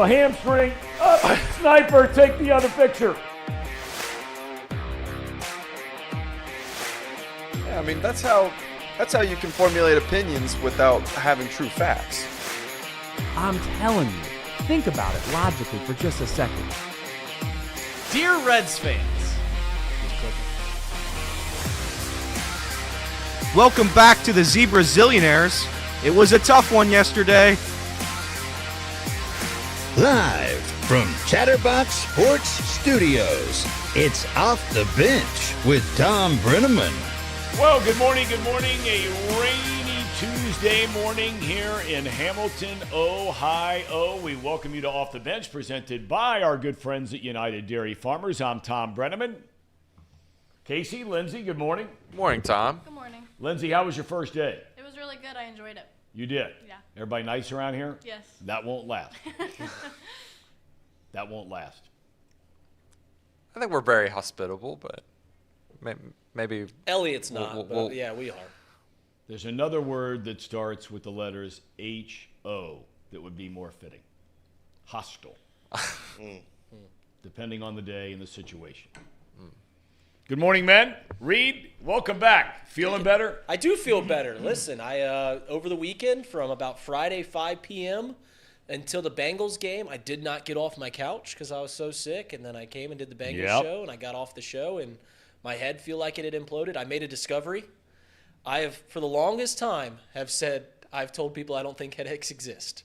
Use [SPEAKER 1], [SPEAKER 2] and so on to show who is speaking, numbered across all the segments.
[SPEAKER 1] hamstring. Up, sniper, take the other picture.
[SPEAKER 2] Yeah, I mean, that's how you can formulate opinions without having true facts.
[SPEAKER 3] I'm telling you, think about it logically for just a second.
[SPEAKER 4] Dear Reds fans.
[SPEAKER 5] Welcome back to the Zebra Zillionaires. It was a tough one yesterday.
[SPEAKER 6] Live from Chatterbox Sports Studios, it's Off the Bench with Thom Brenneman.
[SPEAKER 1] Well, good morning. A rainy Tuesday morning here in Hamilton, Ohio. We welcome you to Off the Bench, presented by our good friends at United Dairy Farmers. I'm Thom Brenneman. Casey, Lindsay, good morning.
[SPEAKER 2] Good morning, Tom.
[SPEAKER 7] Good morning.
[SPEAKER 1] Lindsay, how was your first day?
[SPEAKER 7] It was really good. I enjoyed it.
[SPEAKER 1] You did?
[SPEAKER 7] Yeah.
[SPEAKER 1] Everybody nice around here?
[SPEAKER 7] Yes.
[SPEAKER 1] That won't last. That won't last.
[SPEAKER 2] I think we're very hospitable, but maybe
[SPEAKER 4] Elliot's not, but yeah, we are.
[SPEAKER 1] There's another word that starts with the letters H-O that would be more fitting. Hostile. Depending on the day and the situation. Good morning, men. Reed, welcome back. Feeling better?
[SPEAKER 4] I do feel better. Listen, I over the weekend from about Friday 5 p.m. until the Bengals game, I did not get off my couch because I was so sick. And then I came and did the Bengals show, and I got off the show, and my head feel like it had imploded. I made a discovery. I have, for the longest time, I've told people I don't think headaches exist.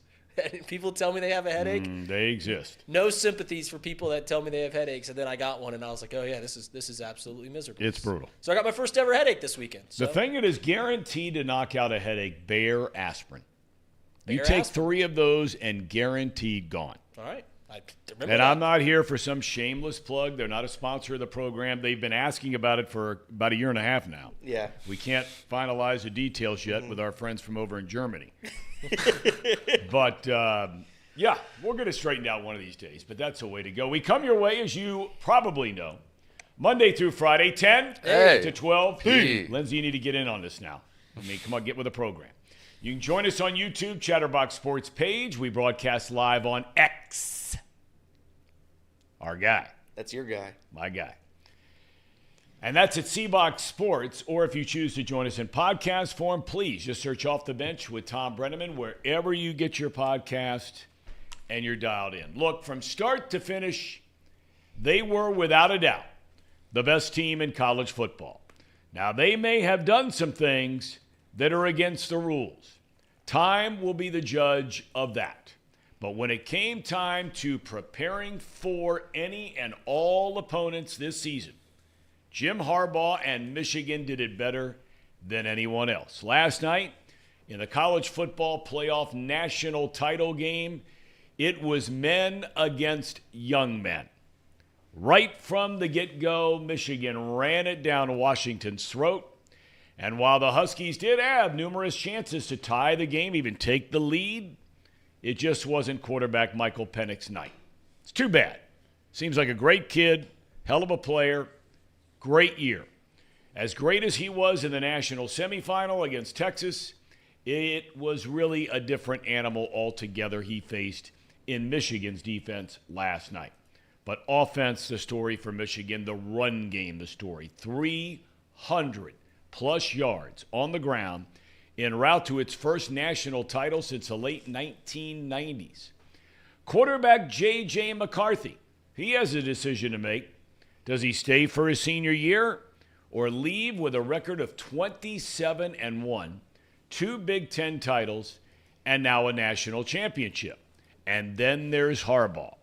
[SPEAKER 4] People tell me they have a headache.
[SPEAKER 1] They exist.
[SPEAKER 4] No sympathies for people that tell me they have headaches, and then I got one, and I was like, oh, yeah, this is absolutely miserable.
[SPEAKER 1] It's brutal.
[SPEAKER 4] So I got my first ever headache this weekend. So.
[SPEAKER 1] The thing that is guaranteed to knock out a headache, Bayer aspirin. You
[SPEAKER 4] Bayer
[SPEAKER 1] take
[SPEAKER 4] aspirin?
[SPEAKER 1] 3 of those and guaranteed gone.
[SPEAKER 4] All right. I remember
[SPEAKER 1] And
[SPEAKER 4] that.
[SPEAKER 1] I'm not here for some shameless plug. They're not a sponsor of the program. They've been asking about it for about a year and a half now.
[SPEAKER 8] Yeah.
[SPEAKER 1] We can't finalize the details yet with our friends from over in Germany. But, yeah, we'll get it straightened out one of these days. But that's the way to go. We come your way, as you probably know, Monday through Friday, 10 to 12.
[SPEAKER 2] Hey.
[SPEAKER 1] Lindsay, you need to get in on this now. I mean, come on, get with the program. You can join us on YouTube, Chatterbox Sports page. We broadcast live on X. Our guy.
[SPEAKER 8] That's your guy.
[SPEAKER 1] My guy. And that's at Seabox Sports. Or if you choose to join us in podcast form, please just search Off the Bench with Thom Brenneman wherever you get your podcast and you're dialed in. Look, from start to finish, they were without a doubt the best team in college football. Now, they may have done some things that are against the rules. Time will be the judge of that. But when it came time to preparing for any and all opponents this season, Jim Harbaugh and Michigan did it better than anyone else. Last night, in the college football playoff national title game, it was men against young men. Right from the get-go, Michigan ran it down Washington's throat. And while the Huskies did have numerous chances to tie the game, even take the lead, it just wasn't quarterback Michael Penix's night. It's too bad. Seems like a great kid, hell of a player, great year. As great as he was in the national semifinal against Texas, it was really a different animal altogether he faced in Michigan's defense last night. But offense, the story for Michigan, the run game, the story. 300-plus yards on the ground en route to its first national title since the late 1990s. Quarterback J.J. McCarthy, he has a decision to make. Does he stay for his senior year or leave with a record of 27-1, 2 Big Ten titles, and now a national championship? And then there's Harbaugh.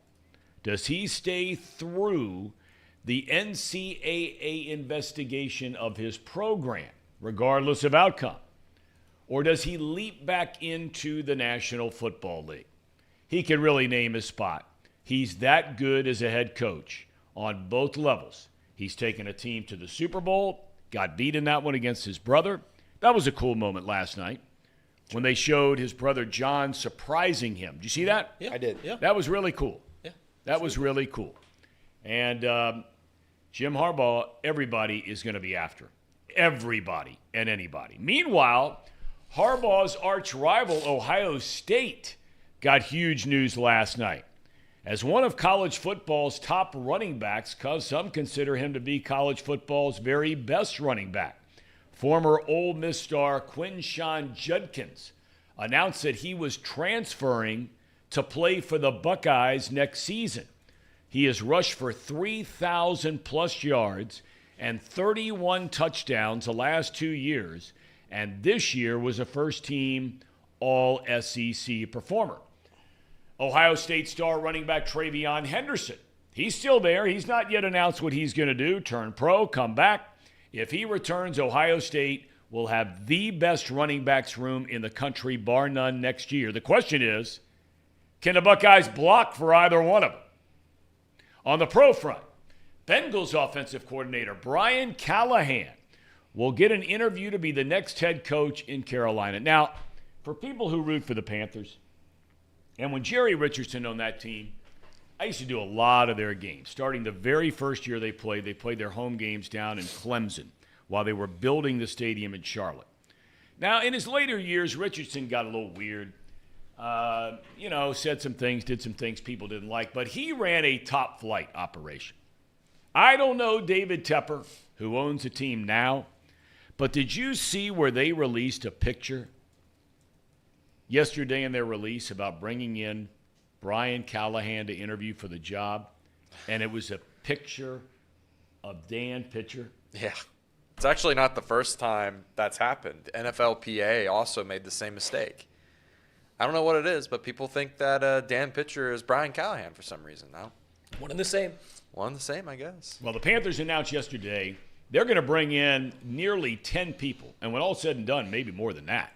[SPEAKER 1] Does he stay through the NCAA investigation of his program, regardless of outcome? Or does he leap back into the National Football League? He can really name his spot. He's that good as a head coach on both levels. He's taken a team to the Super Bowl, got beat in that one against his brother. That was a cool moment last night when they showed his brother John surprising him. Did you see that?
[SPEAKER 4] Yeah,
[SPEAKER 8] I did.
[SPEAKER 4] Yeah.
[SPEAKER 1] That was really cool.
[SPEAKER 4] Yeah.
[SPEAKER 1] That was really cool. And Jim Harbaugh, everybody is going to be after. Everybody and anybody. Meanwhile, Harbaugh's arch rival, Ohio State, got huge news last night. as one of college football's top running backs, because some consider him to be college football's very best running back. Former Ole Miss star Quinshon Judkins announced that he was transferring to play for the Buckeyes next season. He has rushed for 3,000-plus yards and 31 touchdowns the last 2 years, and this year was a first-team All-SEC performer. Ohio State star running back TreVeyon Henderson, he's still there. He's not yet announced what he's going to do, turn pro, come back. If he returns, Ohio State will have the best running backs room in the country, bar none, next year. The question is, can the Buckeyes block for either one of them? On the pro front, Bengals offensive coordinator Brian Callahan will get an interview to be the next head coach in Carolina. Now, for people who root for the Panthers, and when Jerry Richardson owned that team, I used to do a lot of their games. Starting the very first year they played their home games down in Clemson while they were building the stadium in Charlotte. Now, in his later years, Richardson got a little weird. Said some things, did some things people didn't like, but he ran a top-flight operation. I don't know David Tepper, who owns the team now, but did you see where they released a picture yesterday in their release about bringing in Brian Callahan to interview for the job? And it was a picture of Dan Pitcher.
[SPEAKER 2] Yeah. It's actually not the first time that's happened. NFLPA also made the same mistake. I don't know what it is, but people think that Dan Pitcher is Brian Callahan for some reason now.
[SPEAKER 4] One and the same.
[SPEAKER 2] One and the same, I guess.
[SPEAKER 1] Well, the Panthers announced yesterday they're going to bring in nearly 10 people, and when all's said and done, maybe more than that,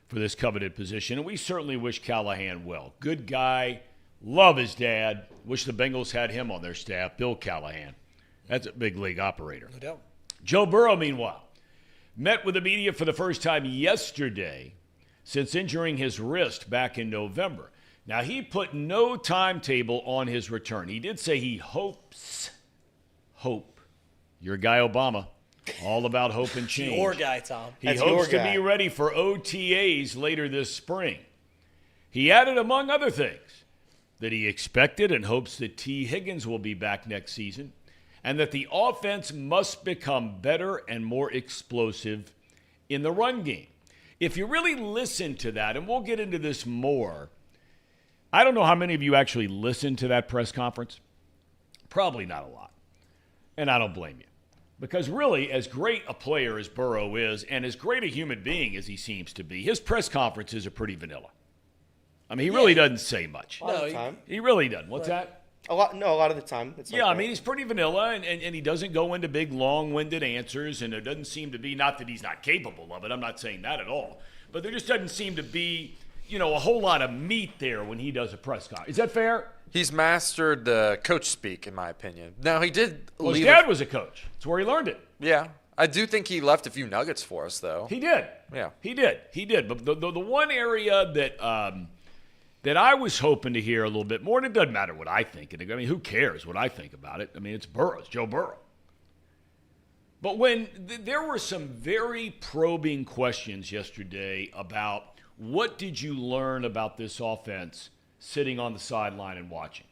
[SPEAKER 1] for this coveted position. And we certainly wish Callahan well. Good guy. Love his dad. Wish the Bengals had him on their staff, Bill Callahan. That's a big league operator.
[SPEAKER 4] No doubt.
[SPEAKER 1] Joe Burrow, meanwhile, met with the media for the first time yesterday since injuring his wrist back in November. Now, he put no timetable on his return. He did say he hopes, your guy Obama, all about hope and change.
[SPEAKER 4] Your guy, Tom.
[SPEAKER 1] He hopes to be ready for OTAs later this spring. He added, among other things, that he expected and hopes that T. Higgins will be back next season and that the offense must become better and more explosive in the run game. If you really listen to that, and we'll get into this more, I don't know how many of you actually listened to that press conference. Probably not a lot. And I don't blame you. Because really, as great a player as Burrow is, and as great a human being as he seems to be, his press conferences are pretty vanilla. I mean, he really doesn't say much.
[SPEAKER 7] A lot of the time.
[SPEAKER 1] He really doesn't. What's that?
[SPEAKER 7] A lot of the time. It's
[SPEAKER 1] I mean, he's pretty vanilla, and he doesn't go into big, long-winded answers, and there doesn't seem to be, not that he's not capable of it, I'm not saying that at all, but there just doesn't seem to be, a whole lot of meat there when he does a press conference. Is that fair?
[SPEAKER 2] He's mastered the coach speak, in my opinion. Now, he did
[SPEAKER 1] Well,
[SPEAKER 2] leave
[SPEAKER 1] his dad was a coach. That's where he learned it.
[SPEAKER 2] Yeah. I do think he left a few nuggets for us, though.
[SPEAKER 1] He did.
[SPEAKER 2] Yeah.
[SPEAKER 1] He did. But the one area that I was hoping to hear a little bit more, and it doesn't matter what I think. I mean, who cares what I think about it? I mean, it's Burrow. It's Joe Burrow. But when there were some very probing questions yesterday about what did you learn about this offense sitting on the sideline and watching?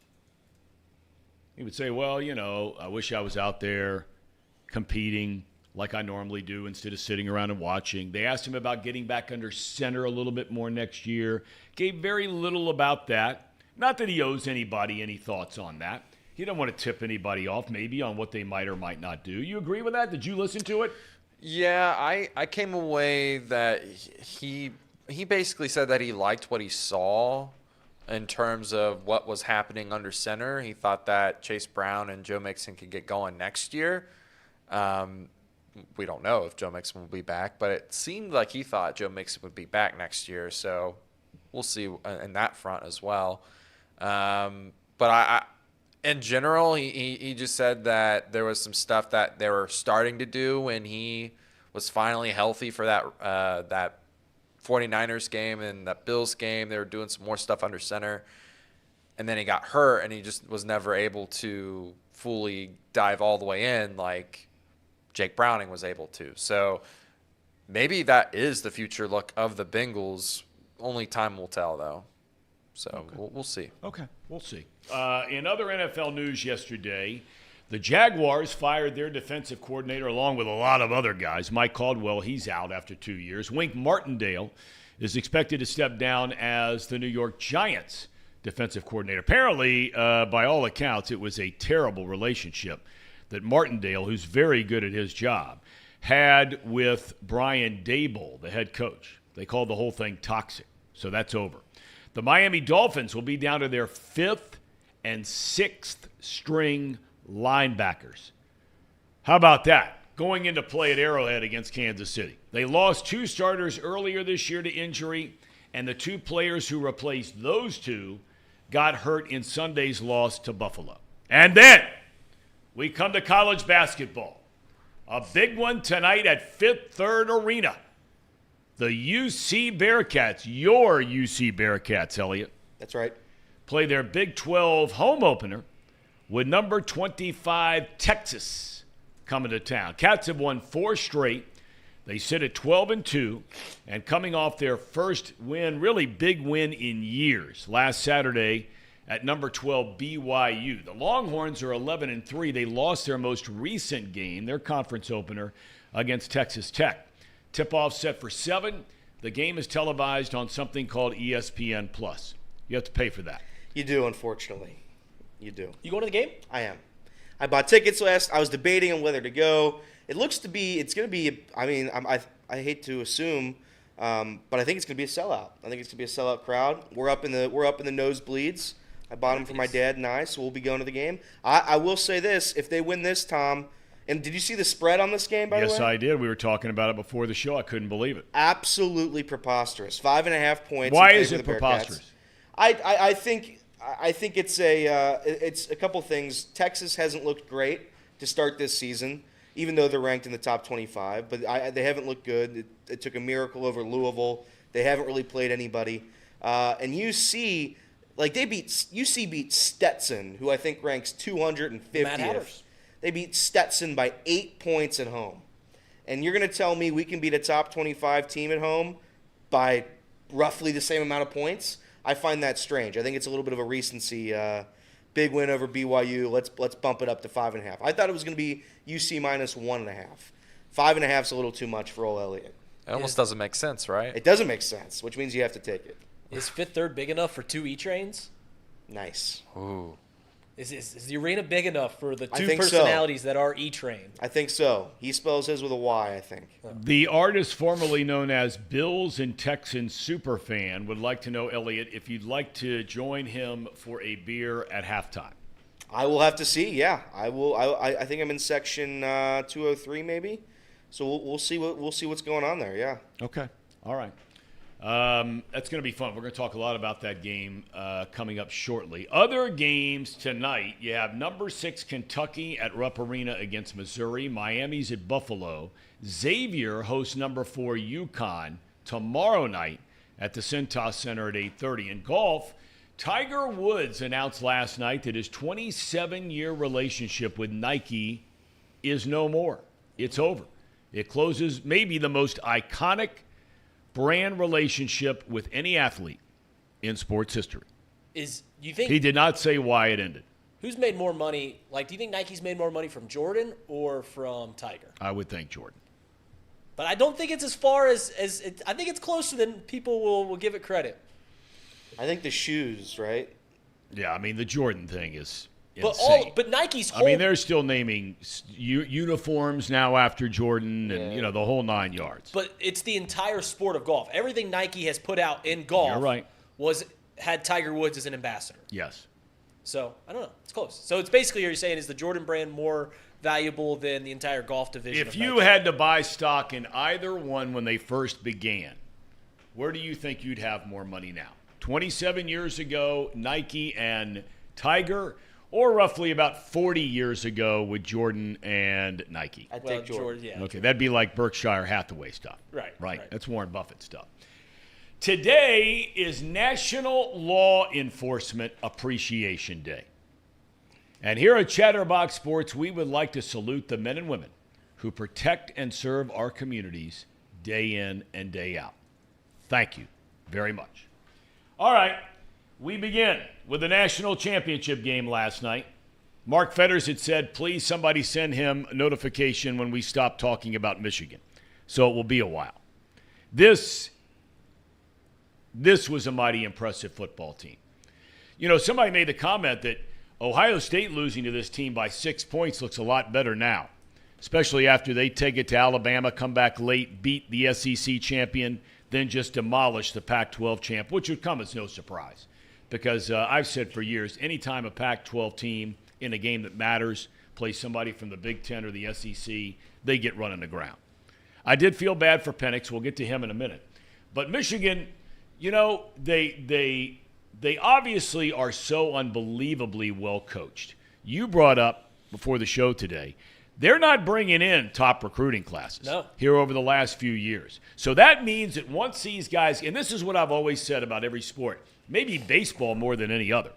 [SPEAKER 1] He would say, well, I wish I was out there competing like I normally do instead of sitting around and watching. They asked him about getting back under center a little bit more next year. Gave very little about that. Not that he owes anybody any thoughts on that. He doesn't want to tip anybody off maybe on what they might or might not do. You agree with that? Did you listen to it?
[SPEAKER 2] Yeah, I came away that he basically said that he liked what he saw in terms of what was happening under center. He thought that Chase Brown and Joe Mixon could get going next year. We don't know if Joe Mixon will be back, but it seemed like he thought Joe Mixon would be back next year, so we'll see in that front as well. But I in general, he just said that there was some stuff that they were starting to do when he was finally healthy for that 49ers game and that Bills game. They were doing some more stuff under center, and then he got hurt, and he just was never able to fully dive all the way in like Jake Browning was able to. So maybe that is the future look of the Bengals. Only time will tell, though. So we'll see.
[SPEAKER 1] Okay, we'll see. In other NFL news yesterday, the Jaguars fired their defensive coordinator along with a lot of other guys. Mike Caldwell, he's out after 2 years. Wink Martindale is expected to step down as the New York Giants defensive coordinator. Apparently, by all accounts, it was a terrible relationship that Martindale, who's very good at his job, had with Brian Daboll, the head coach. They called the whole thing toxic, so that's over. The Miami Dolphins will be down to their 5th and 6th string linebackers. How about that? Going into play at Arrowhead against Kansas City. They lost 2 starters earlier this year to injury, and the 2 players who replaced those 2 got hurt in Sunday's loss to Buffalo. And then we come to college basketball. A big one tonight at Fifth Third Arena. The UC Bearcats, your UC Bearcats, Elliot,
[SPEAKER 7] That's right.
[SPEAKER 1] play their Big 12 home opener with number 25 Texas coming to town. Cats have won 4 straight. They sit at 12-2, and coming off their first win, really big win in years, last Saturday at number 12 BYU. The Longhorns are 11-3. They lost their most recent game, their conference opener, against Texas Tech. Tip-off set for 7. The game is televised on something called ESPN+. You have to pay for that.
[SPEAKER 7] You do, unfortunately. You do.
[SPEAKER 4] You going to the game?
[SPEAKER 7] I am. I bought tickets last. I was debating on whether to go. It looks to be. It's going to be. I mean, I hate to assume, but I think it's going to be a sellout. I think it's going to be a sellout crowd. We're up in the nosebleeds. I bought them for my dad and I, so we'll be going to the game. I will say this: if they win this, Tom, and did you see the spread on this game? By the way,
[SPEAKER 1] Yes, I did. We were talking about it before the show. I couldn't believe it.
[SPEAKER 7] Absolutely preposterous. 5.5 points.
[SPEAKER 1] Why
[SPEAKER 7] in favor
[SPEAKER 1] is
[SPEAKER 7] of
[SPEAKER 1] it
[SPEAKER 7] the Bearcats.
[SPEAKER 1] preposterous?
[SPEAKER 7] I think it's a couple things. Texas hasn't looked great to start this season, even though they're ranked in the top 25. But they haven't looked good. It took a miracle over Louisville. They haven't really played anybody. And UC, UC beat Stetson, who I think ranks 250th. They beat Stetson by 8 points at home. And you're going to tell me we can beat a top 25 team at home by roughly the same amount of points? I find that strange. I think it's a little bit of a recency. Big win over BYU. Let's bump it up to 5.5. I thought it was going to be UC minus 1.5. 5.5 is a little too much for old Elliott.
[SPEAKER 2] It almost doesn't make sense, right?
[SPEAKER 7] It doesn't make sense, which means you have to take it.
[SPEAKER 4] Is Fifth Third big enough for 2 E-trains?
[SPEAKER 7] Nice.
[SPEAKER 2] Ooh.
[SPEAKER 4] Is the arena big enough for the
[SPEAKER 7] I
[SPEAKER 4] 2
[SPEAKER 7] think so.
[SPEAKER 4] personalities that are E-train?
[SPEAKER 7] I think so. He spells his with a Y, I think.
[SPEAKER 1] The artist formerly known as Bills and Texans superfan would like to know, Elliot, if you'd like to join him for a beer at halftime.
[SPEAKER 7] I will have to see. Yeah, I will. I think I'm in section 203 maybe. So we'll see what's going on there. Yeah.
[SPEAKER 1] Okay. All right. That's going to be fun. We're going to talk a lot about that game coming up shortly. Other games tonight, you have number 6 Kentucky at Rupp Arena against Missouri. Miami's at Buffalo. Xavier hosts number 4 UConn tomorrow night at the Cintas Center at 8:30. In golf, Tiger Woods announced last night that his 27-year relationship with Nike is no more. It's over. It closes maybe the most iconic brand relationship with any athlete in sports history.
[SPEAKER 4] You think
[SPEAKER 1] He did not say why it ended.
[SPEAKER 4] who's made more money? Like, do you think Nike's made more money from Jordan or from Tiger?
[SPEAKER 1] I would think Jordan.
[SPEAKER 4] But I don't think it's as far as I think it's closer than people will give it credit.
[SPEAKER 7] I think the shoes, right?
[SPEAKER 1] Yeah, I mean, the Jordan thing is insane.
[SPEAKER 4] But Nike's whole
[SPEAKER 1] I mean, they're still naming uniforms now after Jordan and, the whole 9 yards.
[SPEAKER 4] But it's the entire sport of golf. Everything Nike has put out in golf
[SPEAKER 1] You're right.
[SPEAKER 4] had Tiger Woods as an ambassador.
[SPEAKER 1] Yes.
[SPEAKER 4] So, I don't know. It's close. So, it's basically you're saying is the Jordan brand more valuable than the entire golf division
[SPEAKER 1] If
[SPEAKER 4] of
[SPEAKER 1] you
[SPEAKER 4] Nike?
[SPEAKER 1] had to buy stock in either one when they first began, where do you think you'd have more money now? 27 years ago, Nike and Tiger, or roughly about 40 years ago with Jordan and Nike?
[SPEAKER 7] I'd
[SPEAKER 4] Well,
[SPEAKER 7] take Jordan.
[SPEAKER 4] yeah.
[SPEAKER 1] Okay, that'd be like Berkshire Hathaway stuff.
[SPEAKER 4] Right.
[SPEAKER 1] That's Warren Buffett stuff. Today is National Law Enforcement Appreciation Day. And here at Chatterbox Sports, we would like to salute the men and women who protect and serve our communities day in and day out. Thank you very much. All right. We begin with the national championship game last night. Mark Fetters had said, please somebody send him a notification when we stop talking about Michigan. So it will be a while. This was a mighty impressive football team. You know, somebody made the comment that Ohio State losing to this team by 6 points looks a lot better now, especially after they take it to Alabama, come back late, beat the SEC champion, then just demolish the Pac-12 champ, which would come as no surprise. Because I've said for years, anytime a Pac-12 team in a game that matters plays somebody from the Big Ten or the SEC, they get run on the ground. I did feel bad for Penix. We'll get to him in a minute. But Michigan, you know, they obviously are so unbelievably well coached. You brought up before the show today, they're not bringing in top recruiting classes here over the last few years. So that means that once these guys, and this is what I've always said about every sport, maybe baseball more than any other.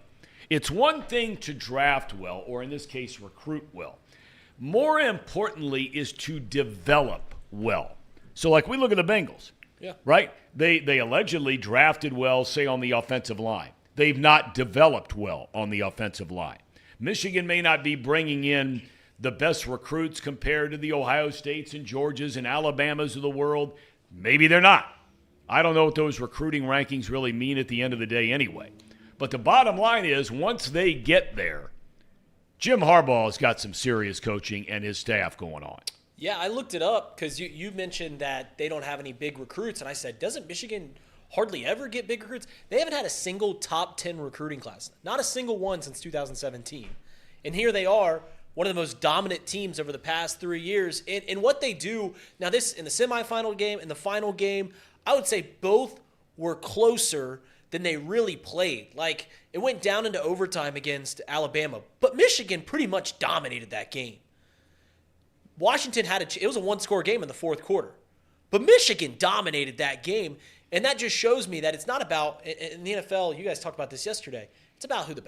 [SPEAKER 1] It's one thing to draft well, or in this case, recruit well. More importantly is to develop well. So like we look at the Bengals, right? They allegedly drafted well, say, on the offensive line. They've not developed well on the offensive line. Michigan may not be bringing in the best recruits compared to the Ohio States and Georgias and Alabamas of the world. Maybe they're not. I don't know what those recruiting rankings really mean at the end of the day anyway. But the bottom line is, once they get there, Jim Harbaugh has got some serious coaching and his staff going on.
[SPEAKER 4] Yeah, I looked it up because you mentioned that they don't have any big recruits. And I said, doesn't Michigan hardly ever get big recruits? They haven't had a single top 10 recruiting class. Not a single one since 2017. And here they are, one of the most dominant teams over the past 3 years. And what they do, now this in the semifinal game, in the final game, I would say both were closer than they really played. Like, it went down into overtime against Alabama, but Michigan pretty much dominated that game. Washington it was a one-score game in the fourth quarter, but Michigan dominated that game, and that just shows me that it's not about, in the NFL, you guys talked about this yesterday, it's about who the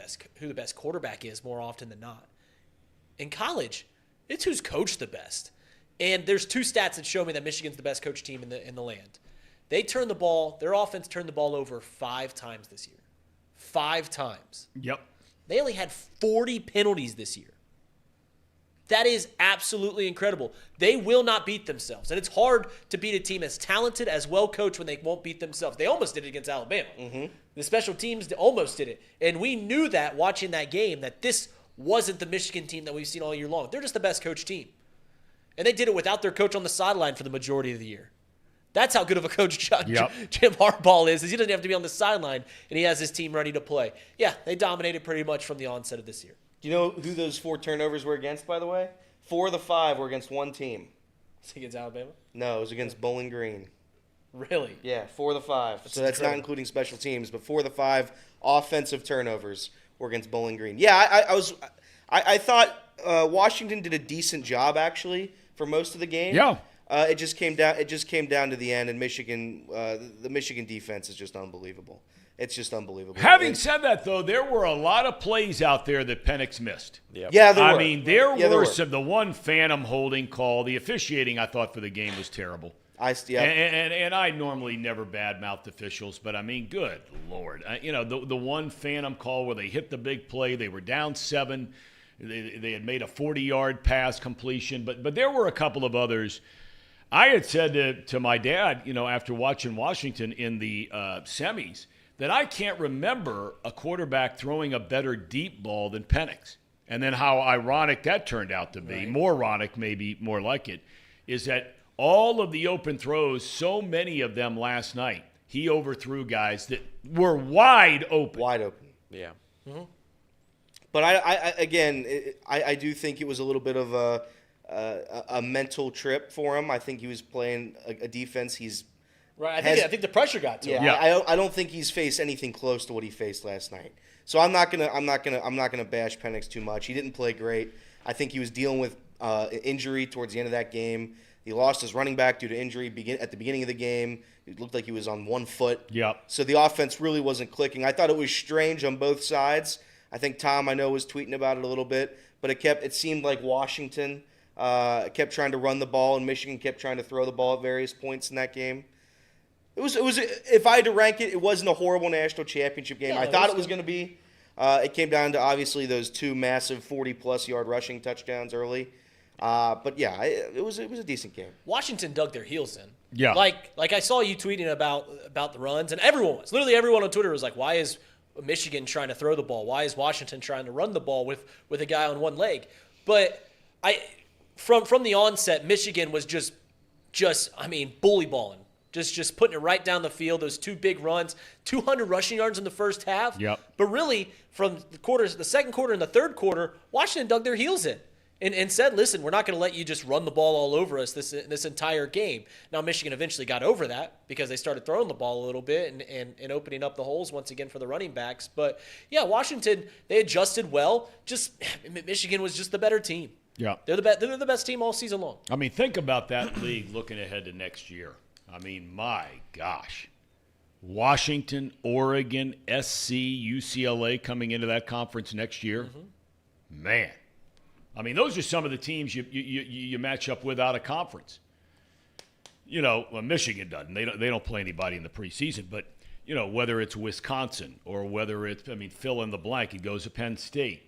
[SPEAKER 4] best quarterback is more often than not. In college, it's who's coached the best. And there's two stats that show me that Michigan's the best coach team in the land. Their offense turned the ball over 5 times this year. 5 times.
[SPEAKER 1] Yep.
[SPEAKER 4] They only had 40 penalties this year. That is absolutely incredible. They will not beat themselves. And it's hard to beat a team as talented, as well coached when they won't beat themselves. They almost did it against Alabama. Mm-hmm. The special teams almost did it. And we knew that watching that game, that this wasn't the Michigan team that we've seen all year long. They're just the best coached team. And they did it without their coach on the sideline for the majority of the year. That's how good of a coach Jim Harbaugh is he doesn't have to be on the sideline, and he has his team ready to play. Yeah, they dominated pretty much from the onset of this year.
[SPEAKER 7] Do you know who those 4 turnovers were against, by the way? 4 of the 5 were against one team.
[SPEAKER 4] Was it against Alabama?
[SPEAKER 7] No, it was against Bowling Green.
[SPEAKER 4] Really?
[SPEAKER 7] Yeah, 4 of the 5. So that's not including special teams, but 4 of the 5 offensive turnovers were against Bowling Green. Yeah, I thought Washington did a decent job actually for most of the game.
[SPEAKER 1] Yeah.
[SPEAKER 7] It just came down to the end, and Michigan, the Michigan defense is just unbelievable. It's just unbelievable.
[SPEAKER 1] Having said that, though, there were a lot of plays out there that Penix missed.
[SPEAKER 7] Yep. Yeah, there were.
[SPEAKER 1] I mean, there were some. The one phantom holding call, the officiating, I thought, for the game was terrible. And I normally never badmouth officials, but I mean, good Lord. The one phantom call where they hit the big play, they were down 7. They had made a 40-yard pass completion, but there were a couple of others. I had said to my dad, after watching Washington in the semis, that I can't remember a quarterback throwing a better deep ball than Penix. And then how ironic that turned out to be, right. More ironic, maybe more like it, is that all of the open throws, so many of them last night, he overthrew guys that were wide open.
[SPEAKER 7] Wide open.
[SPEAKER 2] Yeah.
[SPEAKER 7] Mm-hmm. But I do think it was a little bit of a mental trip for him. I think he was playing a defense he's
[SPEAKER 4] right. I think the pressure got to him.
[SPEAKER 7] Yeah. I don't think he's faced anything close to what he faced last night. So I'm not gonna bash Penix too much. He didn't play great. I think he was dealing with injury towards the end of that game. He lost his running back due to injury at the beginning of the game. It looked like he was on one foot.
[SPEAKER 1] Yep.
[SPEAKER 7] So the offense really wasn't clicking. I thought it was strange on both sides. I think Thom, was tweeting about it a little bit, but it seemed like Washington kept trying to run the ball and Michigan kept trying to throw the ball at various points in that game. It was. If I had to rank it, it wasn't a horrible national championship game.
[SPEAKER 4] Yeah,
[SPEAKER 7] I thought it was going to be. It came down to obviously those two massive 40-plus yard rushing touchdowns early. But yeah, it was a decent game.
[SPEAKER 4] Washington dug their heels in.
[SPEAKER 1] Yeah.
[SPEAKER 4] Like I saw you tweeting about the runs, and literally everyone on Twitter was like, "Why is Michigan trying to throw the ball? Why is Washington trying to run the ball with a guy on one leg?" But from the onset, Michigan was just bully balling. Just putting it right down the field. Those two big runs, 200 rushing yards in the first half.
[SPEAKER 1] Yep.
[SPEAKER 4] But really, from the second quarter and the third quarter, Washington dug their heels in and said, "Listen, we're not going to let you just run the ball all over us this entire game." Now, Michigan eventually got over that because they started throwing the ball a little bit and opening up the holes once again for the running backs. But yeah, Washington, they adjusted well. Just Michigan was just the better team.
[SPEAKER 1] Yeah.
[SPEAKER 4] They're the best team all season long.
[SPEAKER 1] I mean, think about that league looking ahead to next year. I mean, my gosh. Washington, Oregon, SC, UCLA coming into that conference next year. Mm-hmm. Man. I mean, those are some of the teams you match up with out of conference. You know, well, Michigan doesn't. They don't play anybody in the preseason. But, you know, whether it's Wisconsin or whether it's, fill in the blank, it goes to Penn State.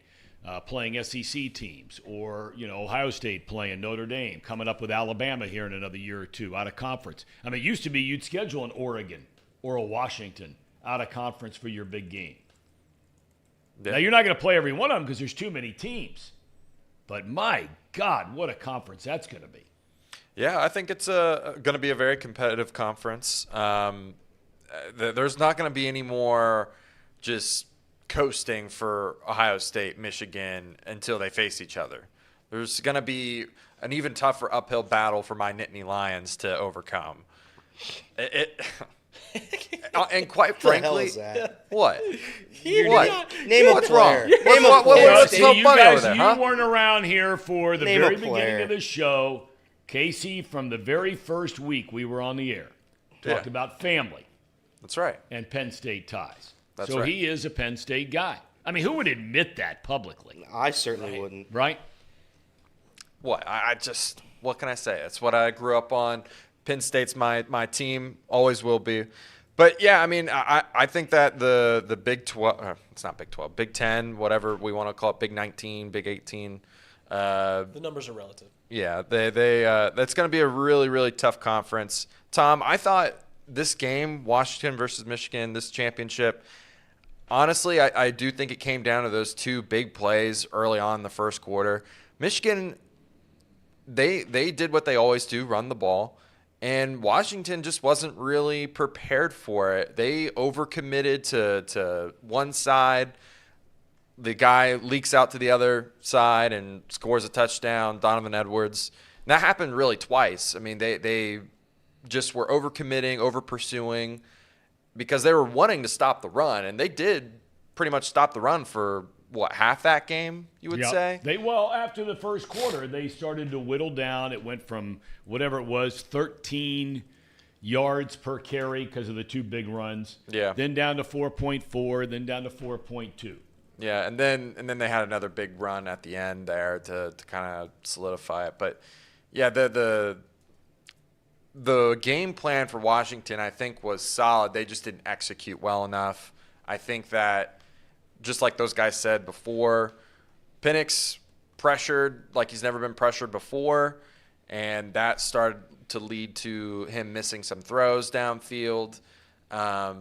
[SPEAKER 1] Playing SEC teams, or Ohio State playing Notre Dame, coming up with Alabama here in another year or two out of conference. I mean, it used to be you'd schedule an Oregon or a Washington out of conference for your big game. Yeah. Now, you're not going to play every one of them because there's too many teams. But my God, what a conference that's going to be.
[SPEAKER 2] Yeah, I think it's going to be a very competitive conference. There's not going to be any more just coasting for Ohio State, Michigan until they face each other. There's going to be an even tougher uphill battle for my Nittany Lions to overcome. And quite frankly, what?
[SPEAKER 7] Name a
[SPEAKER 2] What's
[SPEAKER 7] player.
[SPEAKER 2] wrong?
[SPEAKER 7] Name a
[SPEAKER 2] What's
[SPEAKER 7] player.
[SPEAKER 2] so
[SPEAKER 1] you
[SPEAKER 2] funny
[SPEAKER 1] guys,
[SPEAKER 2] over there,
[SPEAKER 1] you
[SPEAKER 2] huh?
[SPEAKER 1] weren't around here for the
[SPEAKER 7] Name a
[SPEAKER 1] very beginning
[SPEAKER 7] player.
[SPEAKER 1] of the show. Casey, from the very first week we were on the air, talked about family
[SPEAKER 2] That's right.
[SPEAKER 1] and Penn State ties.
[SPEAKER 2] That's
[SPEAKER 1] so
[SPEAKER 2] right.
[SPEAKER 1] he is a Penn State guy. I mean, who would admit that publicly?
[SPEAKER 7] I certainly wouldn't.
[SPEAKER 1] Right?
[SPEAKER 2] What? What can I say? It's what I grew up on. Penn State's my team, always will be. But, yeah, I mean, I think that the Big 12 it's not Big 12, Big 10, whatever we want to call it, Big 19, Big 18.
[SPEAKER 4] The numbers are relative.
[SPEAKER 2] Yeah, that's going to be a really, really tough conference. Tom, I thought this game, Washington versus Michigan, this championship, honestly, I do think it came down to those two big plays early on in the first quarter. Michigan, they did what they always do, run the ball. And Washington just wasn't really prepared for it. They overcommitted to one side. The guy leaks out to the other side and scores a touchdown, Donovan Edwards. And that happened really twice. I mean, they just were overcommitting, over-pursuing, because they were wanting to stop the run. And they did pretty much stop the run for, half that game, you would say?
[SPEAKER 1] After the first quarter, they started to whittle down. It went from whatever it was, 13 yards per carry because of the two big runs.
[SPEAKER 2] Yeah.
[SPEAKER 1] Then down to 4.4, then down to 4.2.
[SPEAKER 2] Yeah, and then they had another big run at the end there to kind of solidify it. But, yeah, the game plan for Washington, I think, was solid. They just didn't execute well enough. I think that, just like those guys said before, Penix pressured like he's never been pressured before, and that started to lead to him missing some throws downfield. I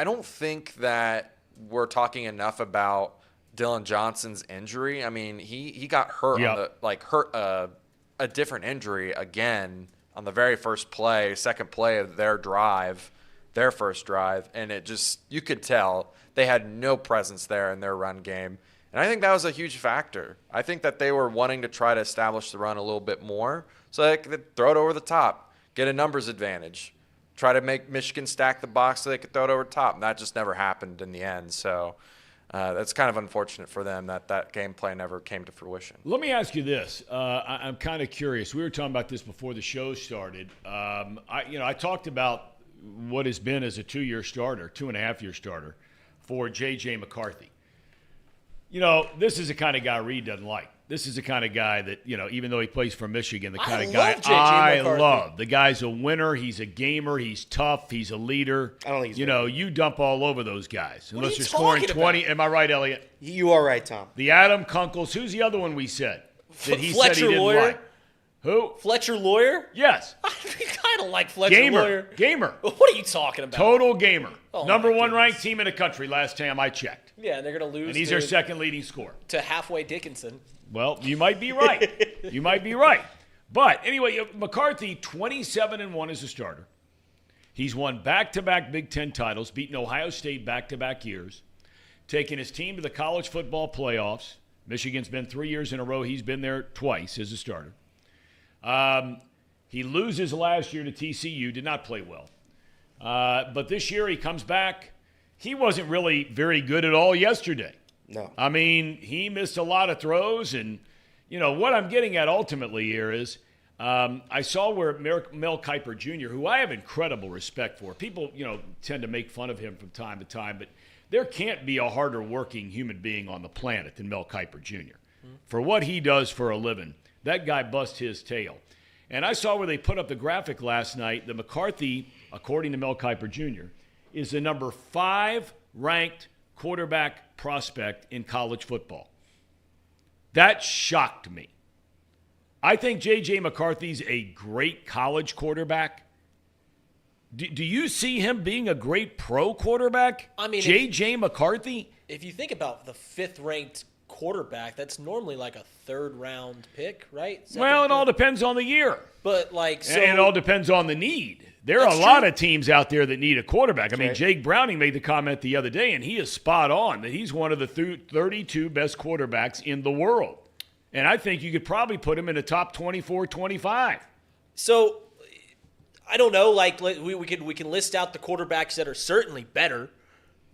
[SPEAKER 2] don't think that we're talking enough about Dylan Johnson's injury. I mean, he got hurt a different injury again on the very first play, second play of their first drive, and it just, you could tell they had no presence there in their run game. And I think that was a huge factor. I think that they were wanting to try to establish the run a little bit more so they could throw it over the top, get a numbers advantage, try to make Michigan stack the box so they could throw it over top. And that just never happened in the end. So that's kind of unfortunate for them that game plan never came to fruition.
[SPEAKER 1] Let me ask you this. I'm kind of curious. We were talking about this before the show started. I talked about what has been as a 2.5-year starter for J.J. McCarthy. This is the kind of guy Reed doesn't like. this is the kind of guy that, even though he plays for Michigan, the
[SPEAKER 4] I
[SPEAKER 1] kind of
[SPEAKER 4] love
[SPEAKER 1] guy
[SPEAKER 4] J.J.
[SPEAKER 1] I
[SPEAKER 4] McCarthy.
[SPEAKER 1] love. The guy's a winner. He's a gamer. He's tough. He's a leader.
[SPEAKER 7] I don't think he's
[SPEAKER 1] you dump all over those guys.
[SPEAKER 4] What are
[SPEAKER 1] Unless
[SPEAKER 4] you
[SPEAKER 1] you're scoring
[SPEAKER 4] talking
[SPEAKER 1] 20.
[SPEAKER 4] about?
[SPEAKER 1] Am I right, Elliot?
[SPEAKER 7] You are right, Tom.
[SPEAKER 1] The Adam Kunkles. Who's the other one we said? That he said
[SPEAKER 4] Fletcher
[SPEAKER 1] he didn't
[SPEAKER 4] Lawyer?
[SPEAKER 1] like. Who?
[SPEAKER 4] Fletcher Lawyer?
[SPEAKER 1] Yes.
[SPEAKER 4] I kind of like Fletcher Lawyer.
[SPEAKER 1] Gamer.
[SPEAKER 4] What are you talking about?
[SPEAKER 1] Total gamer.
[SPEAKER 4] Oh,
[SPEAKER 1] Number
[SPEAKER 4] my
[SPEAKER 1] one
[SPEAKER 4] goodness.
[SPEAKER 1] ranked team in the country last time I checked.
[SPEAKER 4] Yeah, and they're going to lose
[SPEAKER 1] And he's their second leading scorer.
[SPEAKER 4] to halfway Dickinson.
[SPEAKER 1] Well, you might be right. You might be right. But anyway, McCarthy, 27-1 as a starter. He's won back-to-back Big Ten titles, beaten Ohio State back-to-back years, taking his team to the college football playoffs. Michigan's been 3 years in a row. He's been there twice as a starter. He loses last year to TCU, did not play well. But this year he comes back. He wasn't really very good at all yesterday.
[SPEAKER 7] No.
[SPEAKER 1] I mean, he missed a lot of throws. And, what I'm getting at ultimately here is I saw where Mel Kiper Jr., who I have incredible respect for, people, tend to make fun of him from time to time, but there can't be a harder working human being on the planet than Mel Kiper Jr. Mm-hmm. For what he does for a living, that guy busts his tail. And I saw where they put up the graphic last night that McCarthy, according to Mel Kiper Jr., is the number 5 ranked quarterback prospect in college football. That shocked me. I think J.J. McCarthy's a great college quarterback. Do you see him being a great pro quarterback?
[SPEAKER 4] I mean,
[SPEAKER 1] J.J. McCarthy?
[SPEAKER 4] If you think about the 5th-ranked quarterback, that's normally like a 3rd-round pick, right?
[SPEAKER 1] Well, it all depends on the year.
[SPEAKER 4] But, so...
[SPEAKER 1] And it all depends on the need. There are
[SPEAKER 4] That's
[SPEAKER 1] a lot
[SPEAKER 4] true.
[SPEAKER 1] of teams out there that need a quarterback. I mean,
[SPEAKER 7] right.
[SPEAKER 1] Jake Browning made the comment the other day, and he is spot on, that he's one of the 32 best quarterbacks in the world. And I think you could probably put him in the top 24, 25.
[SPEAKER 4] So, I don't know. We can list out the quarterbacks that are certainly better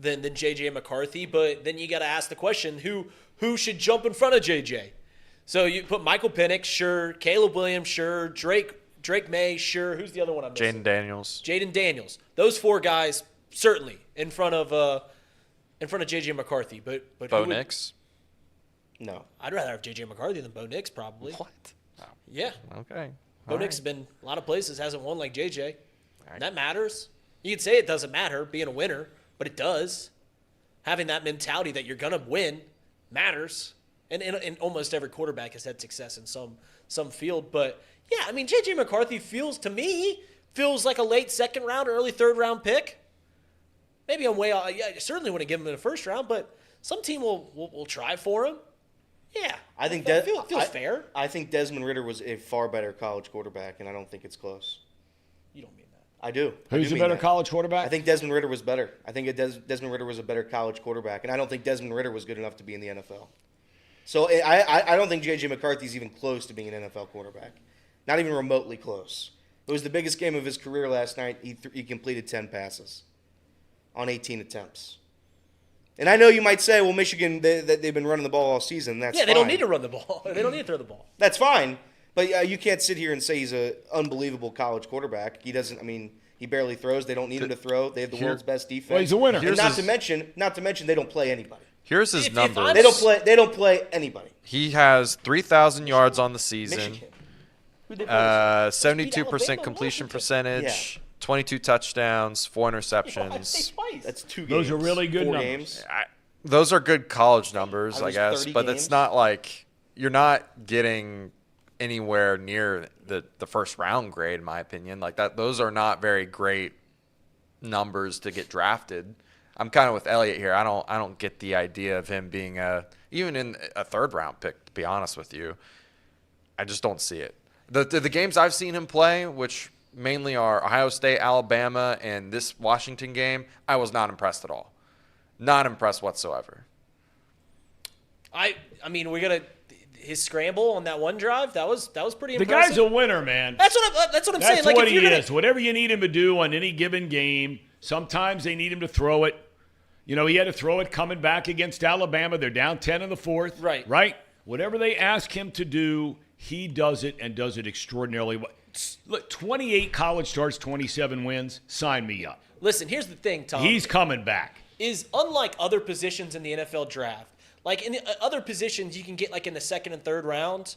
[SPEAKER 4] than J.J. McCarthy, but then you got to ask the question, who should jump in front of J.J.? So you put Michael Penix, sure. Caleb Williams, sure. Drake May, sure. Who's the other one I'm missing? Jaden Daniels. Those 4 guys certainly in front of J.J. McCarthy. But
[SPEAKER 2] Bo Nix?
[SPEAKER 7] No.
[SPEAKER 4] I'd rather have J.J. McCarthy than Bo Nix probably.
[SPEAKER 2] What?
[SPEAKER 4] Yeah.
[SPEAKER 2] Okay.
[SPEAKER 4] Bo Nix has been a lot of places, hasn't won like J.J. And that matters. You can say it doesn't matter being a winner, but it does. Having that mentality that you're going to win matters. And almost every quarterback has had success in some field. But, yeah, I mean, J.J. McCarthy feels like a late 2nd round, early 3rd round pick. Maybe I'm way off. Yeah, I certainly want to give him in the 1st round, but some team will try for him. Yeah.
[SPEAKER 7] I think
[SPEAKER 4] feels fair.
[SPEAKER 7] I think Desmond Ridder was a far better college quarterback, and I don't think it's close.
[SPEAKER 4] You don't mean that.
[SPEAKER 7] I do.
[SPEAKER 1] Who's a better college quarterback?
[SPEAKER 7] I think Desmond Ridder was better. I think Desmond Ridder was a better college quarterback, and I don't think Desmond Ridder was good enough to be in the NFL. So I don't think J.J. McCarthy's even close to being an NFL quarterback. Not even remotely close. It was the biggest game of his career last night. He completed 10 passes on 18 attempts. And I know you might say, well, Michigan, they've been running the ball all season. That's
[SPEAKER 4] Yeah, they
[SPEAKER 7] fine.
[SPEAKER 4] don't need to run the ball. They don't need to throw the ball.
[SPEAKER 7] That's fine. But you can't sit here and say he's an unbelievable college quarterback. He doesn't. I mean, he barely throws. They don't need him to throw. They have the world's best defense.
[SPEAKER 1] Well, he's a winner.
[SPEAKER 7] And not to mention, they don't play anybody.
[SPEAKER 2] Here's his numbers.
[SPEAKER 7] They don't play anybody.
[SPEAKER 2] He has 3,000 yards on the season.
[SPEAKER 7] Michigan. Who'd they play?
[SPEAKER 2] 72% completion percentage. 22 touchdowns, 4 interceptions.
[SPEAKER 7] That's 2 games.
[SPEAKER 1] Those are really good
[SPEAKER 7] 4
[SPEAKER 1] numbers.
[SPEAKER 7] games.
[SPEAKER 2] Those are good college numbers, I
[SPEAKER 7] was
[SPEAKER 2] guess,
[SPEAKER 7] 30
[SPEAKER 2] but
[SPEAKER 7] games.
[SPEAKER 2] it's not like you're not getting anywhere near the 1st round grade, in my opinion. Like that, those are not very great numbers to get drafted. I'm kind of with Elliot here. I don't get the idea of him being even in a 3rd round pick, to be honest with you. I just don't see it. The games I've seen him play, which mainly are Ohio State, Alabama, and this Washington game, I was not impressed at all. Not impressed whatsoever.
[SPEAKER 4] I mean, his scramble on that one drive, that was pretty
[SPEAKER 1] The
[SPEAKER 4] impressive.
[SPEAKER 1] guy's a winner, man.
[SPEAKER 4] That's what I'm saying.
[SPEAKER 1] That's
[SPEAKER 4] Like,
[SPEAKER 1] what
[SPEAKER 4] if
[SPEAKER 1] he
[SPEAKER 4] you're
[SPEAKER 1] is. Whatever you need him to do on any given game, sometimes they need him to throw it. He had to throw it coming back against Alabama. They're down 10 in the 4th.
[SPEAKER 4] Right.
[SPEAKER 1] Whatever they ask him to do, he does it and does it extraordinarily well. Look, 28 college starts, 27 wins. Sign me up.
[SPEAKER 4] Listen, here's the thing, Tom.
[SPEAKER 1] He's coming back.
[SPEAKER 4] Is unlike other positions in the NFL draft, Like in the other positions, you can get like in the second and third round,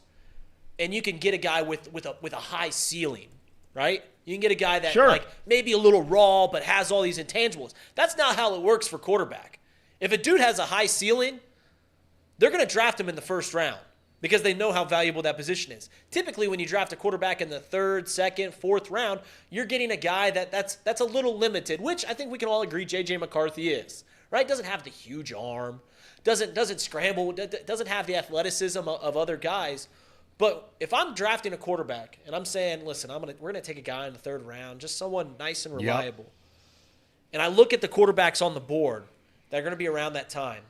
[SPEAKER 4] and you can get a guy with a high ceiling, right? You can get a guy that like maybe a little raw but has all these intangibles. That's not how it works for quarterback. If a dude has a high ceiling, they're going to draft him in the first round because they know how valuable that position is. Typically, when you draft a quarterback in the third, second, fourth round, you're getting a guy that's a little limited, which I think we can all agree J.J. McCarthy is, right? Doesn't have the huge arm, doesn't scramble, doesn't have the athleticism of other guys. But if I'm drafting a quarterback and I'm saying, listen, we're gonna take a guy in the third round, just someone nice and reliable, and I look at the quarterbacks on the board that are gonna be around that time,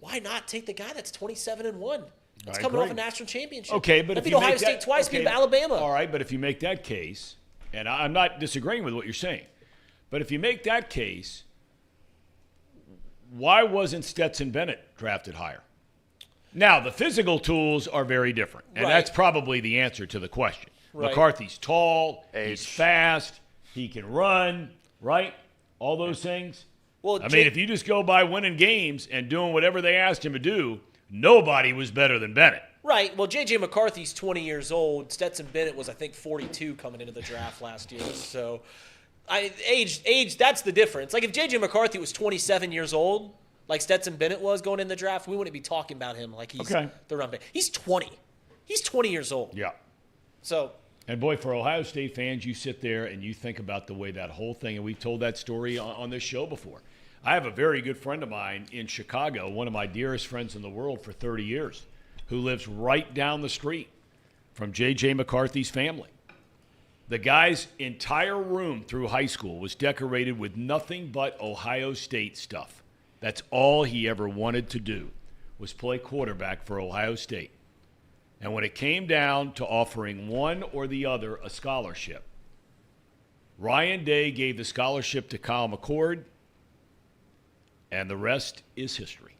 [SPEAKER 4] why not take the guy that's 27-1? It's coming off a national championship.
[SPEAKER 1] Okay, but
[SPEAKER 4] I
[SPEAKER 1] if
[SPEAKER 4] beat
[SPEAKER 1] you
[SPEAKER 4] Ohio
[SPEAKER 1] make
[SPEAKER 4] State
[SPEAKER 1] that,
[SPEAKER 4] twice, beat Alabama.
[SPEAKER 1] All right, but if you make that case, and I'm not disagreeing with what you're saying, but if you make that case, why wasn't Stetson Bennett drafted higher? Now, the physical tools are very different, and that's probably the answer to the question.
[SPEAKER 4] Right.
[SPEAKER 1] McCarthy's tall, he's fast, he can run, right? All those things.
[SPEAKER 4] Well,
[SPEAKER 1] I mean, if you just go by winning games and doing whatever they asked him to do, nobody was better than Bennett.
[SPEAKER 4] Right. Well, J.J. McCarthy's 20 years old. Stetson Bennett was, I think, 42 coming into the draft last year. So, age, that's the difference. Like, if J.J. McCarthy was 27 years old, like Stetson Bennett was going in the draft, we wouldn't be talking about him like he's the run back. He's 20. He's 20 years old.
[SPEAKER 1] Yeah.
[SPEAKER 4] So.
[SPEAKER 1] And, boy, for Ohio State fans, you sit there and you think about the way that whole thing, and we've told that story on this show before. I have a very good friend of mine in Chicago, one of my dearest friends in the world for 30 years, who lives right down the street from J.J. McCarthy's family. The guy's entire room through high school was decorated with nothing but Ohio State stuff. That's all he ever wanted to do was play quarterback for Ohio State. And when it came down to offering one or the other a scholarship, Ryan Day gave the scholarship to Kyle McCord, and the rest is history.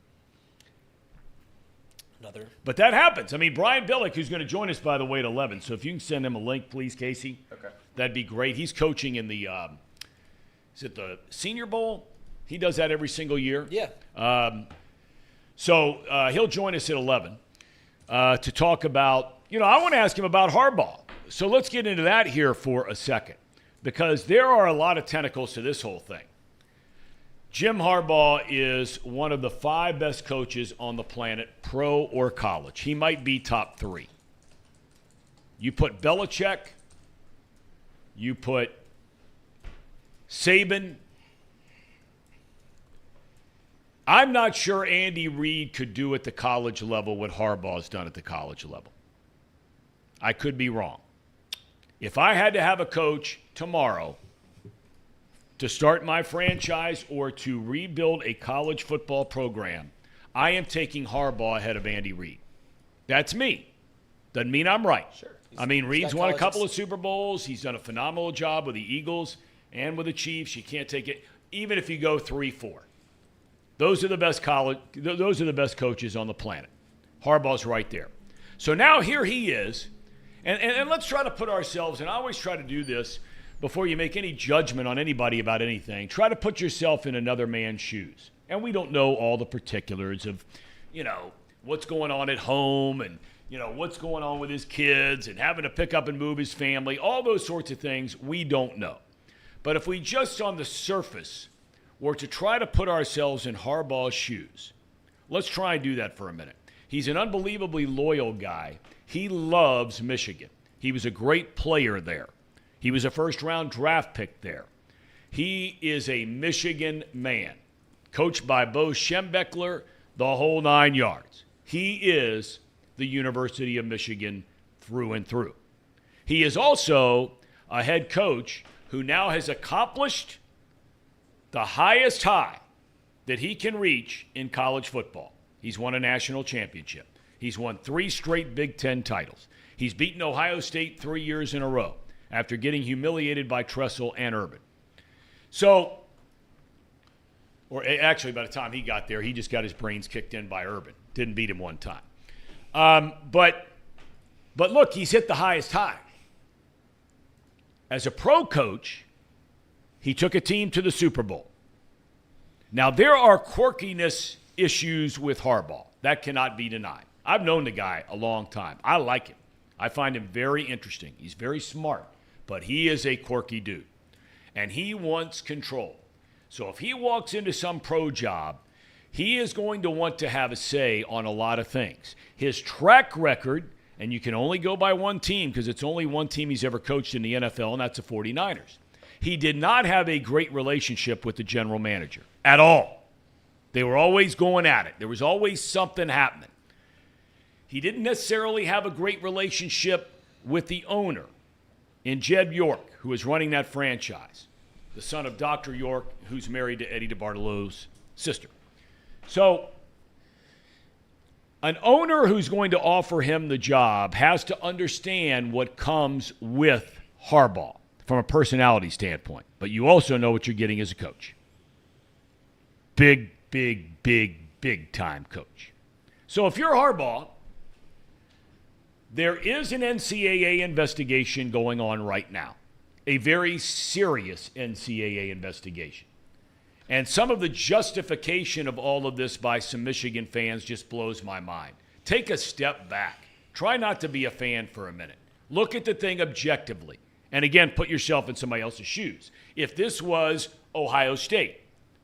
[SPEAKER 1] But that happens. I mean, Brian Billick, who's going to join us, by the way, at 11. So if you can send him a link, please, Casey. Okay. That'd be great. He's coaching in the, is it the Senior Bowl? He does that every single year.
[SPEAKER 4] Yeah.
[SPEAKER 1] So he'll join us at 11 to talk about, I want to ask him about Harbaugh. So let's get into that here for a second, because there are a lot of tentacles to this whole thing. Jim Harbaugh is one of the 5 best coaches on the planet, pro or college. He might be top 3. You put Belichick, you put Saban. I'm not sure Andy Reid could do at the college level what Harbaugh's done at the college level. I could be wrong. If I had to have a coach tomorrow to start my franchise or to rebuild a college football program, I am taking Harbaugh ahead of Andy Reid. That's me. Doesn't mean I'm right.
[SPEAKER 4] Sure.
[SPEAKER 1] I mean, Reid's won a couple of Super Bowls. He's done a phenomenal job with the Eagles and with the Chiefs. You can't take it, even if you go 3-4. Those are the best those are the best coaches on the planet. Harbaugh's right there. So now here he is, and let's try to put ourselves, and I always try to do this before you make any judgment on anybody about anything. Try to put yourself in another man's shoes. And we don't know all the particulars of, what's going on at home and, what's going on with his kids and having to pick up and move his family, all those sorts of things we don't know. But if we just on the surface were to try to put ourselves in Harbaugh's shoes, let's try and do that for a minute. He's an unbelievably loyal guy. He loves Michigan. He was a great player there. He was a first-round draft pick there. He is a Michigan man, coached by Bo Schembechler, the whole 9 yards. He is the University of Michigan through and through. He is also a head coach who now has accomplished the highest high that he can reach in college football. He's won a national championship. He's won 3 straight Big Ten titles. He's beaten Ohio State 3 years in a row after getting humiliated by Tressel and Urban. So, or actually by the time he got there, he just got his brains kicked in by Urban. Didn't beat him one time. But look, he's hit the highest high. As a pro coach, he took a team to the Super Bowl. Now, there are quirkiness issues with Harbaugh. That cannot be denied. I've known the guy a long time. I like him. I find him very interesting. He's very smart, but he is a quirky dude, and he wants control. So if he walks into some pro job, he is going to want to have a say on a lot of things. His track record, and you can only go by one team because it's only one team he's ever coached in the NFL, and that's the 49ers. He did not have a great relationship with the general manager at all. They were always going at it. There was always something happening. He didn't necessarily have a great relationship with the owner in Jed York, who is running that franchise, the son of Dr. York, who's married to Eddie DeBartolo's sister. So an owner who's going to offer him the job has to understand what comes with Harbaugh from a personality standpoint. But you also know what you're getting as a coach. Big time coach. So if you're Harbaugh, there is an NCAA investigation going on right now, a very serious NCAA investigation. And some of the justification of all of this by some Michigan fans just blows my mind. Take a step back. Try not to be a fan for a minute. Look at the thing objectively. And again, put yourself in somebody else's shoes. If this was Ohio State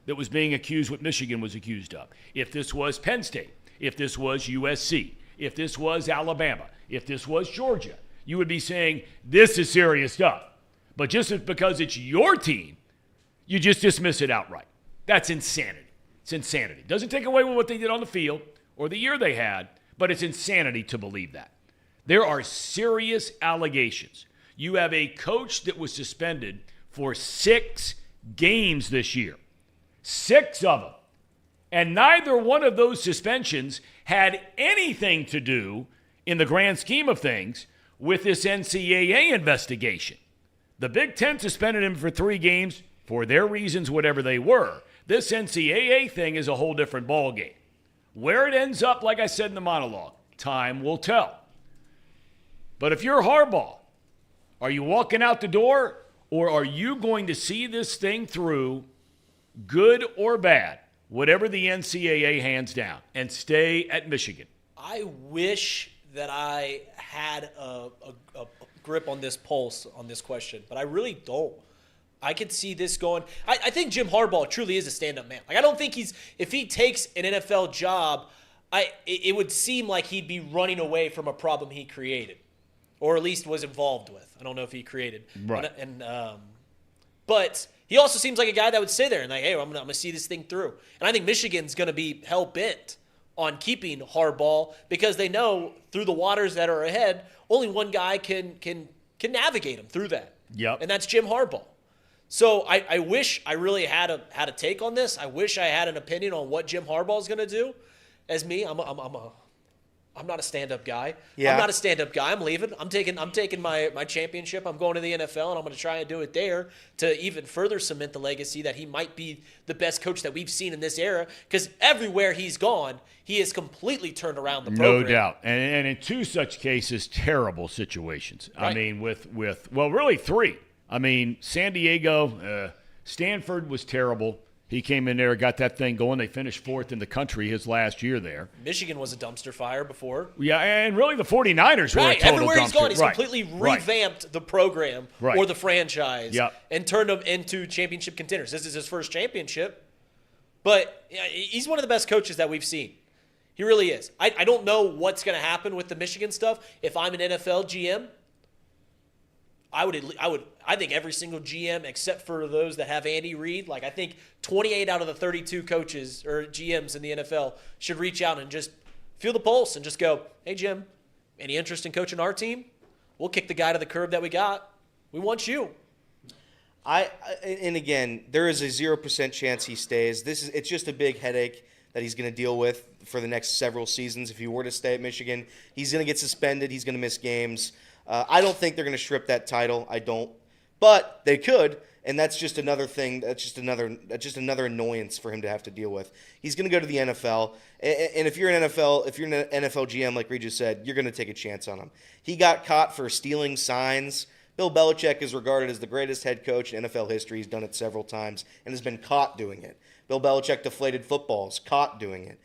[SPEAKER 1] that was being accused what Michigan was accused of, if this was Penn State, if this was USC, if this was Alabama, if this was Georgia, you would be saying, this is serious stuff. But just because it's your team, you just dismiss it outright. That's insanity. It's insanity. Doesn't take away with what they did on the field or the year they had, but it's insanity to believe that. There are serious allegations. You have a coach that was suspended for 6 games this year. 6 of them. And neither one of those suspensions had anything to do, in the grand scheme of things, with this NCAA investigation. The Big Ten suspended him for 3 games for their reasons, whatever they were. This NCAA thing is a whole different ballgame. Where it ends up, like I said in the monologue, time will tell. But if you're Harbaugh, are you walking out the door, or are you going to see this thing through, good or bad, whatever the NCAA hands down, and stay at Michigan?
[SPEAKER 4] I wish that I had a grip on this pulse on this question, but I really don't. I could see this going. I think Jim Harbaugh truly is a stand-up man. Like, I don't think if he takes an NFL job, it would seem like he'd be running away from a problem he created, or at least was involved with. I don't know if he created.
[SPEAKER 1] Right.
[SPEAKER 4] But he also seems like a guy that would sit there and like, hey, I'm gonna see this thing through. And I think Michigan's gonna be hell-bent on keeping Harbaugh because they know through the waters that are ahead, only one guy can navigate them through that.
[SPEAKER 1] Yep.
[SPEAKER 4] And that's Jim Harbaugh. So I wish I really had a take on this. I wish I had an opinion on what Jim Harbaugh is going to do. As me, I'm not a stand-up guy.
[SPEAKER 7] Yeah.
[SPEAKER 4] I'm not a stand-up guy. I'm leaving. I'm taking my championship. I'm going to the NFL, and I'm going to try and do it there to even further cement the legacy that he might be the best coach that we've seen in this era. Because everywhere he's gone, he has completely turned around the program.
[SPEAKER 1] No doubt. And in 2 such cases, terrible situations.
[SPEAKER 4] Right.
[SPEAKER 1] I mean, with really 3. I mean, San Diego, Stanford was terrible. He came in there, got that thing going. They finished 4th in the country his last year there.
[SPEAKER 4] Michigan was a dumpster fire before.
[SPEAKER 1] Yeah, and really the 49ers were a total
[SPEAKER 4] Everywhere he's
[SPEAKER 1] dumpster.
[SPEAKER 4] gone, he's completely revamped the program or the franchise and turned them into championship contenders. This is his first championship. But he's one of the best coaches that we've seen. He really is. I don't know what's going to happen with the Michigan stuff. If I'm an NFL GM, I think every single GM except for those that have Andy Reid, like I think 28 out of the 32 coaches or GMs in the NFL should reach out and just feel the pulse and just go, hey, Jim, any interest in coaching our team? We'll kick the guy to the curb that we got. We want you.
[SPEAKER 7] And again, there is a 0% chance he stays. It's just a big headache that he's going to deal with for the next several seasons. If he were to stay at Michigan, he's going to get suspended. He's going to miss games. I don't think they're going to strip that title. I don't. But they could, and that's just another thing. That's just another annoyance for him to have to deal with. He's going to go to the NFL, and if you're an NFL GM, like Regis said, you're going to take a chance on him. He got caught for stealing signs Bill Belichick is regarded as the greatest head coach in NFL history. He's done it several times and has been caught doing it. Bill Belichick deflated footballs, caught doing it.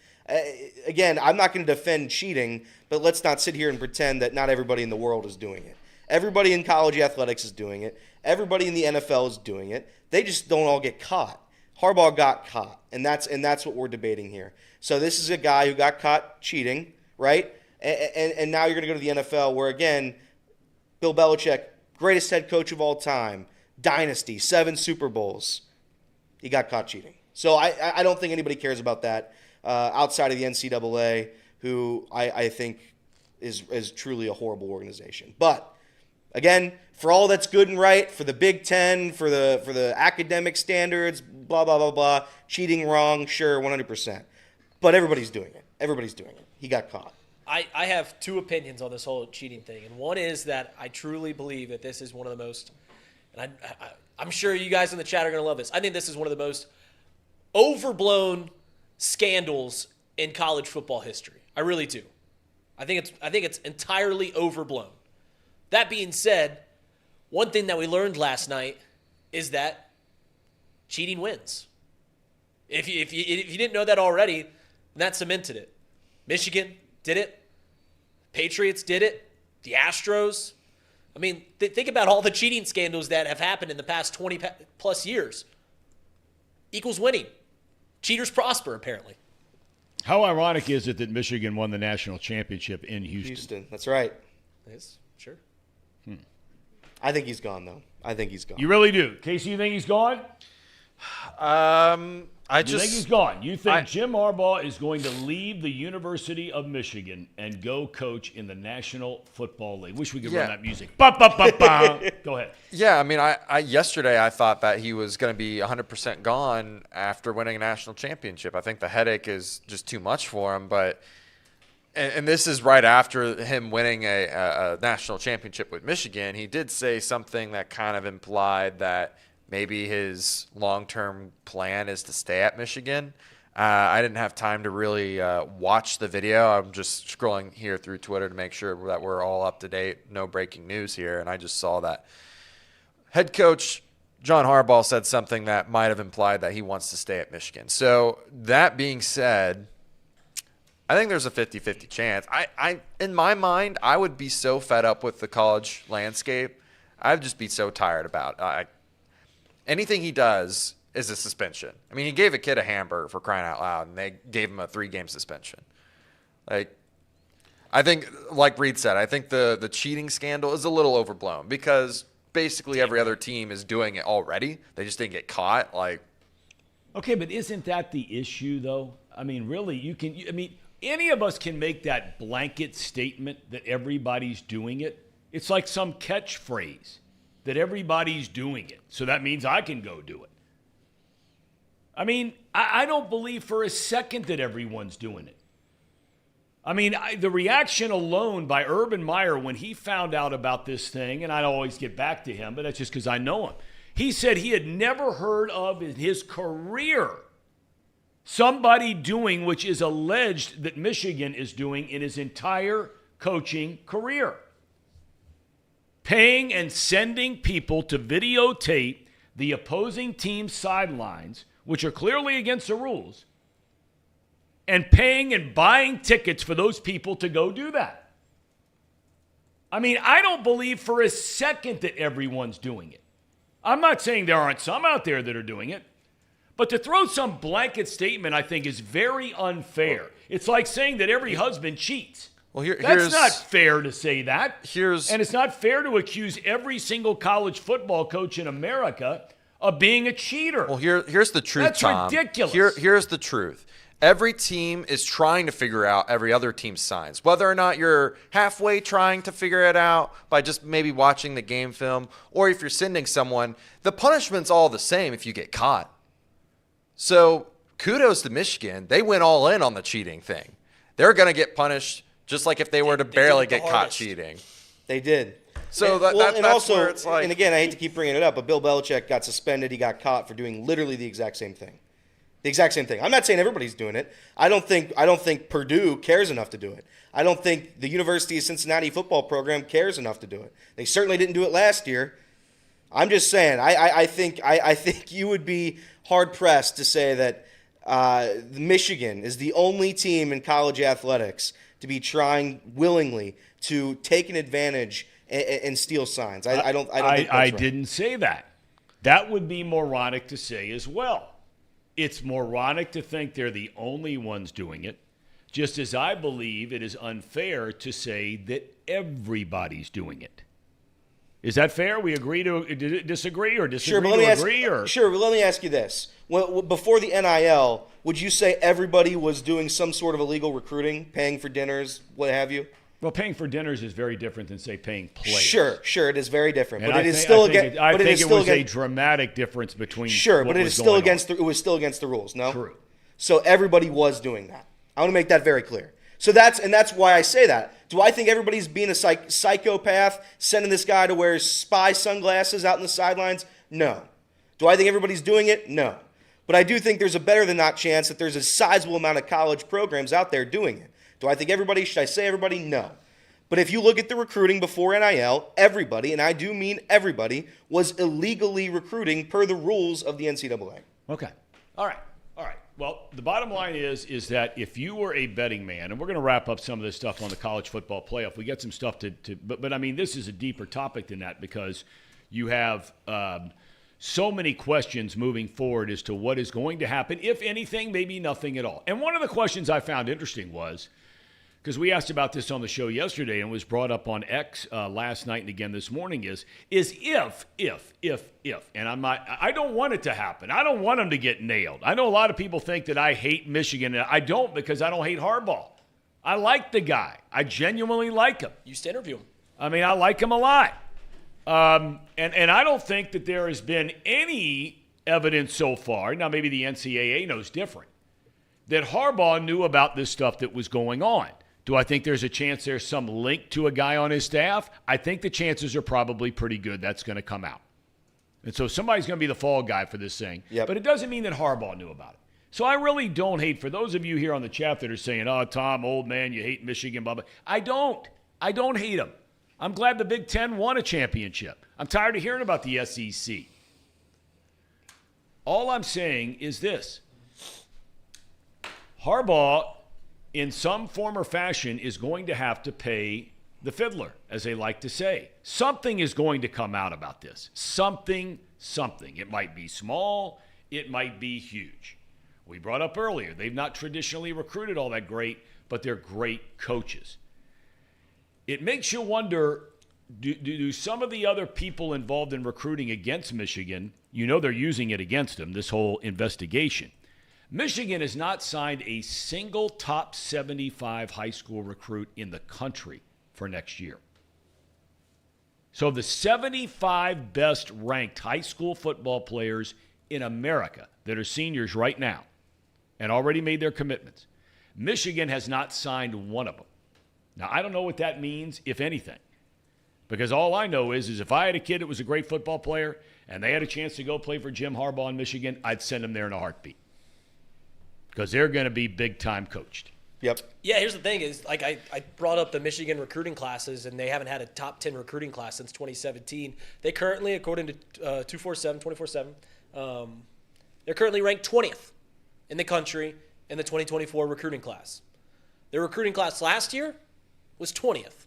[SPEAKER 7] Again, I'm not going to defend cheating, but let's not sit here and pretend that not everybody in the world is doing it. Everybody in college athletics is doing it. Everybody in the NFL is doing it. They just don't all get caught. Harbaugh got caught, and that's what we're debating here. So this is a guy who got caught cheating, right? And now you're going to go to the NFL where, again, Bill Belichick, greatest head coach of all time, dynasty, 7 Super Bowls. He got caught cheating. So I don't think anybody cares about that outside of the NCAA, who I think is truly a horrible organization. But, again, for all that's good and right, for the Big Ten, for the academic standards, blah, blah, blah, blah, cheating wrong, sure, 100%. But everybody's doing it. Everybody's doing it. He got caught.
[SPEAKER 4] I have 2 opinions on this whole cheating thing. And one is that I truly believe that this is one of the most, and I'm sure you guys in the chat are going to love this, I think this is one of the most overblown scandals in college football history. I really do. I think it's entirely overblown. That being said, one thing that we learned last night is that cheating wins. If you didn't know that already, that cemented it. Michigan did it. Patriots did it. The Astros. I mean, think about all the cheating scandals that have happened in the past 20 plus years. Equals winning. Cheaters prosper, apparently.
[SPEAKER 1] How ironic is it that Michigan won the national championship in Houston?
[SPEAKER 7] That's right.
[SPEAKER 4] Yes, sure.
[SPEAKER 7] I think he's gone, though. I think he's gone.
[SPEAKER 1] You really do. Casey, you think he's gone? You think he's gone? You think Jim Harbaugh is going to leave the University of Michigan and go coach in the National Football League? Wish we could run that music. Ba, ba, ba, ba. Go ahead.
[SPEAKER 2] Yeah, I mean, yesterday I thought that he was going to be 100% gone after winning a national championship. I think the headache is just too much for him. But and this is right after him winning a national championship with Michigan. He did say something that kind of implied that maybe his long-term plan is to stay at Michigan. I didn't have time to really watch the video. I'm just scrolling here through Twitter to make sure that we're all up to date. No breaking news here. And I just saw that head coach John Harbaugh said something that might have implied that he wants to stay at Michigan. So that being said, I think there's a 50-50 chance. I in my mind, I would be so fed up with the college landscape. I'd just be so tired about it. Anything he does is a suspension. I mean, he gave a kid a hamburger for crying out loud, and they gave him a 3-game suspension. I think, like Reed said, I think the cheating scandal is a little overblown because basically every other team is doing it already. They just didn't get caught.
[SPEAKER 1] Okay, but isn't that the issue, though? I mean, really, any of us can make that blanket statement that everybody's doing it. It's like some catchphrase that everybody's doing it. So that means I can go do it. I mean, I don't believe for a second that everyone's doing it. I mean, the reaction alone by Urban Meyer when he found out about this thing, and I always get back to him, but that's just because I know him. He said he had never heard of in his career somebody doing which is alleged that Michigan is doing in his entire coaching career. Paying and sending people to videotape the opposing team's sidelines, which are clearly against the rules, and paying and buying tickets for those people to go do that. I mean, I don't believe for a second that everyone's doing it. I'm not saying there aren't some out there that are doing it, but to throw some blanket statement, I think, is very unfair. It's like saying that every husband cheats.
[SPEAKER 2] Well,
[SPEAKER 1] that's not fair to say that.
[SPEAKER 2] And
[SPEAKER 1] it's not fair to accuse every single college football coach in America of being a cheater.
[SPEAKER 2] Well, here's the truth,
[SPEAKER 1] That's
[SPEAKER 2] Tom.
[SPEAKER 1] ridiculous.
[SPEAKER 2] Here's the truth. Every team is trying to figure out every other team's signs. Whether or not you're halfway trying to figure it out by just maybe watching the game film, or if you're sending someone, the punishment's all the same if you get caught. So kudos to Michigan. They went all in on the cheating thing. They're going to get punished just like if they were to barely get caught cheating.
[SPEAKER 7] They did.
[SPEAKER 2] So
[SPEAKER 7] and
[SPEAKER 2] that's
[SPEAKER 7] also,
[SPEAKER 2] where it's
[SPEAKER 7] and again, I hate to keep bringing it up, but Bill Belichick got suspended. He got caught for doing literally the exact same thing. The exact same thing. I'm not saying everybody's doing it. I don't think Purdue cares enough to do it. I don't think the University of Cincinnati football program cares enough to do it. They certainly didn't do it last year. I'm just saying. I think you would be hard pressed to say that Michigan is the only team in college athletics to be trying willingly to take an advantage and steal signs. I don't think that's right.
[SPEAKER 1] didn't say that. That would be moronic to say as well. It's moronic to think they're the only ones doing it, just as I believe it is unfair to say that everybody's doing it. Is that fair? We agree to disagree or disagree to agree?
[SPEAKER 7] Sure, but let me ask you this. Before the NIL, would you say everybody was doing some sort of illegal recruiting, paying for dinners, what have you?
[SPEAKER 1] Well, paying for dinners is very different than, say, paying players.
[SPEAKER 7] Sure, it is very different.
[SPEAKER 1] And
[SPEAKER 7] but it was
[SPEAKER 1] a dramatic difference between.
[SPEAKER 7] Sure, but it was still against the rules. No,
[SPEAKER 1] true.
[SPEAKER 7] So everybody was doing that. I want to make that very clear. So that's why I say that. Do I think everybody's being a psychopath, sending this guy to wear spy sunglasses out in the sidelines? No. Do I think everybody's doing it? No. But I do think there's a better than not chance that there's a sizable amount of college programs out there doing it. Do I think everybody? Should I say everybody? No. But if you look at the recruiting before NIL, everybody, and I do mean everybody, was illegally recruiting per the rules of the NCAA.
[SPEAKER 1] Okay. All right. Well, the bottom line is that if you were a betting man, and we're going to wrap up some of this stuff on the college football playoff. We got some stuff but I mean, this is a deeper topic than that because you have so many questions moving forward as to what is going to happen, if anything, maybe nothing at all. And one of the questions I found interesting was, because we asked about this on the show yesterday and was brought up on X last night and again this morning, is if, and I don't want it to happen. I don't want them to get nailed. I know a lot of people think that I hate Michigan, and I don't because I don't hate Harbaugh. I like the guy. I genuinely like him.
[SPEAKER 4] You used to interview him.
[SPEAKER 1] I mean, I like him a lot. And I don't think that there has been any evidence so far, now maybe the NCAA knows different, that Harbaugh knew about this stuff that was going on. Do I think there's a chance there's some link to a guy on his staff? I think the chances are probably pretty good that's going to come out. And so somebody's going to be the fall guy for this thing.
[SPEAKER 7] Yep.
[SPEAKER 1] But it doesn't mean that Harbaugh knew about it. So I really don't hate, for those of you here on the chat that are saying, oh, Thom, old man, you hate Michigan, blah, blah. I don't hate him. I'm glad the Big Ten won a championship. I'm tired of hearing about the SEC. All I'm saying is this. Harbaugh, in some form or fashion, is going to have to pay the fiddler, as they like to say. Something is going to come out about this. Something. It might be small. It might be huge. We brought up earlier, they've not traditionally recruited all that great, but they're great coaches. It makes you wonder, do some of the other people involved in recruiting against Michigan, they're using it against them, this whole investigation. Michigan has not signed a single top 75 high school recruit in the country for next year. So the 75 best ranked high school football players in America that are seniors right now and already made their commitments, Michigan has not signed one of them. Now, I don't know what that means, if anything, because all I know is if I had a kid that was a great football player and they had a chance to go play for Jim Harbaugh in Michigan, I'd send them there in a heartbeat. Because they're going to be big-time coached.
[SPEAKER 7] Yep.
[SPEAKER 4] Yeah, here's the thing is, like I brought up the Michigan recruiting classes, and they haven't had a top 10 recruiting class since 2017. They currently, according to 24/7, they're currently ranked 20th in the country in the 2024 recruiting class. Their recruiting class last year was 20th.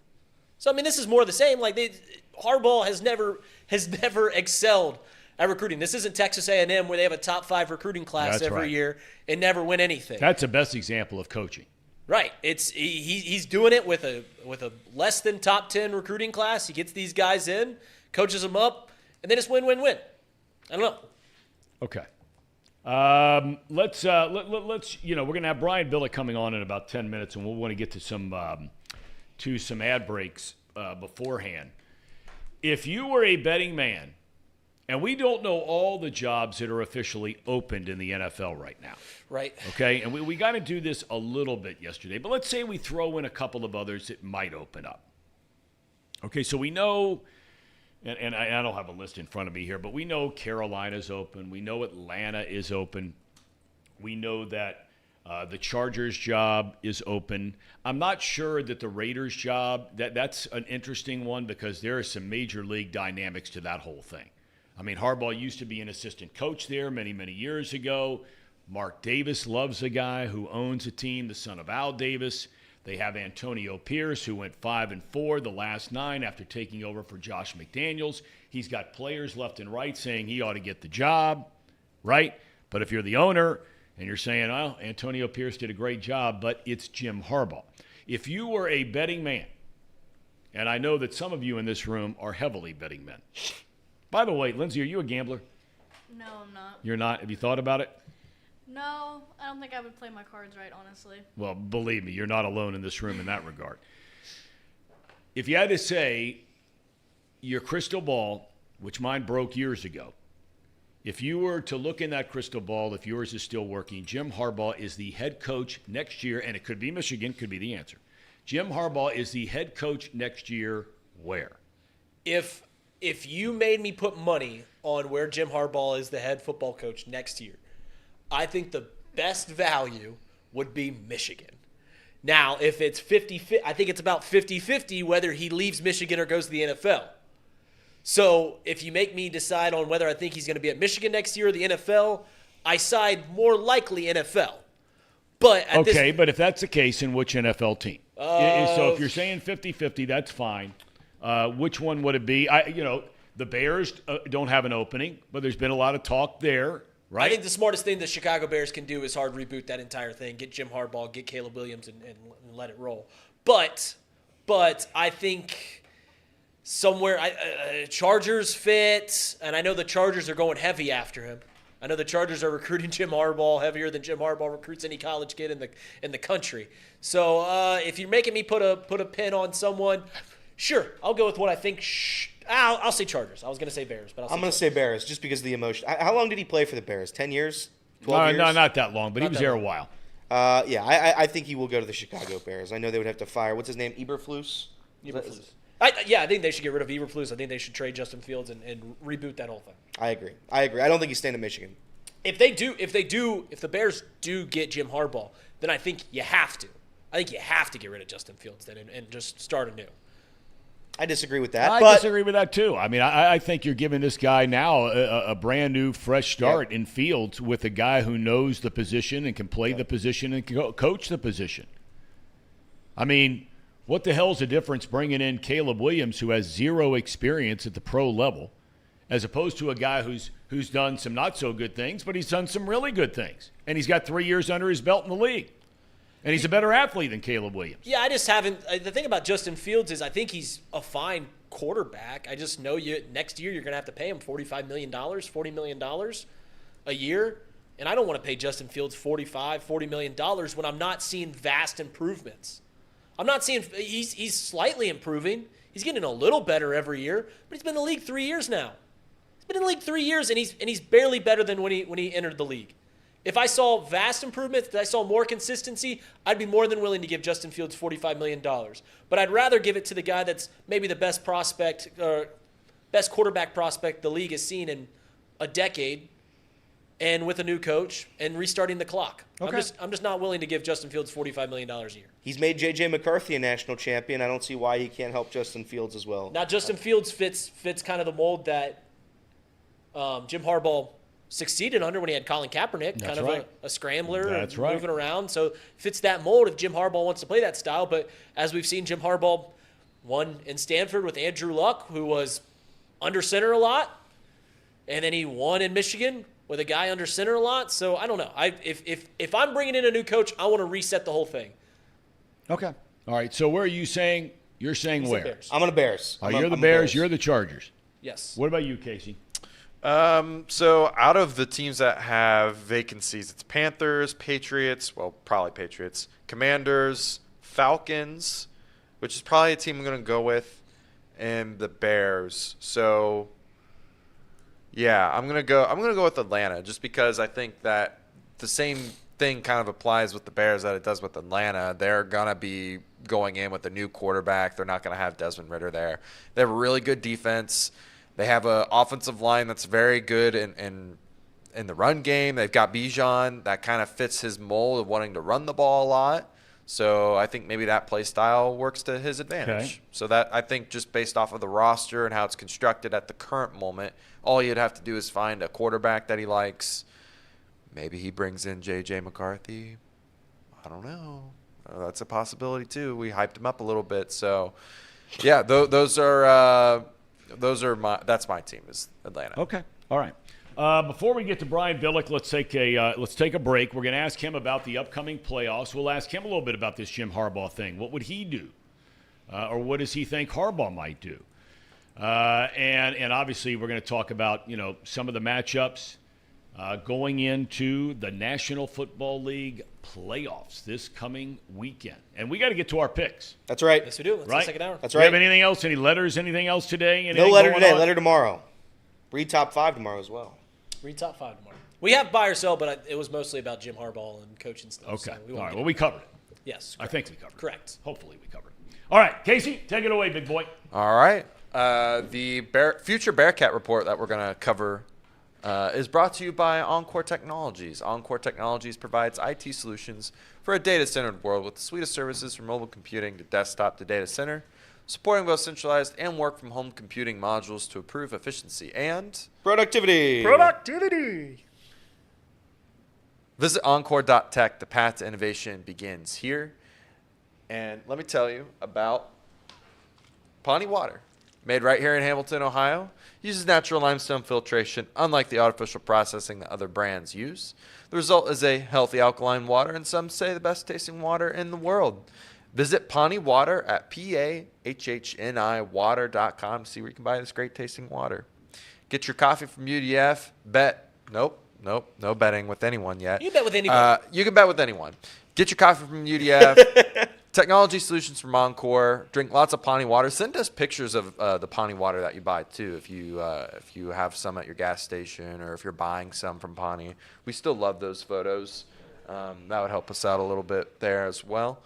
[SPEAKER 4] So, I mean, this is more of the same. Like, Harbaugh has never excelled at recruiting. This isn't Texas A&M where they have a top 5 recruiting class every year and never win anything.
[SPEAKER 1] That's the best example of coaching.
[SPEAKER 4] Right. He's doing it with a less than top 10 recruiting class. He gets these guys in, coaches them up, and then it's win-win-win. I don't know.
[SPEAKER 1] Okay. Let's we're going to have Brian Billick coming on in about 10 minutes, and we'll want to get to some ad breaks beforehand. If you were a betting man, and we don't know all the jobs that are officially opened in the NFL right now.
[SPEAKER 4] Right.
[SPEAKER 1] Okay, and we got to do this a little bit yesterday, but let's say we throw in a couple of others that might open up. Okay, so we know, and I don't have a list in front of me here, but we know Carolina's open. We know Atlanta is open. We know that the Chargers job is open. I'm not sure that the Raiders job, that's an interesting one because there are some major league dynamics to that whole thing. I mean, Harbaugh used to be an assistant coach there many, many years ago. Mark Davis loves the guy who owns a team, the son of Al Davis. They have Antonio Pierce, who went 5-4 the last 9 after taking over for Josh McDaniels. He's got players left and right saying he ought to get the job, right? But if you're the owner and you're saying, oh, Antonio Pierce did a great job, but it's Jim Harbaugh. If you were a betting man, and I know that some of you in this room are heavily betting men. By the way, Lindsay, are you a gambler?
[SPEAKER 8] No, I'm not.
[SPEAKER 1] You're not? Have you thought about it?
[SPEAKER 8] No, I don't think I would play my cards right, honestly.
[SPEAKER 1] Well, believe me, you're not alone in this room in that regard. If you had to say your crystal ball, which mine broke years ago, if you were to look in that crystal ball, if yours is still working, Jim Harbaugh is the head coach next year, and it could be Michigan, could be the answer. Jim Harbaugh is the head coach next year where?
[SPEAKER 4] If you made me put money on where Jim Harbaugh is the head football coach next year, I think the best value would be Michigan. Now, if it's 50-50, I think it's about 50-50 whether he leaves Michigan or goes to the NFL. So if you make me decide on whether I think he's going to be at Michigan next year or the NFL, I side more likely NFL. But
[SPEAKER 1] but if that's the case, in which NFL team? So if you're saying 50-50, that's fine. Which one would it be? The Bears don't have an opening, but there's been a lot of talk there, right?
[SPEAKER 4] I think the smartest thing the Chicago Bears can do is hard reboot that entire thing, get Jim Harbaugh, get Caleb Williams, and let it roll. But I think somewhere Chargers fit, and I know the Chargers are going heavy after him. I know the Chargers are recruiting Jim Harbaugh heavier than Jim Harbaugh recruits any college kid in the country. So if you're making me put a pin on someone, sure, I'll go with what I think. I'll say Chargers. I was going to say Bears, but I'm going to
[SPEAKER 7] say Bears just because of the emotion. How long did he play for the Bears? 10 years? 12 years?
[SPEAKER 1] No, not that long, but he was there a while.
[SPEAKER 7] I think he will go to the Chicago Bears. I know they would have to fire, what's his name, Eberflus?
[SPEAKER 4] Eberflus. I think they should get rid of Eberflus. I think they should trade Justin Fields and reboot that whole thing.
[SPEAKER 7] I agree. I don't think he's staying in Michigan.
[SPEAKER 4] If the Bears do get Jim Harbaugh, then I think you have to. I think you have to get rid of Justin Fields then and just start anew.
[SPEAKER 7] I disagree with that.
[SPEAKER 1] I disagree with that too. I mean, I think you're giving this guy now a brand new, fresh start in Fields with a guy who knows the position and can play the position and can coach the position. I mean, what the hell's the difference bringing in Caleb Williams, who has zero experience at the pro level, as opposed to a guy who's done some not so good things, but he's done some really good things, and he's got 3 years under his belt in the league. And he's a better athlete than Caleb Williams. Yeah, I just haven't – the thing about Justin Fields is I think he's a fine quarterback. I just know next year you're going to have to pay him $45 million, $40 million a year. And I don't want to pay Justin Fields $40 million when I'm not seeing vast improvements. I'm not seeing – he's slightly improving. He's getting a little better every year, but he's been in the league 3 years now. He's been in the league 3 years, and he's barely better than when he entered the league. If I saw vast improvements, if I saw more consistency, I'd be more than willing to give Justin Fields $45 million. But I'd rather give it to the guy that's maybe the best prospect, best quarterback prospect the league has seen in a decade, and with a new coach and restarting the clock. Okay. I'm just not willing to give Justin Fields $45 million a year. He's made J.J. McCarthy a national champion. I don't see why he can't help Justin Fields as well. Now, Justin Fields fits kind of the mold that Jim Harbaugh succeeded under when he had Colin Kaepernick, that's kind of a scrambler, and moving around. So fits that mold if Jim Harbaugh wants to play that style. But as we've seen, Jim Harbaugh won in Stanford with Andrew Luck, who was under center a lot, and then he won in Michigan with a guy under center a lot. So I don't know. If I'm bringing in a new coach, I want to reset the whole thing. Okay. All right. So where are you saying? You're saying where? Bears. I'm on the Bears. Oh, you're the Bears. You're the Chargers. Yes. What about you, Casey?
[SPEAKER 2] So out of the teams that have vacancies, it's Panthers, Patriots, well, probably Patriots, Commanders, Falcons, which is probably a team I'm going to go with, and the Bears. So yeah, I'm going to go with Atlanta just because I think that the same thing kind of applies with the Bears that it does with Atlanta. They're going to be going in with a new quarterback. They're not going to have Desmond Ridder there. They have a really good defense. They have an offensive line that's very good and in the run game. They've got Bijan that kind of fits his mold of wanting to run the ball a lot. So I think maybe that play style works to his advantage.
[SPEAKER 1] Okay.
[SPEAKER 2] So that I think just based off of the roster and how it's constructed at the current moment, all you'd have to do is find a quarterback that he likes. Maybe he brings in J.J. McCarthy. I don't know. That's a possibility too. We hyped him up a little bit. So, yeah, that's my team is Atlanta.
[SPEAKER 1] Okay. All right. Before we get to Brian Billick, let's take a break. We're going to ask him about the upcoming playoffs. We'll ask him a little bit about this Jim Harbaugh thing. What would he do, or what does he think Harbaugh might do? And obviously we're going to talk about some of the matchups going into the National Football League playoffs this coming weekend. And we got to get to our picks.
[SPEAKER 7] That's right.
[SPEAKER 4] Yes, we do. That's
[SPEAKER 1] Right?
[SPEAKER 4] the second hour.
[SPEAKER 7] That's
[SPEAKER 1] Do you have
[SPEAKER 7] right.
[SPEAKER 1] anything else? Any letters? Anything else today?
[SPEAKER 7] No
[SPEAKER 1] Anything
[SPEAKER 7] letter
[SPEAKER 1] going
[SPEAKER 7] today.
[SPEAKER 1] on?
[SPEAKER 7] Letter tomorrow. Read top 5 tomorrow as well.
[SPEAKER 4] Read top 5 tomorrow. We have buy or sell, but it was mostly about Jim Harbaugh and coaching stuff.
[SPEAKER 1] Okay.
[SPEAKER 4] So we
[SPEAKER 1] All
[SPEAKER 4] won't
[SPEAKER 1] right.
[SPEAKER 4] get
[SPEAKER 1] Well, we covered it.
[SPEAKER 4] Yes.
[SPEAKER 1] I think we covered it.
[SPEAKER 4] Correct.
[SPEAKER 1] Hopefully we covered it. All right. Casey, take it away, big boy.
[SPEAKER 2] All right. The future Bearcat report that we're going to cover is brought to you by Encore Technologies. Encore Technologies provides IT solutions for a data-centered world with the suite of services from mobile computing to desktop to data center, supporting both centralized and work-from-home computing modules to improve efficiency and
[SPEAKER 7] Productivity.
[SPEAKER 2] Visit Encore.tech. The path to innovation begins here. And let me tell you about Pahhni water. Made right here in Hamilton, Ohio. Uses natural limestone filtration, unlike the artificial processing that other brands use. The result is a healthy alkaline water, and some say the best tasting water in the world. Visit Pahhni Water at PAHHNI water.com to see where you can buy this great tasting water. Get your coffee from UDF. Nope, no betting with anyone yet.
[SPEAKER 4] You can bet with anyone.
[SPEAKER 2] You can bet with anyone. Get your coffee from UDF. Technology solutions from Encore. Drink lots of Pahhni water. Send us pictures of the Pahhni water that you buy too. If you have some at your gas station or if you're buying some from Pahhni, we still love those photos. That would help us out a little bit there as well.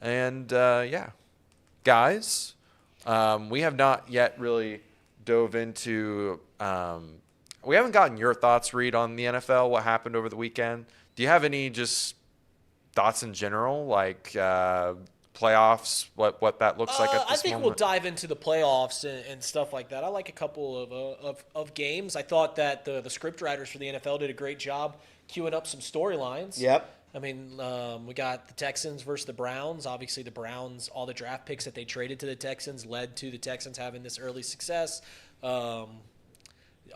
[SPEAKER 2] And yeah, guys, we have not yet really dove into. We haven't gotten your thoughts, Reed, on the NFL. What happened over the weekend? Do you have any just thoughts in general, like playoffs, what that looks like at this
[SPEAKER 4] I think
[SPEAKER 2] moment?
[SPEAKER 4] we'll dive into the playoffs and stuff like that. I like a couple of games. I thought that the script writers for the NFL did a great job queuing up some storylines.
[SPEAKER 7] Yep.
[SPEAKER 4] I mean, we got the Texans versus the Browns. Obviously, the Browns, all the draft picks that they traded to the Texans led to the Texans having this early success.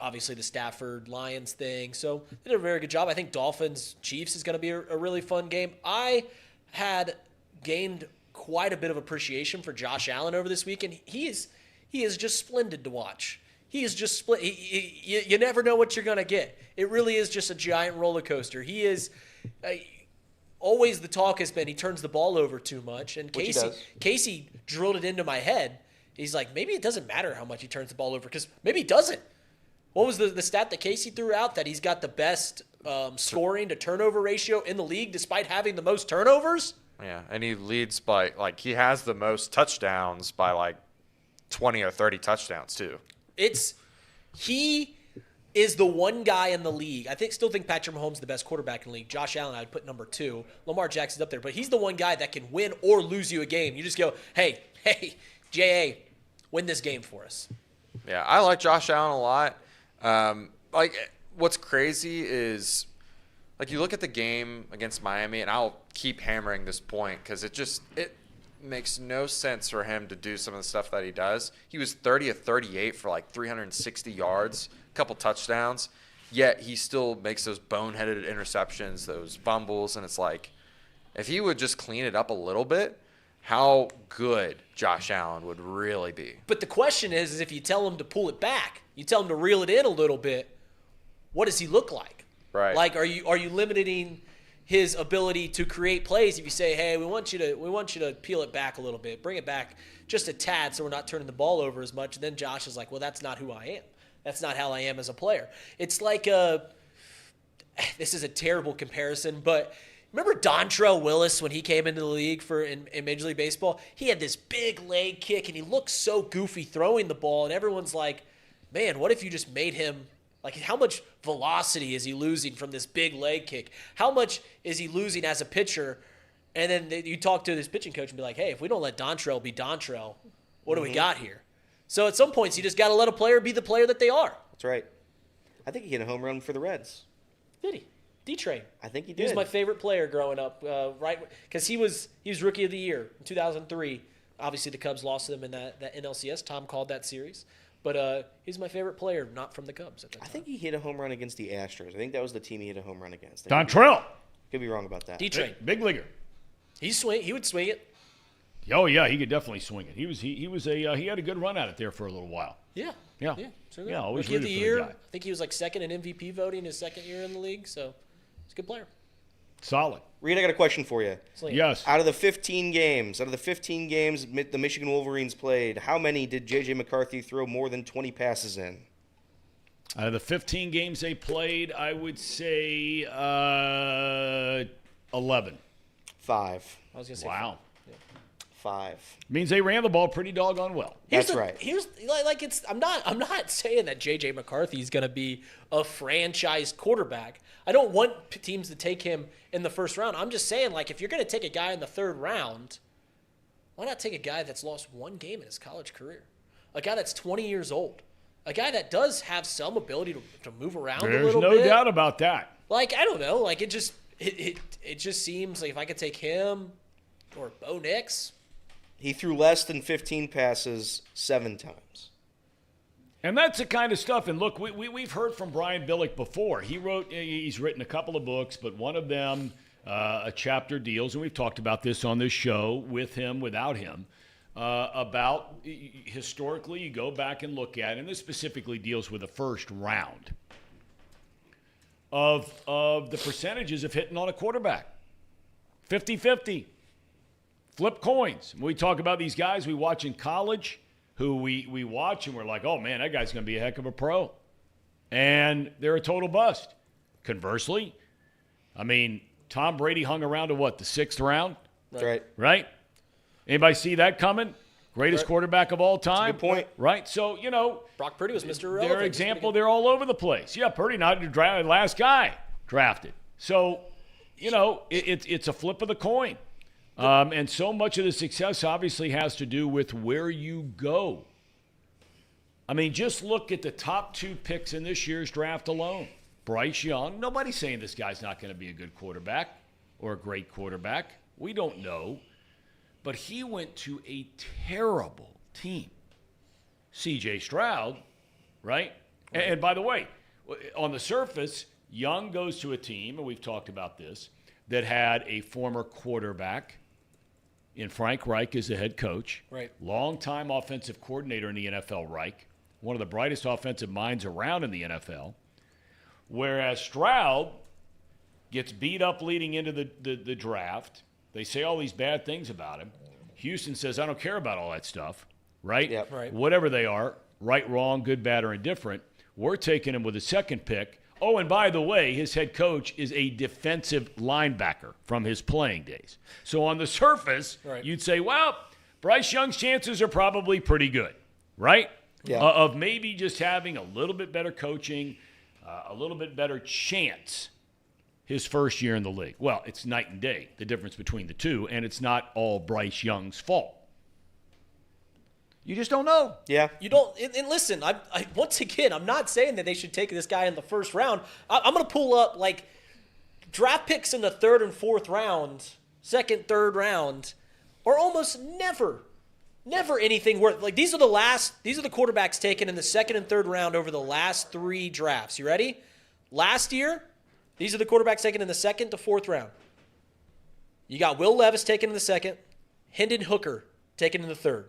[SPEAKER 4] Obviously, the Stafford Lions thing. So they did a very good job. I think Dolphins Chiefs is going to be a really fun game. I had gained quite a bit of appreciation for Josh Allen over this weekend. He is just splendid to watch. He is just split. You never know what you're going to get. It really is just a giant roller coaster. He is always the talk has been he turns the ball over too much. And Casey drilled it into my head. He's like, maybe it doesn't matter how much he turns the ball over because maybe he doesn't. What was the stat that Casey threw out that he's got the best scoring to turnover ratio in the league despite having the most turnovers?
[SPEAKER 2] Yeah, and he leads by, he has the most touchdowns by, 20 or 30 touchdowns, too.
[SPEAKER 4] He is the one guy in the league. I still think Patrick Mahomes is the best quarterback in the league. Josh Allen, I'd put number 2. Lamar Jackson's up there. But he's the one guy that can win or lose you a game. You just go, hey, J.A., win this game for us.
[SPEAKER 2] Yeah, I like Josh Allen a lot. What's crazy is, you look at the game against Miami, and I'll keep hammering this point because it makes no sense for him to do some of the stuff that he does. He was 30 of 38 for 360 yards, a couple touchdowns, yet he still makes those boneheaded interceptions, those fumbles, and it's if he would just clean it up a little bit, how good Josh Allen would really be.
[SPEAKER 4] But the question is if you tell him to pull it back, you tell him to reel it in a little bit, what does he look like?
[SPEAKER 2] Right.
[SPEAKER 4] Are you limiting his ability to create plays if you say, hey, we want you to peel it back a little bit, bring it back just a tad so we're not turning the ball over as much. And then Josh is like, well, that's not who I am. That's not how I am as a player. It's this is a terrible comparison, but remember Dontrell Willis when he came into the league in Major League Baseball? He had this big leg kick, and he looked so goofy throwing the ball, and everyone's like, man, what if you just made him Like, how much velocity is he losing from this big leg kick? How much is he losing as a pitcher? And then you talk to this pitching coach and be like, hey, if we don't let Dontrell be Dontrell, what do we got here? So at some points, you just got to let a player be the player that they are.
[SPEAKER 7] That's right. I think he hit a home run for the Reds.
[SPEAKER 4] Did he? D-Train.
[SPEAKER 7] I think he did.
[SPEAKER 4] He was my favorite player growing up, right? Because he was Rookie of the Year in 2003. Obviously, the Cubs lost to them in that NLCS. Tom called that series. But he's my favorite player, not from the Cubs at that time.
[SPEAKER 7] I think he hit a home run against the Astros. I think that was the team he hit a home run against.
[SPEAKER 1] Dontrell.
[SPEAKER 7] Could be wrong about that.
[SPEAKER 4] D-Train.
[SPEAKER 1] Big leaguer.
[SPEAKER 4] He would swing it.
[SPEAKER 1] Oh yeah, he could definitely swing it. He had a good run at it there for a little while.
[SPEAKER 4] Yeah.
[SPEAKER 1] Yeah.
[SPEAKER 4] So
[SPEAKER 1] Yeah, always
[SPEAKER 4] Rookie of the
[SPEAKER 1] rooted for the
[SPEAKER 4] Year.
[SPEAKER 1] guy.
[SPEAKER 4] I think he was like second in MVP voting his second year in the league. So he's a good player.
[SPEAKER 1] Solid.
[SPEAKER 7] Reed, I got a question for you.
[SPEAKER 1] Yes.
[SPEAKER 7] Out of the 15 games the Michigan Wolverines played, how many did J.J. McCarthy throw more than 20 passes in?
[SPEAKER 1] Out of the 15 games they played, I would say 11.
[SPEAKER 7] 5.
[SPEAKER 4] I was going to say
[SPEAKER 1] Wow.
[SPEAKER 7] 5.
[SPEAKER 1] Means they ran the ball pretty doggone well.
[SPEAKER 7] That's right.
[SPEAKER 4] Here's like it's I'm not saying that JJ McCarthy is going to be a franchise quarterback. I don't want teams to take him in the first round. I'm just saying, like, if you're going to take a guy in the third round, why not take a guy that's lost one game in his college career? A guy that's 20 years old. A guy that does have some ability to move around a little bit.
[SPEAKER 1] There's no doubt about that.
[SPEAKER 4] Like, I don't know. Like, it just seems like if I could take him or Bo Nix.
[SPEAKER 7] He threw less than 15 passes 7 times.
[SPEAKER 1] And that's the kind of stuff. And look, we've heard from Brian Billick before. He's written a couple of books, but one of them, a chapter deals, and we've talked about this on this show, with him, without him, about historically you go back and look at, and this specifically deals with the first round, of the percentages of hitting on a quarterback. 50-50. Flip coins. When we talk about these guys we watch in college, who we watch and we're like, oh, man, that guy's going to be a heck of a pro. And they're a total bust. Conversely, I mean, Tom Brady hung around to what, the 6th round?
[SPEAKER 7] That's right.
[SPEAKER 1] Right? Anybody see that coming? Greatest quarterback of all time?
[SPEAKER 7] That's a good point.
[SPEAKER 1] Right? So,
[SPEAKER 4] Brock Purdy was Mr. Irrelevant.
[SPEAKER 1] their example, they're all over the place. Yeah, Purdy not the last guy drafted. So, it's a flip of the coin. And so much of the success obviously has to do with where you go. I mean, just look at the top 2 picks in this year's draft alone. Bryce Young. Nobody's saying this guy's not going to be a good quarterback or a great quarterback. We don't know. But he went to a terrible team. C.J. Stroud, right? And by the way, on the surface, Young goes to a team, and we've talked about this, that had a former quarterback in Frank Reich as the head coach.
[SPEAKER 4] Right.
[SPEAKER 1] Longtime offensive coordinator in the NFL, Reich. One of the brightest offensive minds around in the NFL. Whereas Stroud gets beat up leading into the draft. They say all these bad things about him. Houston says, I don't care about all that stuff. Right?
[SPEAKER 7] Yep.
[SPEAKER 4] Right.
[SPEAKER 1] Whatever they are, right, wrong, good, bad, or indifferent, we're taking him with a 2nd pick. Oh, and by the way, his head coach is a defensive linebacker from his playing days. So on the surface, You'd say, well, Bryce Young's chances are probably pretty good, right?
[SPEAKER 7] Yeah.
[SPEAKER 1] Of maybe just having a little bit better coaching, a little bit better chance his first year in the league. Well, it's night and day, the difference between the two, and it's not all Bryce Young's fault. You just don't know.
[SPEAKER 7] Yeah.
[SPEAKER 4] You don't. And listen, I once again, I'm not saying that they should take this guy in the first round. I'm going to pull up like draft picks in the 3rd and 4th round, 2nd, 3rd round, are almost never anything worth. Like these are the quarterbacks taken in the 2nd and 3rd round over the last 3 drafts. You ready? Last year, these are the quarterbacks taken in the 2nd to 4th round. You got Will Levis taken in the 2nd, Hendon Hooker taken in the 3rd.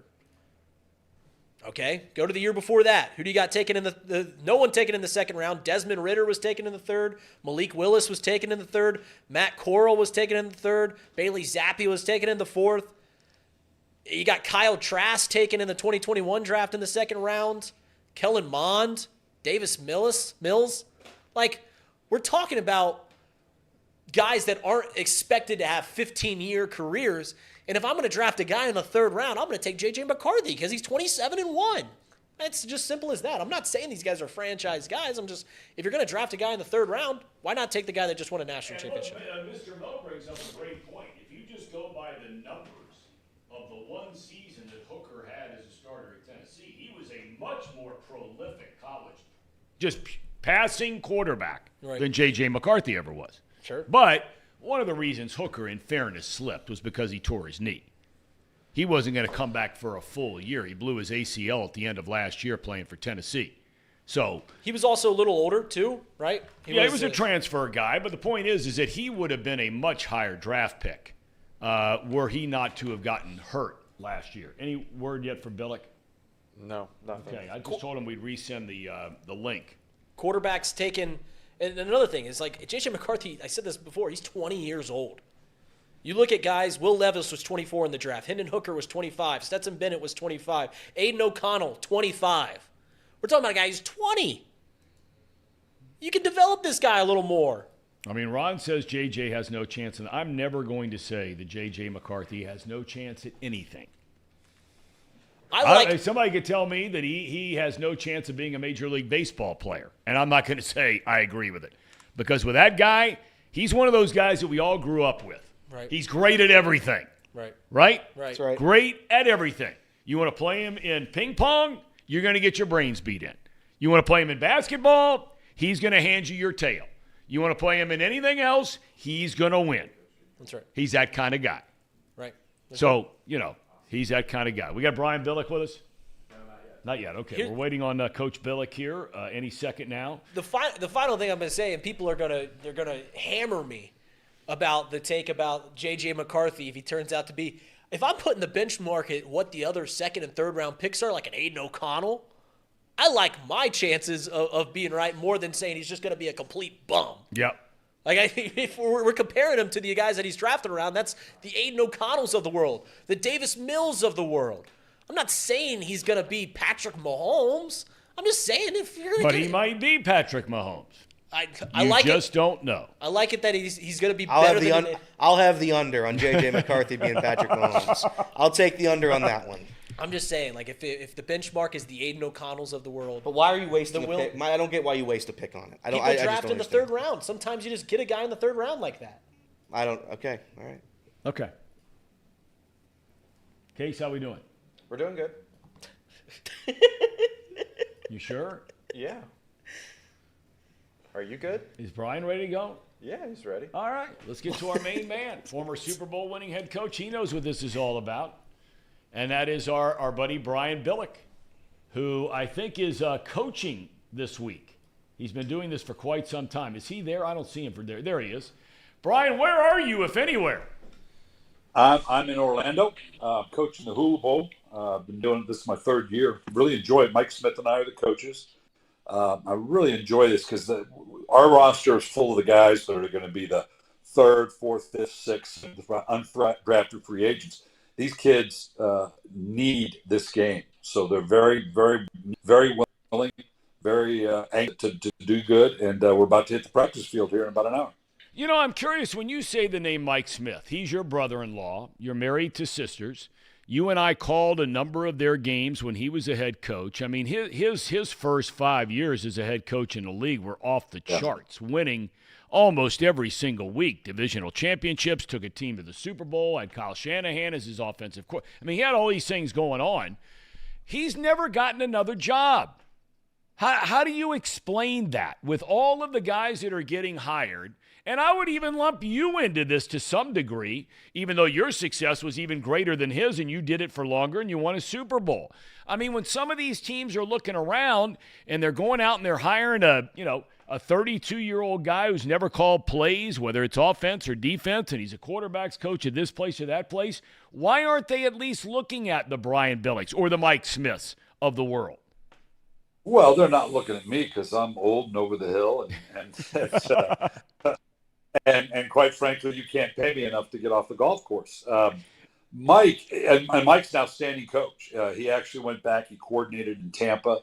[SPEAKER 4] Okay, go to the year before that. Who do you got taken in no one taken in the 2nd round? Desmond Ridder was taken in the 3rd. Malik Willis was taken in the 3rd. Matt Corral was taken in the 3rd. Bailey Zappi was taken in the 4th. You got Kyle Trask taken in the 2021 draft in the 2nd round. Kellen Mond, Davis Mills. Like, we're talking about guys that aren't expected to have 15-year careers. And if I'm going to draft a guy in the 3rd round, I'm going to take J.J. McCarthy because he's 27-1. It's just simple as that. I'm not saying these guys are franchise guys. If you're going to draft a guy in the 3rd round, why not take the guy that just won a national championship?
[SPEAKER 1] Mr. Mo brings up a great point. If you just go by the numbers of the one season that Hooker had as a starter at Tennessee, he was a much more prolific college, just passing quarterback than J.J. McCarthy ever was.
[SPEAKER 4] Sure.
[SPEAKER 1] But one of the reasons Hooker, in fairness, slipped was because he tore his knee. He wasn't going to come back for a full year. He blew his ACL at the end of last year playing for Tennessee. So
[SPEAKER 4] he was also a little older too, right?
[SPEAKER 1] He was a transfer guy, but the point is that he would have been a much higher draft pick were he not to have gotten hurt last year. Any word yet from Billick?
[SPEAKER 2] No, nothing.
[SPEAKER 1] Okay, I just told him we'd resend the link.
[SPEAKER 4] Quarterbacks taken, and another thing is like J.J. McCarthy, I said this before, he's 20 years old. You look at guys, Will Levis was 24 in the draft. Hendon Hooker was 25. Stetson Bennett was 25. Aiden O'Connell, 25. We're talking about a guy who's 20. You can develop this guy a little more.
[SPEAKER 1] I mean, Ron says J.J. has no chance, and I'm never going to say that J.J. McCarthy has no chance at anything. Somebody could tell me that he has no chance of being a Major League Baseball player, and I'm not going to say I agree with it. Because with that guy, he's one of those guys that we all grew up with.
[SPEAKER 4] Right.
[SPEAKER 1] He's great at everything.
[SPEAKER 4] Right.
[SPEAKER 1] Right?
[SPEAKER 7] That's right.
[SPEAKER 1] Great at everything. You want to play him in ping pong, you're going to get your brains beat in. You want to play him in basketball, he's going to hand you your tail. You want to play him in anything else, he's going to win.
[SPEAKER 4] That's right.
[SPEAKER 1] He's that kind of guy.
[SPEAKER 4] Right.
[SPEAKER 1] He's that kind of guy. We got Brian Billick with us? No, not yet. Okay. We're waiting on Coach Billick here any second now.
[SPEAKER 4] The final thing I'm going to say, and people are going to hammer me about the take about J.J. McCarthy if he turns out to be – if I'm putting the benchmark at what the other 2nd and 3rd round picks are, like an Aiden O'Connell, I like my chances of being right more than saying he's just going to be a complete bum.
[SPEAKER 1] Yep.
[SPEAKER 4] Like, I think if we're comparing him to the guys that he's drafted around, that's the Aiden O'Connells of the world, the Davis Mills of the world. I'm not saying he's going to be Patrick Mahomes. I'm just saying if you're going to
[SPEAKER 1] But he might be Patrick Mahomes.
[SPEAKER 4] I like
[SPEAKER 1] just don't know.
[SPEAKER 4] I like it that he's going to be better than
[SPEAKER 7] I'll have the under on J.J. McCarthy being Patrick Mahomes. I'll take the under on that one.
[SPEAKER 4] I'm just saying, like, if the benchmark is the Aiden O'Connells of the world.
[SPEAKER 7] But why are you wasting a pick? I don't get why you waste a pick on it.
[SPEAKER 4] People draft in the 3rd round. Sometimes you just get a guy in the 3rd round like that.
[SPEAKER 7] Okay. All right.
[SPEAKER 1] Okay. Case, how we doing?
[SPEAKER 2] We're doing good.
[SPEAKER 1] You sure?
[SPEAKER 2] Yeah. Are you good?
[SPEAKER 1] Is Brian ready to go?
[SPEAKER 2] Yeah, he's ready.
[SPEAKER 1] All right. Let's get to our main man, former Super Bowl winning head coach. He knows what this is all about. And that is our buddy Brian Billick, who I think is coaching this week. He's been doing this for quite some time. Is he there? I don't see him for there. There he is. Brian, where are you, if anywhere?
[SPEAKER 9] I'm in Orlando, coaching the Hula Bowl. I've been doing this my 3rd year. Really enjoy it. Mike Smith and I are the coaches. I really enjoy this because our roster is full of the guys that are going to be the 3rd, 4th, 5th, 6th undrafted free agents. These kids need this game, so they're very, very, very willing, very anxious to do good, and we're about to hit the practice field here in about an hour.
[SPEAKER 1] You know, I'm curious, when you say the name Mike Smith, he's your brother-in-law. You're married to sisters. You and I called a number of their games when he was a head coach. I mean, his first 5 years as a head coach in the league were off the charts, winning almost every single week. Divisional championships, took a team to the Super Bowl, had Kyle Shanahan as his offensive coordinator. I mean, he had all these things going on. He's never gotten another job. How do you explain that with all of the guys that are getting hired? And I would even lump you into this to some degree, even though your success was even greater than his and you did it for longer and you won a Super Bowl. I mean, when some of these teams are looking around and they're going out and they're hiring a 32-year-old guy who's never called plays, whether it's offense or defense, and he's a quarterback's coach at this place or that place, why aren't they at least looking at the Brian Billicks or the Mike Smiths of the world?
[SPEAKER 9] Well, they're not looking at me because I'm old and over the hill, and quite frankly, you can't pay me enough to get off the golf course. Mike's now standing coach. He actually went back. He coordinated in Tampa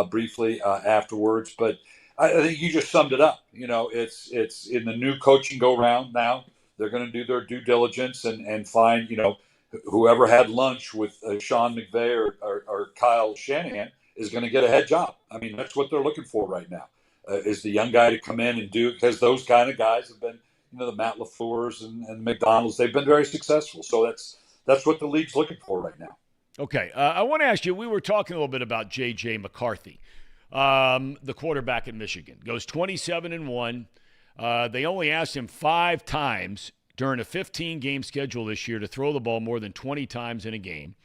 [SPEAKER 9] briefly afterwards, but I think you just summed it up. You know, it's in the new coaching go round now. They're going to do their due diligence and find, whoever had lunch with Sean McVay or Kyle Shanahan is going to get a head job. I mean, that's what they're looking for right now, is the young guy to come in and do, because those kind of guys have been, the Matt LaFleurs and McDonald's, they've been very successful. So that's what the league's looking for right now.
[SPEAKER 1] Okay. I want to ask you, we were talking a little bit about J.J. McCarthy, the quarterback at Michigan. Goes 27-1. They only asked him 5 times during a 15-game schedule this year to throw the ball more than 20 times in a game.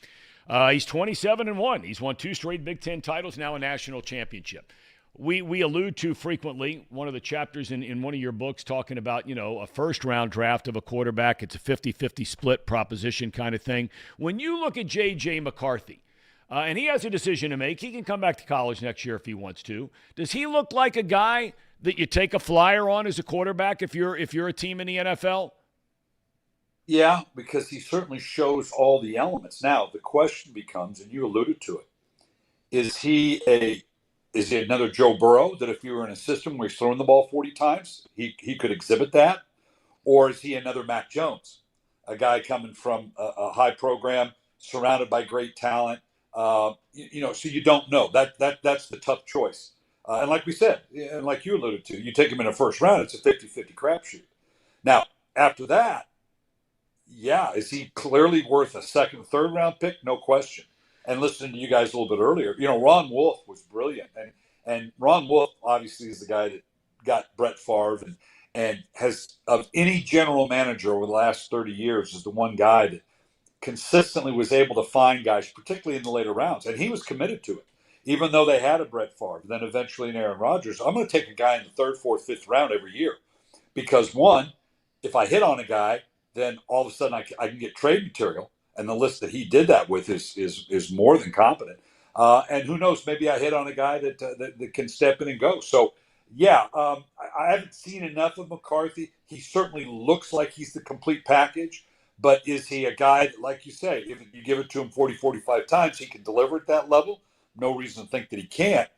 [SPEAKER 1] He's 27-1. He's won 2 straight Big Ten titles, now a national championship. We allude to frequently one of the chapters in one of your books talking about, a first-round draft of a quarterback. It's a 50-50 split proposition kind of thing. When you look at J.J. McCarthy, and he has a decision to make, he can come back to college next year if he wants to. Does he look like a guy that you take a flyer on as a quarterback if you're a team in the NFL?
[SPEAKER 9] Yeah, because he certainly shows all the elements. Now, the question becomes, and you alluded to it, is he another Joe Burrow that if you were in a system where he's throwing the ball 40 times, he could exhibit that? Or is he another Mac Jones, a guy coming from a high program, surrounded by great talent? So you don't know. That's the tough choice. And like we said, and like you alluded to, you take him in the first round, it's a 50-50 crapshoot. Now, after that, yeah, is he clearly worth a second, third round pick? No question. And listening to you guys a little bit earlier, Ron Wolf was brilliant. And Ron Wolf obviously is the guy that got Brett Favre and has, of any general manager over the last 30 years, is the one guy that consistently was able to find guys, particularly in the later rounds. And he was committed to it, even though they had a Brett Favre, then eventually an Aaron Rodgers. I'm going to take a guy in the third, fourth, fifth round every year. Because one, if I hit on a guy, then all of a sudden I can get trade material. And the list that he did that with is more than competent. And who knows, maybe I hit on a guy that can step in and go. So, yeah, I haven't seen enough of McCarthy. He certainly looks like he's the complete package. But is he a guy that, like you say, if you give it to him 40, 45 times, he can deliver at that level? No reason to think that he can't.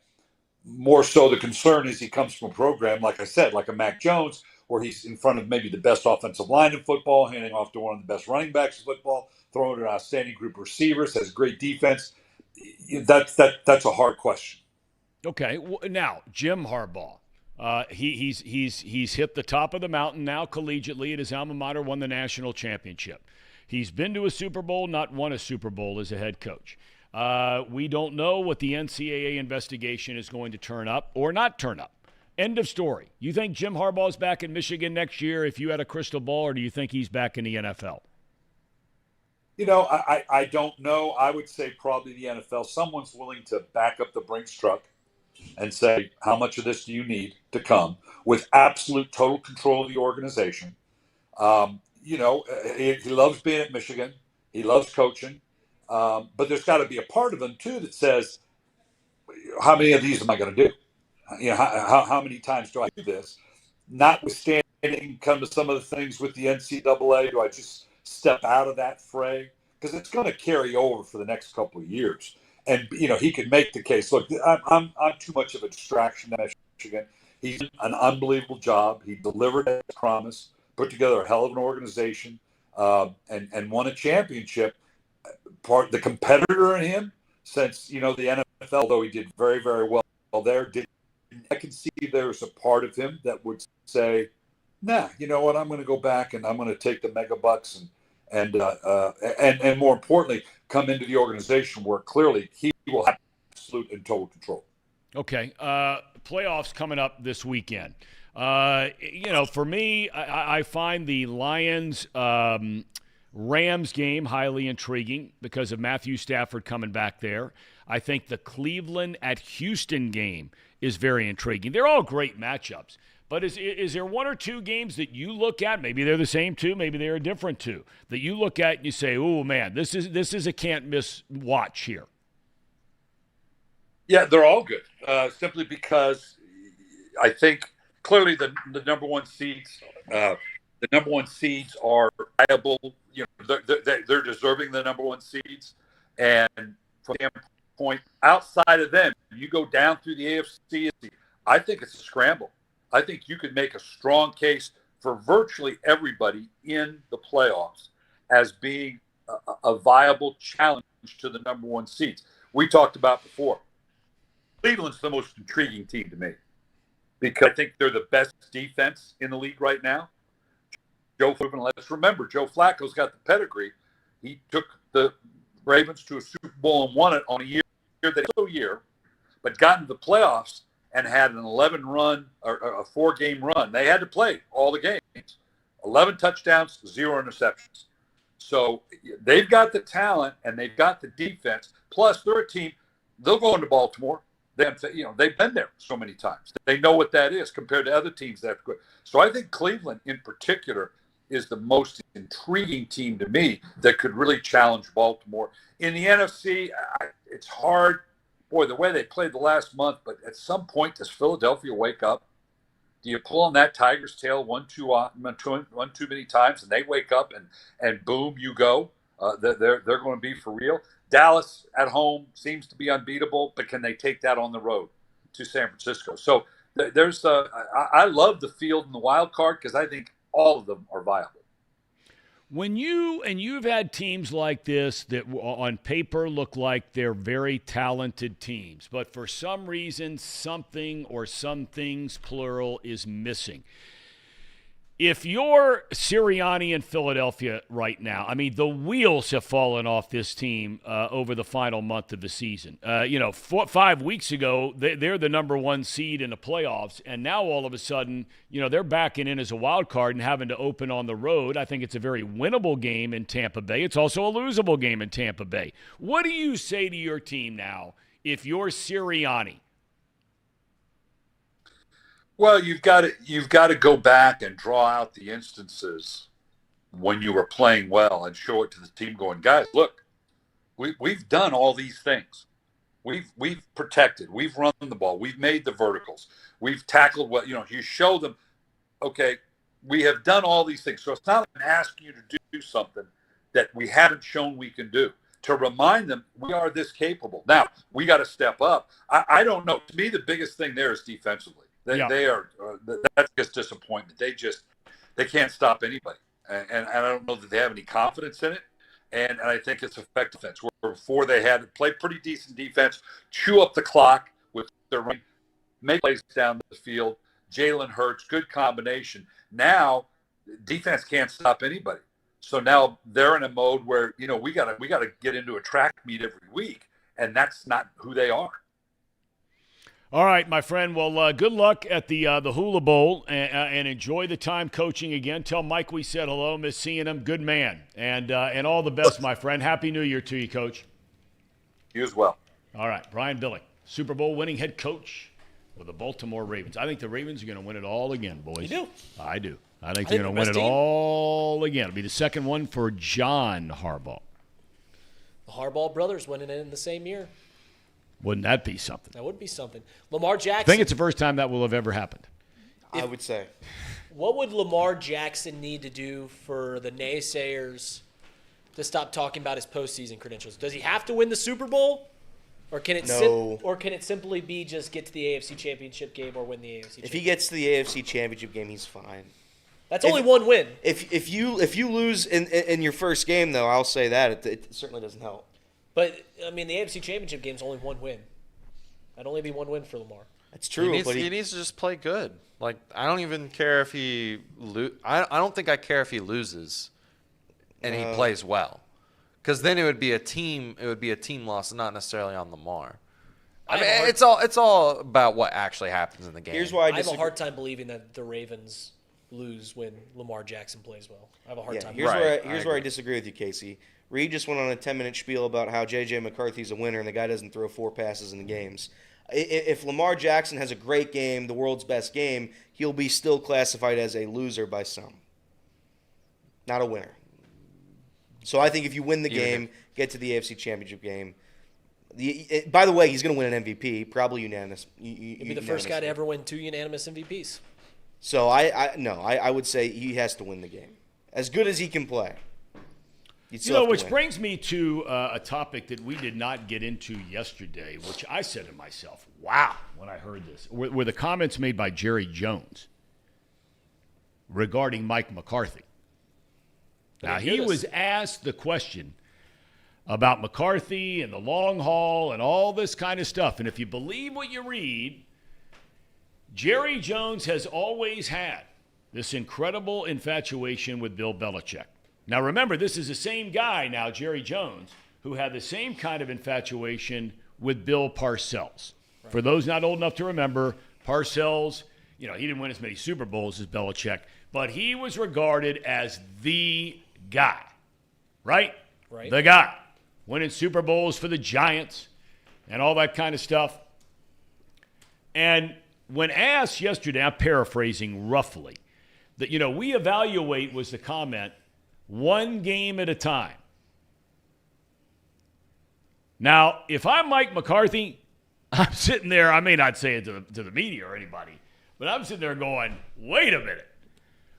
[SPEAKER 9] More so the concern is he comes from a program, like I said, like a Mac Jones, where he's in front of maybe the best offensive line in football, handing off to one of the best running backs in football, throwing an outstanding group of receivers, has great defense. That's a hard question.
[SPEAKER 1] Okay, now Jim Harbaugh, he's hit the top of the mountain now collegiately at his alma mater, won the national championship. He's been to a Super Bowl, not won a Super Bowl as a head coach. We don't know what the NCAA investigation is going to turn up or not turn up. End of story. You think Jim Harbaugh's back in Michigan next year if you had a crystal ball, or do you think he's back in the NFL?
[SPEAKER 9] I don't know. I would say probably the NFL. Someone's willing to back up the Brinks truck and say, how much of this do you need to come with absolute total control of the organization? He loves being at Michigan. He loves coaching. But there's got to be a part of him, too, that says, how many of these am I going to do? How many times do I do this? Notwithstanding come to some of the things with the NCAA, do I just step out of that fray? Because it's going to carry over for the next couple of years. And, he could make the case, look, I'm too much of a distraction at Michigan. He's done an unbelievable job. He delivered as promised, put together a hell of an organization, and won a championship. The competitor in him, since, the NFL, although he did very, very well there, I can see there's a part of him that would say, nah, you know what, I'm going to go back and I'm going to take the mega bucks and more importantly, come into the organization where clearly he will have absolute and total control.
[SPEAKER 1] Okay. Playoffs coming up this weekend. For me, I find the Lions Rams game highly intriguing because of Matthew Stafford coming back there. I think the Cleveland at Houston game is very intriguing. They're all great matchups. But is there one or two games that you look at, maybe they're the same two, maybe they're a different two, that you look at and you say, oh, man, this is a can't-miss watch here?
[SPEAKER 9] Yeah, they're all good, simply because I think clearly the number one seeds are viable. They're deserving the number one seeds. And from the point outside of them, you go down through the AFC, I think it's a scramble. I think you could make a strong case for virtually everybody in the playoffs as being a viable challenge to the number one seeds. We talked about before, Cleveland's the most intriguing team to me because I think they're the best defense in the league right now. Let's remember, Joe Flacco's got the pedigree. He took the Ravens to a Super Bowl and won it on a year but got into the playoffs and had an 11-run or a 4-game run. They had to play all the games. 11 touchdowns, 0 interceptions. So they've got the talent and they've got the defense. Plus, they're a team. They'll go into Baltimore. They've been there so many times. They know what that is compared to other teams that have to go. So I think Cleveland, in particular, is the most intriguing team to me that could really challenge Baltimore. In the NFC, it's hard. Boy, the way they played the last month, but at some point, does Philadelphia wake up? Do you pull on that tiger's tail one too many times, and they wake up and boom, you go? They're going to be for real. Dallas at home seems to be unbeatable, but can they take that on the road to San Francisco? So I love the field and the wild card because I think all of them are viable.
[SPEAKER 1] When you've had teams like this that on paper look like they're very talented teams, but for some reason something or some things plural is missing. If you're Sirianni in Philadelphia right now, I mean, the wheels have fallen off this team over the final month of the season. 5 weeks ago, they're the number 1 seed in the playoffs, and now all of a sudden, they're backing in as a wild card and having to open on the road. I think it's a very winnable game in Tampa Bay. It's also a losable game in Tampa Bay. What do you say to your team now if you're Sirianni?
[SPEAKER 9] Well, you've got to go back and draw out the instances when you were playing well and show it to the team going, guys, look, we've done all these things. We've protected. We've run the ball. We've made the verticals. We've tackled what, you show them, okay, we have done all these things. So it's not asking you to do something that we haven't shown we can do. To remind them we are this capable. Now, we got to step up. I don't know. To me, the biggest thing there is defensively. They are that's just disappointment. They can't stop anybody, and I don't know that they have any confidence in it. And I think it's effective defense. Where before they had to play pretty decent defense, chew up the clock with their running, make plays down the field. Jalen Hurts, good combination. Now defense can't stop anybody. So now they're in a mode where we gotta get into a track meet every week, and that's not who they are.
[SPEAKER 1] All right, my friend. Well, good luck at the Hula Bowl and enjoy the time coaching again. Tell Mike we said hello. Miss seeing him. Good man. And all the best, my friend. Happy New Year to you, Coach.
[SPEAKER 9] You as well.
[SPEAKER 1] All right, Brian Billick, Super Bowl winning head coach with the Baltimore Ravens. I think the Ravens are going to win it all again, boys.
[SPEAKER 4] You do?
[SPEAKER 1] I do. I think they're going to win it all again. It'll be the second one for John Harbaugh.
[SPEAKER 4] The Harbaugh brothers winning it in the same year.
[SPEAKER 1] Wouldn't that be something?
[SPEAKER 4] That would be something. Lamar Jackson.
[SPEAKER 1] I think it's the first time that will have ever happened.
[SPEAKER 7] I would say.
[SPEAKER 4] What would Lamar Jackson need to do for the naysayers to stop talking about his postseason credentials? Does he have to win the Super Bowl? Or can it simply be just get to the AFC Championship game or win the AFC Championship?
[SPEAKER 7] If he gets to the AFC Championship game, he's fine.
[SPEAKER 4] That's only one win.
[SPEAKER 7] If you lose in your first game, though, I'll say that it certainly doesn't help.
[SPEAKER 4] But, I mean, the AFC Championship game is only one win. That'd only be one win for Lamar.
[SPEAKER 7] That's true.
[SPEAKER 2] He needs to just play good. Like, I don't even care if he I don't think I care if he loses and he plays well. Because then it would be a team loss, not necessarily on Lamar. I mean, it's all about what actually happens in the game.
[SPEAKER 7] Here's why
[SPEAKER 4] I have a hard time believing that the Ravens lose when Lamar Jackson plays well. I have a hard time.
[SPEAKER 7] Here's where I disagree with you, Casey. Reed just went on a 10-minute spiel about how J.J. McCarthy's a winner and the guy doesn't throw 4 passes in the games. If Lamar Jackson has a great game, the world's best game, he'll be still classified as a loser by some. Not a winner. So I think if you win the game, get to the AFC Championship game. By the way, he's going to win an MVP, probably unanimous.
[SPEAKER 4] He'll be the first guy to ever win 2 unanimous MVPs.
[SPEAKER 7] So I would say he has to win the game. As good as he can play.
[SPEAKER 1] Which brings me to a topic that we did not get into yesterday, which I said to myself, wow, when I heard this, were the comments made by Jerry Jones regarding Mike McCarthy. Now, he was asked the question about McCarthy and the long haul and all this kind of stuff. And if you believe what you read, Jerry Jones has always had this incredible infatuation with Bill Belichick. Now, remember, this is the same guy now, Jerry Jones, who had the same kind of infatuation with Bill Parcells. Right. For those not old enough to remember, Parcells, he didn't win as many Super Bowls as Belichick, but he was regarded as the guy, right?
[SPEAKER 4] Right.
[SPEAKER 1] The guy. Winning Super Bowls for the Giants and all that kind of stuff. And when asked yesterday, I'm paraphrasing roughly, that, we evaluate, was the comment, one game at a time. Now, if I'm Mike McCarthy, I'm sitting there, I may not say it to the media or anybody, but I'm sitting there going, wait a minute.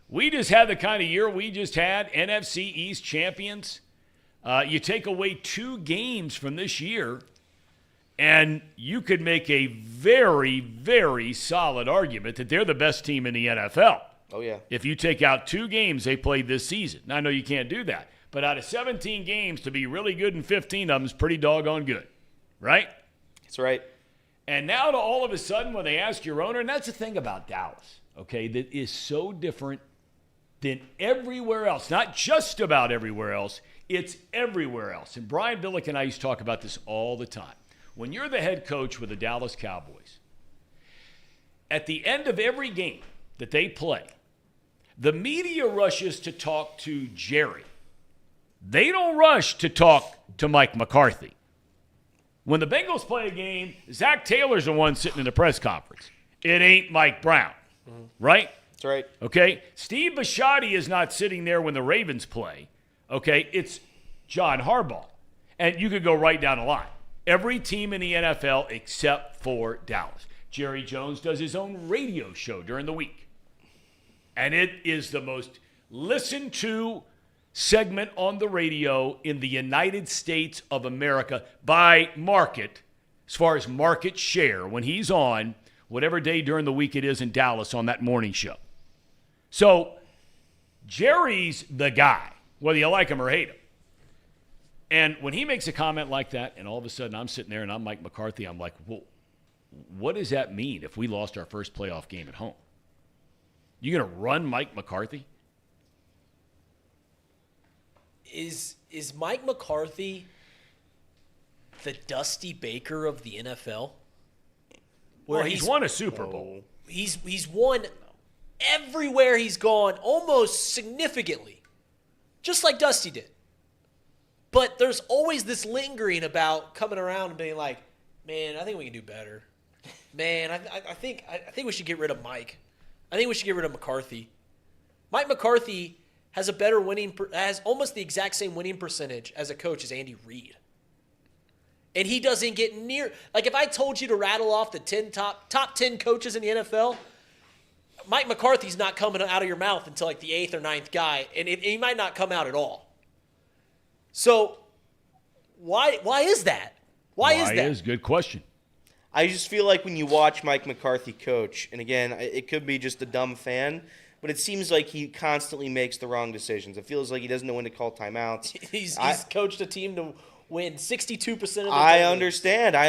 [SPEAKER 1] We just had the kind of year we just had, NFC East champions. You take away 2 games from this year, and you could make a very, very solid argument that they're the best team in the NFL.
[SPEAKER 7] Oh, yeah.
[SPEAKER 1] If you take out 2 games they played this season. Now, I know you can't do that, but out of 17 games, to be really good in 15 of them is pretty doggone good, right?
[SPEAKER 7] That's right.
[SPEAKER 1] And now to all of a sudden when they ask your owner, and that's the thing about Dallas, okay, that is so different than everywhere else, not just about everywhere else, it's everywhere else. And Brian Billick and I used to talk about this all the time. When you're the head coach with the Dallas Cowboys, at the end of every game that they play, the media rushes to talk to Jerry. They don't rush to talk to Mike McCarthy. When the Bengals play a game, Zach Taylor's the one sitting in the press conference. It ain't Mike Brown, right?
[SPEAKER 7] That's right.
[SPEAKER 1] Okay? Steve Bisciotti is not sitting there when the Ravens play. Okay? It's John Harbaugh. And you could go right down the line. Every team in the NFL except for Dallas. Jerry Jones does his own radio show during the week. And it is the most listened to segment on the radio in the United States of America by market, as far as market share, when he's on whatever day during the week it is in Dallas on that morning show. So Jerry's the guy, whether you like him or hate him. And when he makes a comment like that, and all of a sudden I'm sitting there and I'm Mike McCarthy, I'm like, well, what does that mean if we lost our first playoff game at home? You going to run Mike McCarthy?
[SPEAKER 4] Is Mike McCarthy the Dusty Baker of the NFL?
[SPEAKER 1] Well, he's won a Super Bowl.
[SPEAKER 4] He's won everywhere he's gone, almost significantly, just like Dusty did. But there's always this lingering about coming around and being like, man, I think we can do better. Man, I think we should get rid of Mike. I think we should get rid of McCarthy. Mike McCarthy has has almost the exact same winning percentage as a coach as Andy Reid. And he doesn't get near, like if I told you to rattle off the top 10 coaches in the NFL, Mike McCarthy's not coming out of your mouth until like the 8th or 9th guy, and he might not come out at all. So why is that? Why is that?
[SPEAKER 1] Good question.
[SPEAKER 7] I just feel like when you watch Mike McCarthy coach, and again, it could be just a dumb fan, but it seems like he constantly makes the wrong decisions. It feels like he doesn't know when to call timeouts.
[SPEAKER 4] He's coached a team to win 62% of the time.
[SPEAKER 7] I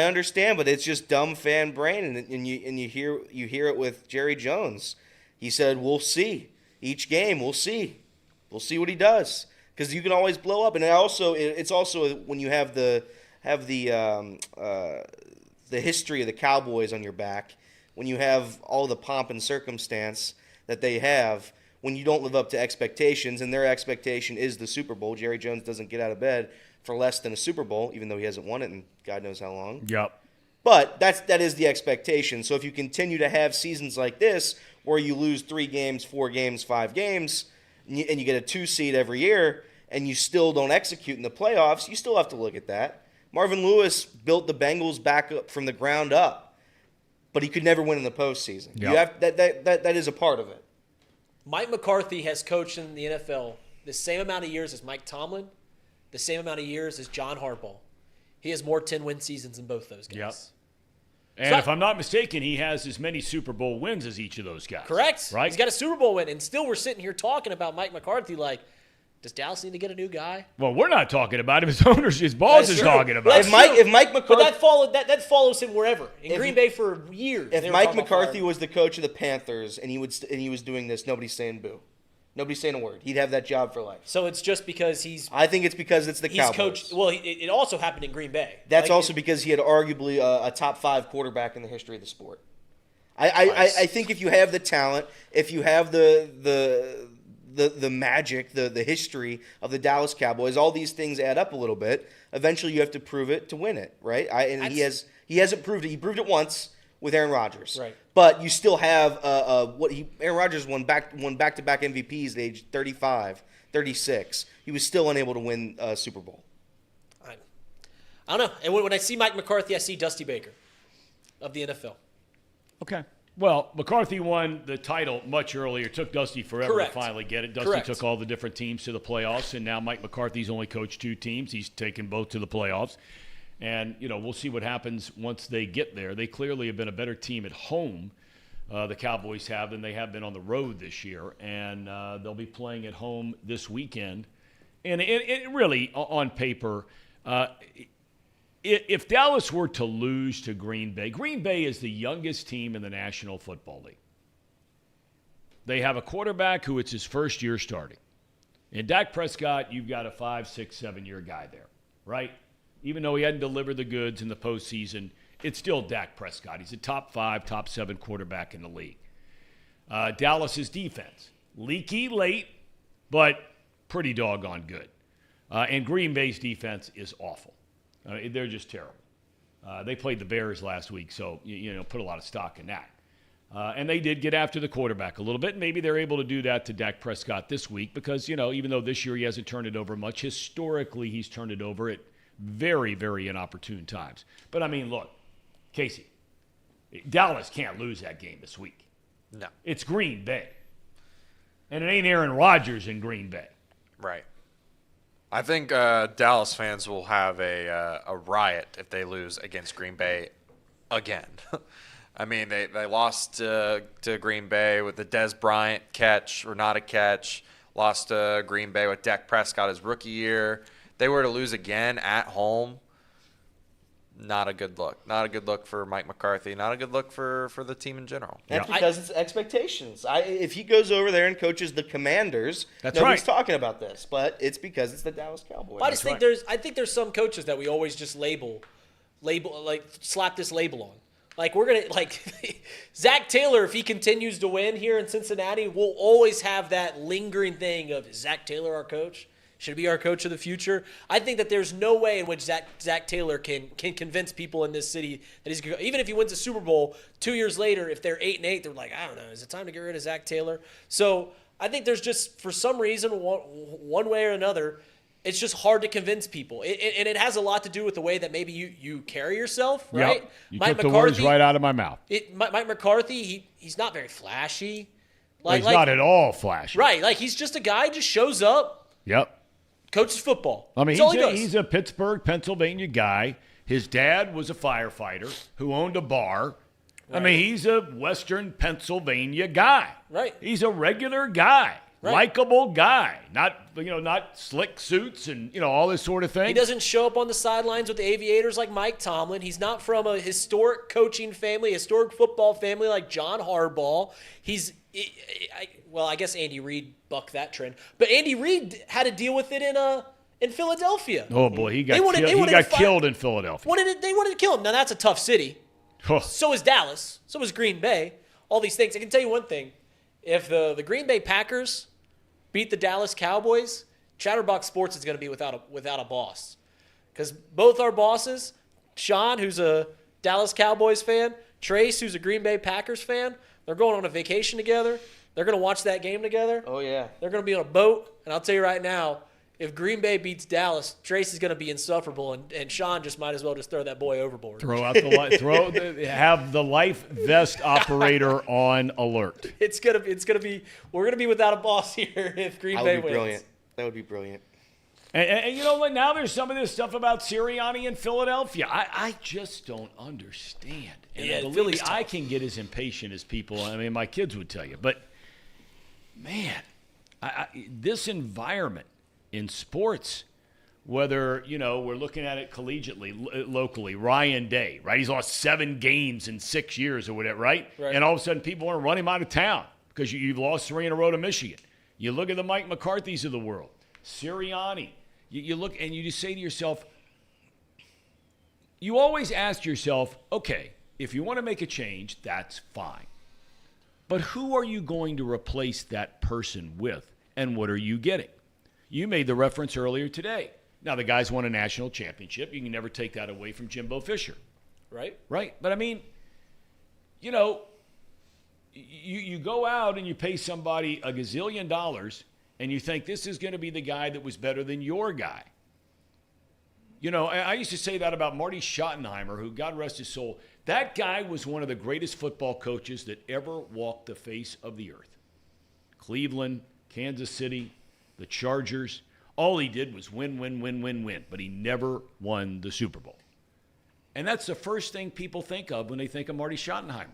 [SPEAKER 7] understand, but it's just dumb fan brain, and you hear it with Jerry Jones. He said, "We'll see. Each game, we'll see. We'll see what he does." Because you can always blow up, and it's also when you have the history of the Cowboys on your back, when you have all the pomp and circumstance that they have, when you don't live up to expectations, and their expectation is the Super Bowl. Jerry Jones doesn't get out of bed for less than a Super Bowl, even though he hasn't won it in God knows how long.
[SPEAKER 1] Yep.
[SPEAKER 7] But that is the expectation. So if you continue to have seasons like this, where you lose 3 games, 4 games, 5 games, and you get a 2 seed every year, and you still don't execute in the playoffs, you still have to look at that. Marvin Lewis built the Bengals back up from the ground up, but he could never win in the postseason.
[SPEAKER 1] Yep.
[SPEAKER 7] That is a part of it.
[SPEAKER 4] Mike McCarthy has coached in the NFL the same amount of years as Mike Tomlin, the same amount of years as John Harbaugh. He has more 10-win seasons in both those guys.
[SPEAKER 1] Yep. And if I'm not mistaken, he has as many Super Bowl wins as each of those guys.
[SPEAKER 4] Correct.
[SPEAKER 1] Right?
[SPEAKER 4] He's got a Super Bowl win, and still we're sitting here talking about Mike McCarthy like, Does Dallas need to get a new guy?
[SPEAKER 1] Well, we're not talking about him. His owners, his boss
[SPEAKER 4] That's
[SPEAKER 1] is
[SPEAKER 4] true.
[SPEAKER 1] talking about
[SPEAKER 4] That's
[SPEAKER 1] him.
[SPEAKER 7] If Mike
[SPEAKER 4] But
[SPEAKER 7] McCarthy,
[SPEAKER 4] that follows him wherever. In Green Bay for years.
[SPEAKER 7] if
[SPEAKER 4] they were
[SPEAKER 7] Mike
[SPEAKER 4] talking about
[SPEAKER 7] McCarthy
[SPEAKER 4] firing.
[SPEAKER 7] was the coach of the Panthers and he was doing this, nobody's saying boo. Nobody's saying a word. He'd have that job for life.
[SPEAKER 4] So it's just because he's
[SPEAKER 7] I think it's because it's the Cowboys.
[SPEAKER 4] coached. Well, it also happened in Green Bay.
[SPEAKER 7] That's
[SPEAKER 4] Like,
[SPEAKER 7] also because he had arguably a top 5 quarterback in the history of the sport. I think if you have the talent, if you have the magic, the history of the Dallas Cowboys, all these things add up a little bit. Eventually, you have to prove it to win it, right? He hasn't proved it. He proved it once with Aaron Rodgers,
[SPEAKER 4] Right.
[SPEAKER 7] But you still have Aaron Rodgers won back-to-back MVPs at age 35, 36. He was still unable to win a Super Bowl.
[SPEAKER 4] I don't know. And when I see Mike McCarthy, I see Dusty Baker of the NFL.
[SPEAKER 1] Okay. Well, McCarthy won the title much earlier. It took Dusty forever
[SPEAKER 4] Correct.
[SPEAKER 1] to finally get it. Dusty
[SPEAKER 4] Correct.
[SPEAKER 1] took all the different teams to the playoffs, and now Mike McCarthy's only coached 2 teams. He's taken both to the playoffs. And, we'll see what happens once they get there. They clearly have been a better team at home, the Cowboys have, than they have been on the road this year. And they'll be playing at home this weekend. And it really, on paper, if Dallas were to lose to Green Bay is the youngest team in the National Football League. They have a quarterback who it's his first year starting. In Dak Prescott, you've got a 5, 6, 7-year guy there, right? Even though he hadn't delivered the goods in the postseason, it's still Dak Prescott. He's a top 5, top 7 quarterback in the league. Dallas's defense, leaky late, but pretty doggone good. And Green Bay's defense is awful. They're just terrible. They played the Bears last week, so put a lot of stock in that. And they did get after the quarterback a little bit. And maybe they're able to do that to Dak Prescott this week because, even though this year he hasn't turned it over much, historically he's turned it over at very, very inopportune times. But, look, Casey, Dallas can't lose that game this week.
[SPEAKER 2] No.
[SPEAKER 1] It's Green Bay. And it ain't Aaron Rodgers in Green Bay.
[SPEAKER 2] Right. I think Dallas fans will have a riot if they lose against Green Bay again. They lost to Green Bay with the Des Bryant catch or not a catch. Lost to Green Bay with Dak Prescott his rookie year. They were to lose again at home. Not a good look. Not a good look for Mike McCarthy. Not a good look for the team in general.
[SPEAKER 7] That's because it's expectations. If he goes over there and coaches the Commanders, nobody's talking about this. But it's because it's the Dallas Cowboys.
[SPEAKER 4] I think there's some coaches that we always just label like slap this label on. Like we're gonna Zach Taylor, if he continues to win here in Cincinnati, we'll always have that lingering thing of, is Zach Taylor our coach? Should be our coach of the future. I think that there's no way in which Zach Taylor can convince people in this city that he's even if he wins a Super Bowl 2 years later, if they're 8-8, they're like, I don't know, is it time to get rid of Zach Taylor? So I think there's just, for some reason, one way or another, it's just hard to convince people. And it has a lot to do with the way that maybe you carry yourself, right?
[SPEAKER 1] Yep. You took the words right out of my mouth.
[SPEAKER 4] Mike McCarthy, he's not very flashy.
[SPEAKER 1] He's not at all flashy.
[SPEAKER 4] Right, he's just a guy who just shows up.
[SPEAKER 1] Yep.
[SPEAKER 4] Coaches football.
[SPEAKER 1] He's a Pittsburgh, Pennsylvania guy. His dad was a firefighter who owned a bar. Right. He's a Western Pennsylvania guy.
[SPEAKER 4] Right.
[SPEAKER 1] He's a regular guy. Right. Likable guy. Not slick suits and, all this sort of thing.
[SPEAKER 4] He doesn't show up on the sidelines with the aviators like Mike Tomlin. He's not from a historic coaching family, historic football family like John Harbaugh. I guess Andy Reid bucked that trend. But Andy Reid had to deal with it in Philadelphia.
[SPEAKER 1] Oh, boy. He got killed in Philadelphia.
[SPEAKER 4] They wanted to kill him. Now, that's a tough city.
[SPEAKER 1] Huh.
[SPEAKER 4] So is Dallas. So is Green Bay. All these things. I can tell you one thing. If the Green Bay Packers beat the Dallas Cowboys, Chatterbox Sports is going to be without a boss. Because both our bosses, Sean, who's a Dallas Cowboys fan, Trace, who's a Green Bay Packers fan, they're going on a vacation together. They're going to watch that game together.
[SPEAKER 7] Oh, yeah.
[SPEAKER 4] They're going to be on a boat. And I'll tell you right now, if Green Bay beats Dallas, Trace is going to be insufferable, and Sean just might as well just throw that boy overboard.
[SPEAKER 1] Throw out have the life vest operator on alert.
[SPEAKER 4] It's gonna be we're gonna be without a boss here if Green Bay wins.
[SPEAKER 7] Brilliant. That would be brilliant.
[SPEAKER 1] And you know what? Now there's some of this stuff about Sirianni in Philadelphia. I just don't understand. And believe me, I can get as impatient as people. My kids would tell you. But, man, this environment in sports. Whether, we're looking at it collegiately, locally, Ryan Day, right? He's lost 7 games in 6 years or whatever, right? And all of a sudden people want to run him out of town because you've lost 3 in a row to Michigan. You look at the Mike McCarthys of the world, Sirianni. You look and you just say to yourself, you always ask yourself, okay, if you want to make a change, that's fine. But who are you going to replace that person with, and what are you getting? You made the reference earlier today. Now, the guy's won a national championship. You can never take that away from Jimbo Fisher.
[SPEAKER 4] Right.
[SPEAKER 1] But, I mean, you go out and you pay somebody a gazillion dollars, and you think this is going to be the guy that was better than your guy. I used to say that about Marty Schottenheimer, who, God rest his soul, that guy was one of the greatest football coaches that ever walked the face of the earth. Cleveland, Kansas City, the Chargers, all he did was win, but he never won the Super Bowl. And that's the first thing people think of when they think of Marty Schottenheimer.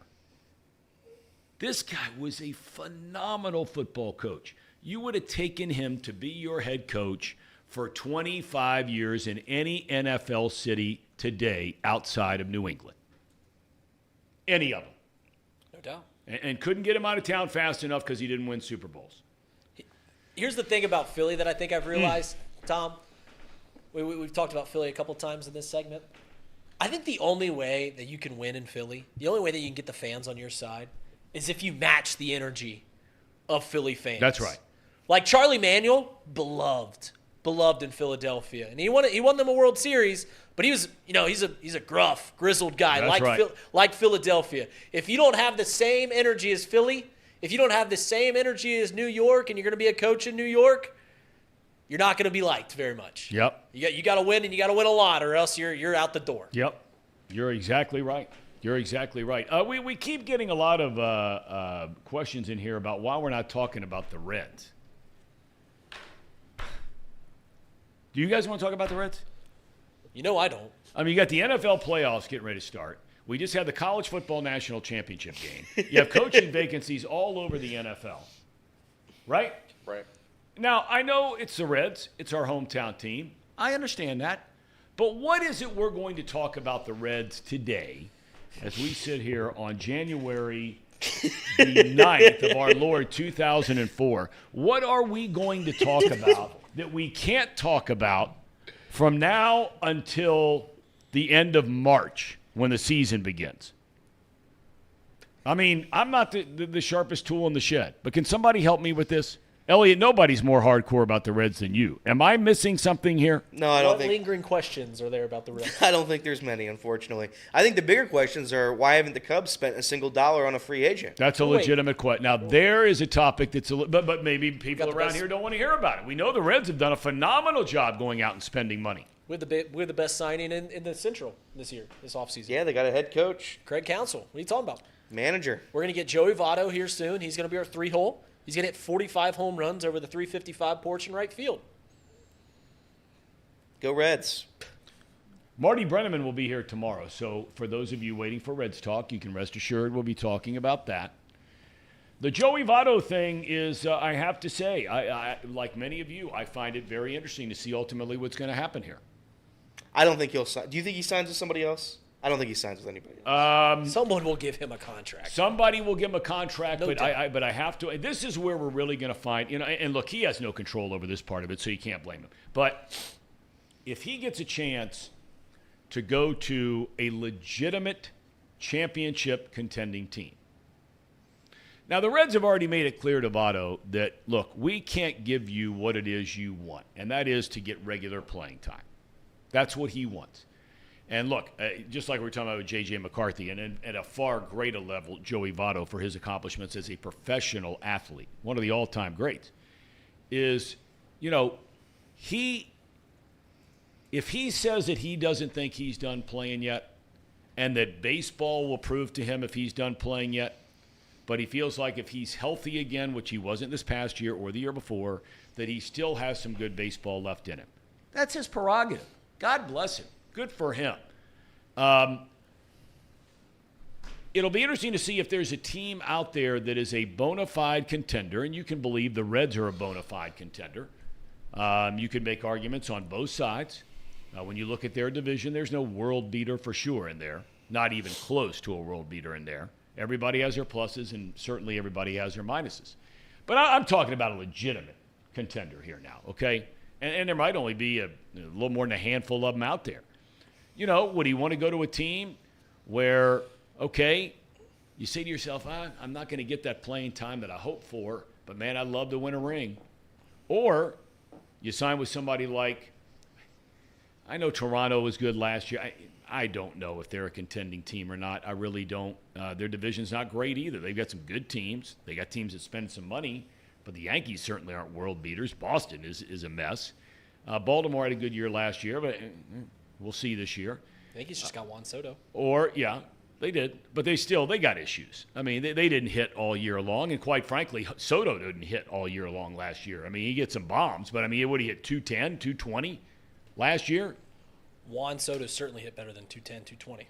[SPEAKER 1] This guy was a phenomenal football coach. You would have taken him to be your head coach for 25 years in any NFL city today outside of New England. Any of them.
[SPEAKER 4] No doubt.
[SPEAKER 1] And couldn't get him out of town fast enough because he didn't win Super Bowls.
[SPEAKER 4] Here's the thing about Philly that I think I've realized, Tom. We've talked about Philly a couple times in this segment. I think the only way that you can win in Philly, the only way that you can get the fans on your side, is if you match the energy of Philly fans.
[SPEAKER 1] That's right.
[SPEAKER 4] Like Charlie Manuel, beloved in Philadelphia, and he won them a World Series. But he was, he's a gruff, grizzled guy.
[SPEAKER 1] That's right.
[SPEAKER 4] Like Philadelphia. If you don't have the same energy as Philly, if you don't have the same energy as New York, and you're going to be a coach in New York, you're not going to be liked very much.
[SPEAKER 1] Yep.
[SPEAKER 4] You got to win, and you got to win a lot, or else you're out the door.
[SPEAKER 1] Yep. You're exactly right. We keep getting a lot of questions in here about why we're not talking about the Reds. Do you guys want to talk about the Reds?
[SPEAKER 4] I don't.
[SPEAKER 1] I mean, you got the NFL playoffs getting ready to start. We just had the college football national championship game. You have coaching vacancies all over the NFL. Right?
[SPEAKER 2] Right.
[SPEAKER 1] Now, I know it's the Reds. It's our hometown team. I understand that. But what is it we're going to talk about the Reds today as we sit here on January the 9th of our Lord 2004? What are we going to talk about that we can't talk about from now until the end of March when the season begins? I mean, I'm not the sharpest tool in the shed, but can somebody help me with this? Elliot, nobody's more hardcore about the Reds than you. Am I missing something here?
[SPEAKER 7] No, I don't think.
[SPEAKER 4] What lingering questions are there about the Reds?
[SPEAKER 7] I don't think there's many, unfortunately. I think the bigger questions are why haven't the Cubs spent a single dollar on a free agent?
[SPEAKER 1] That's a legitimate question. Now, there is a topic that's but maybe people around here don't want to hear about it. We know the Reds have done a phenomenal job going out and spending money.
[SPEAKER 4] We're the best signing in the Central this offseason.
[SPEAKER 7] Yeah, they got a head coach.
[SPEAKER 4] Craig Counsell. What are you talking about?
[SPEAKER 7] Manager.
[SPEAKER 4] We're going to get Joey Votto here soon. He's going to be our 3-hole. He's going to hit 45 home runs over the 355 porch in right field.
[SPEAKER 7] Go Reds.
[SPEAKER 1] Marty Brenneman will be here tomorrow. So for those of you waiting for Reds talk, you can rest assured we'll be talking about that. The Joey Votto thing is, I have to say, I like many of you, I find it very interesting to see ultimately what's going to happen here.
[SPEAKER 7] I don't think he'll sign. Do you think he signs with somebody else? I don't think he signs with anybody else.
[SPEAKER 4] Someone will give him a contract.
[SPEAKER 1] Somebody will give him a contract,
[SPEAKER 4] No
[SPEAKER 1] but
[SPEAKER 4] doubt.
[SPEAKER 1] I have to. This is where we're really going to find, and look, he has no control over this part of it, so you can't blame him. But if he gets a chance to go to a legitimate championship contending team. Now, the Reds have already made it clear to Votto that, look, we can't give you what it is you want, and that is to get regular playing time. That's what he wants. And look, just like we were talking about with J.J. McCarthy, and at a far greater level, Joey Votto for his accomplishments as a professional athlete, one of the all-time greats, is, if he says that he doesn't think he's done playing yet, and that baseball will prove to him if he's done playing yet, but he feels like if he's healthy again, which he wasn't this past year or the year before, that he still has some good baseball left in him. That's his prerogative. God bless him. Good for him. It'll be interesting to see if there's a team out there that is a bona fide contender, and you can believe the Reds are a bona fide contender. You can make arguments on both sides. When you look at their division, there's no world beater for sure in there. Not even close to a world beater in there. Everybody has their pluses, and certainly everybody has their minuses. But I'm talking about a legitimate contender here now, okay? And there might only be a little more than a handful of them out there. You know, would he want to go to a team where, okay, you say to yourself, I'm not going to get that playing time that I hope for, but, man, I'd love to win a ring. Or you sign with somebody like, I know Toronto was good last year. I don't know if they're a contending team or not. I really don't. Their division's not great either. They've got some good teams. They got teams that spend some money, but the Yankees certainly aren't world beaters. Boston is a mess. Baltimore had a good year last year, but we'll see this year.
[SPEAKER 4] I think he's just got Juan Soto.
[SPEAKER 1] Yeah, they did. But they got issues. I mean, they didn't hit all year long, and quite frankly, Soto didn't hit all year long last year. I mean, he gets some bombs, but, I mean, what, he hit 210, 220 last year?
[SPEAKER 4] Juan Soto certainly hit better than 210, 220.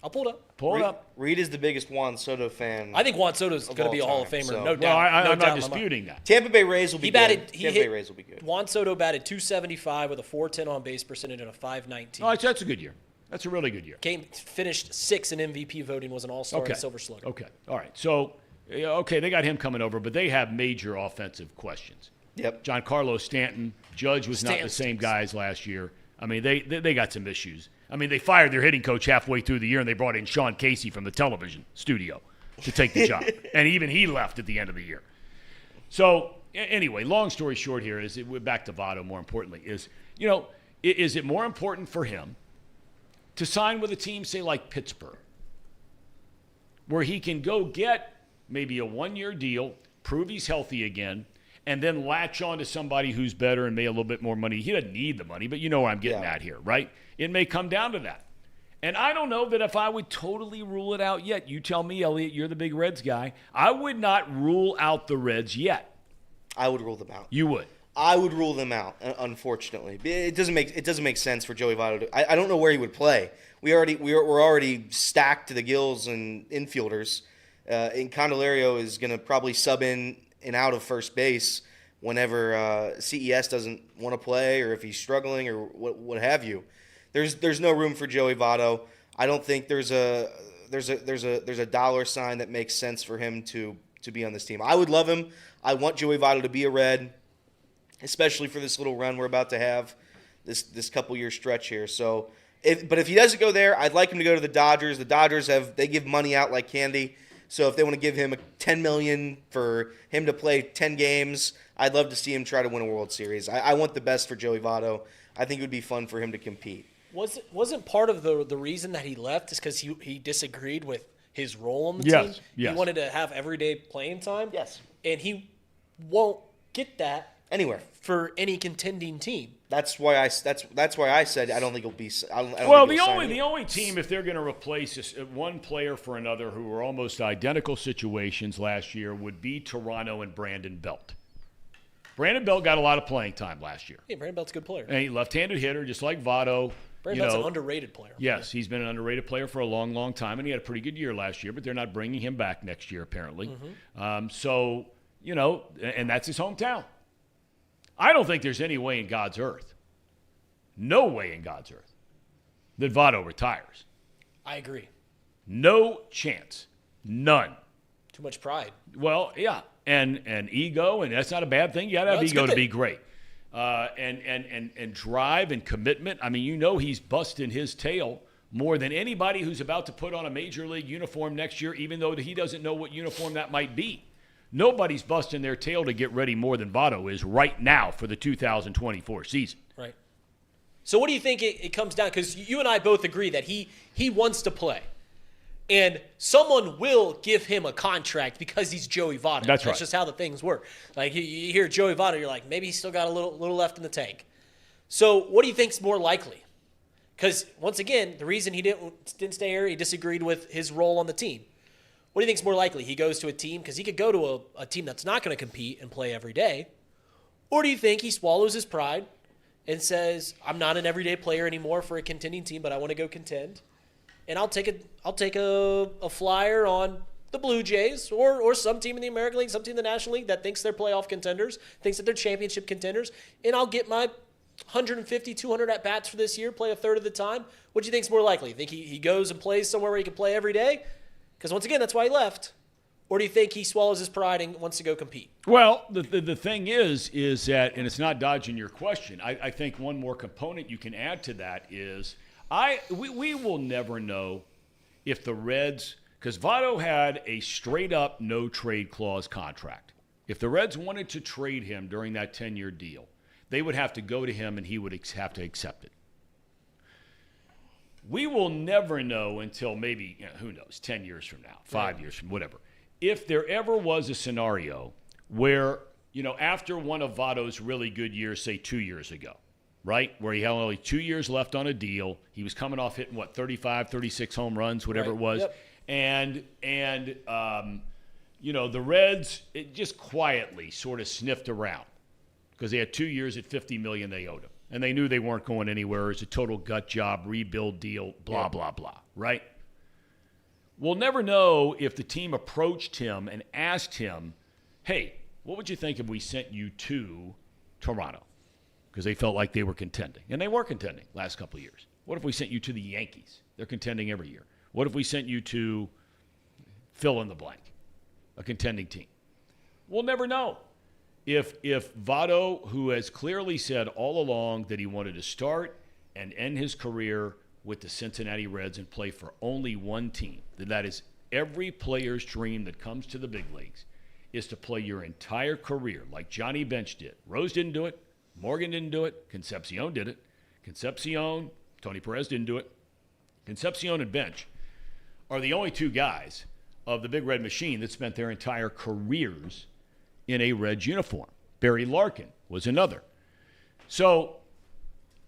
[SPEAKER 4] I'll pull it up.
[SPEAKER 1] Pull it up.
[SPEAKER 7] Reed is the biggest Juan Soto fan.
[SPEAKER 4] I think Juan Soto's going to be a Hall of Famer,
[SPEAKER 7] so.
[SPEAKER 4] no doubt.
[SPEAKER 1] Well, I'm
[SPEAKER 4] doubt
[SPEAKER 1] not disputing that.
[SPEAKER 7] Tampa Bay Rays will be good. Tampa Bay Rays will be good.
[SPEAKER 4] Juan Soto batted 275 with a 410 on base percentage and a 519.
[SPEAKER 1] Oh, that's a good year. That's a really good year.
[SPEAKER 4] Finished 6th in MVP voting, was an All-Star and Silver Slugger.
[SPEAKER 1] Okay, all right. So, they got him coming over, but they have major offensive questions.
[SPEAKER 7] Yep.
[SPEAKER 1] Giancarlo Stanton, Judge was not the same guy as last year. I mean, they got some issues. I mean, they fired their hitting coach halfway through the year, and they brought in Sean Casey from the television studio to take the job. And even he left at the end of the year. So, anyway, long story short here is, we're back to Votto more importantly, is it more important for him to sign with a team, say, like Pittsburgh, where he can go get maybe a one-year deal, prove he's healthy again, and then latch on to somebody who's better and may a little bit more money. He doesn't need the money, but you know where I'm getting at here, right? It may come down to that. And I don't know that if I would totally rule it out yet. You tell me, Elliot, you're the big Reds guy. I would not rule out the Reds yet.
[SPEAKER 7] I would rule them out.
[SPEAKER 1] You would?
[SPEAKER 7] I would rule them out, unfortunately. It doesn't make sense for Joey Votto. I don't know where he would play. We're already stacked to the gills in infielders. And Candelario is going to probably sub in and out of first base whenever CES doesn't want to play, or if he's struggling, or what have you. There's no room for Joey Votto. I don't think there's a dollar sign that makes sense for him to be on this team. I would love him. I want Joey Votto to be a Red, especially for this little run we're about to have, this couple year stretch here. So, but if he doesn't go there, I'd like him to go to the Dodgers. The Dodgers they give money out like candy. So if they want to give him $10 million for him to play 10 games, I'd love to see him try to win a World Series. I want the best for Joey Votto. I think it would be fun for him to compete.
[SPEAKER 4] Wasn't part of the reason that he left is because he disagreed with his role on the team? Yes. He wanted to have everyday playing time?
[SPEAKER 7] Yes.
[SPEAKER 4] And he won't get that
[SPEAKER 7] anywhere
[SPEAKER 4] for any contending team.
[SPEAKER 7] That's why I said I don't think it'll be.
[SPEAKER 1] The only team, if they're going to replace one player for another who were almost identical situations last year, would be Toronto and Brandon Belt. Brandon Belt got a lot of playing time last year.
[SPEAKER 4] Yeah, Brandon Belt's a good player.
[SPEAKER 1] And he left-handed hitter, just like Votto.
[SPEAKER 4] Brandon Belt's an underrated player.
[SPEAKER 1] Yes, he's been an underrated player for a long, long time, and he had a pretty good year last year, but they're not bringing him back next year, apparently. Mm-hmm. And that's his hometown. I don't think there's any way in God's earth, no way in God's earth, that Votto retires.
[SPEAKER 4] I agree.
[SPEAKER 1] No chance. None.
[SPEAKER 4] Too much pride.
[SPEAKER 1] Well, yeah. And ego, and that's not a bad thing. You got to have ego to be great. And drive and commitment. I mean, he's busting his tail more than anybody who's about to put on a major league uniform next year, even though he doesn't know what uniform that might be. Nobody's busting their tail to get ready more than Votto is right now for the 2024 season.
[SPEAKER 4] Right. So what do you think it comes down? Because you and I both agree that he wants to play. And someone will give him a contract because he's Joey Votto.
[SPEAKER 1] That's right.
[SPEAKER 4] That's just how the things work. Like, you hear Joey Votto, you're like, maybe he's still got a little left in the tank. So what do you think's more likely? Because, once again, the reason he didn't stay here, he disagreed with his role on the team. What do you think's more likely? He goes to a team, because he could go to a team that's not going to compete and play every day. Or do you think he swallows his pride and says, I'm not an everyday player anymore for a contending team, but I want to go contend. And I'll take a flyer on the Blue Jays or some team in the American League, some team in the National League that thinks they're playoff contenders, thinks that they're championship contenders, and I'll get my 150, 200 at-bats for this year, play a third of the time. What do you think is more likely? You think he goes and plays somewhere where he can play every day? Because once again, that's why he left. Or do you think he swallows his pride and wants to go compete?
[SPEAKER 1] Well, the thing is that, and it's not dodging your question, I think one more component you can add to that is we will never know if the Reds, because Votto had a straight-up no-trade clause contract. If the Reds wanted to trade him during that 10-year deal, they would have to go to him and he would have to accept it. We will never know until maybe, who knows, 10 years from now, 5 years from whatever. If there ever was a scenario where, after one of Votto's really good years, say 2 years ago, right, where he had only 2 years left on a deal, he was coming off hitting, 35, 36 home runs, whatever it was,
[SPEAKER 4] Yep.
[SPEAKER 1] and the Reds just quietly sort of sniffed around because they had 2 years at $50 million they owed him, and they knew they weren't going anywhere. It was a total gut job, rebuild deal, blah, blah, blah, right? We'll never know if the team approached him and asked him, hey, what would you think if we sent you to Toronto? Because they felt like they were contending. And they were contending last couple of years. What if we sent you to the Yankees? They're contending every year. What if we sent you to fill in the blank, a contending team? We'll never know. If Votto, who has clearly said all along that he wanted to start and end his career with the Cincinnati Reds and play for only one team, that is every player's dream that comes to the big leagues, is to play your entire career like Johnny Bench did. Rose didn't do it. Morgan didn't do it. Concepcion did it. Tony Perez didn't do it. Concepcion and Bench are the only two guys of the Big Red Machine that spent their entire careers in a Reds uniform. Barry Larkin was another. So,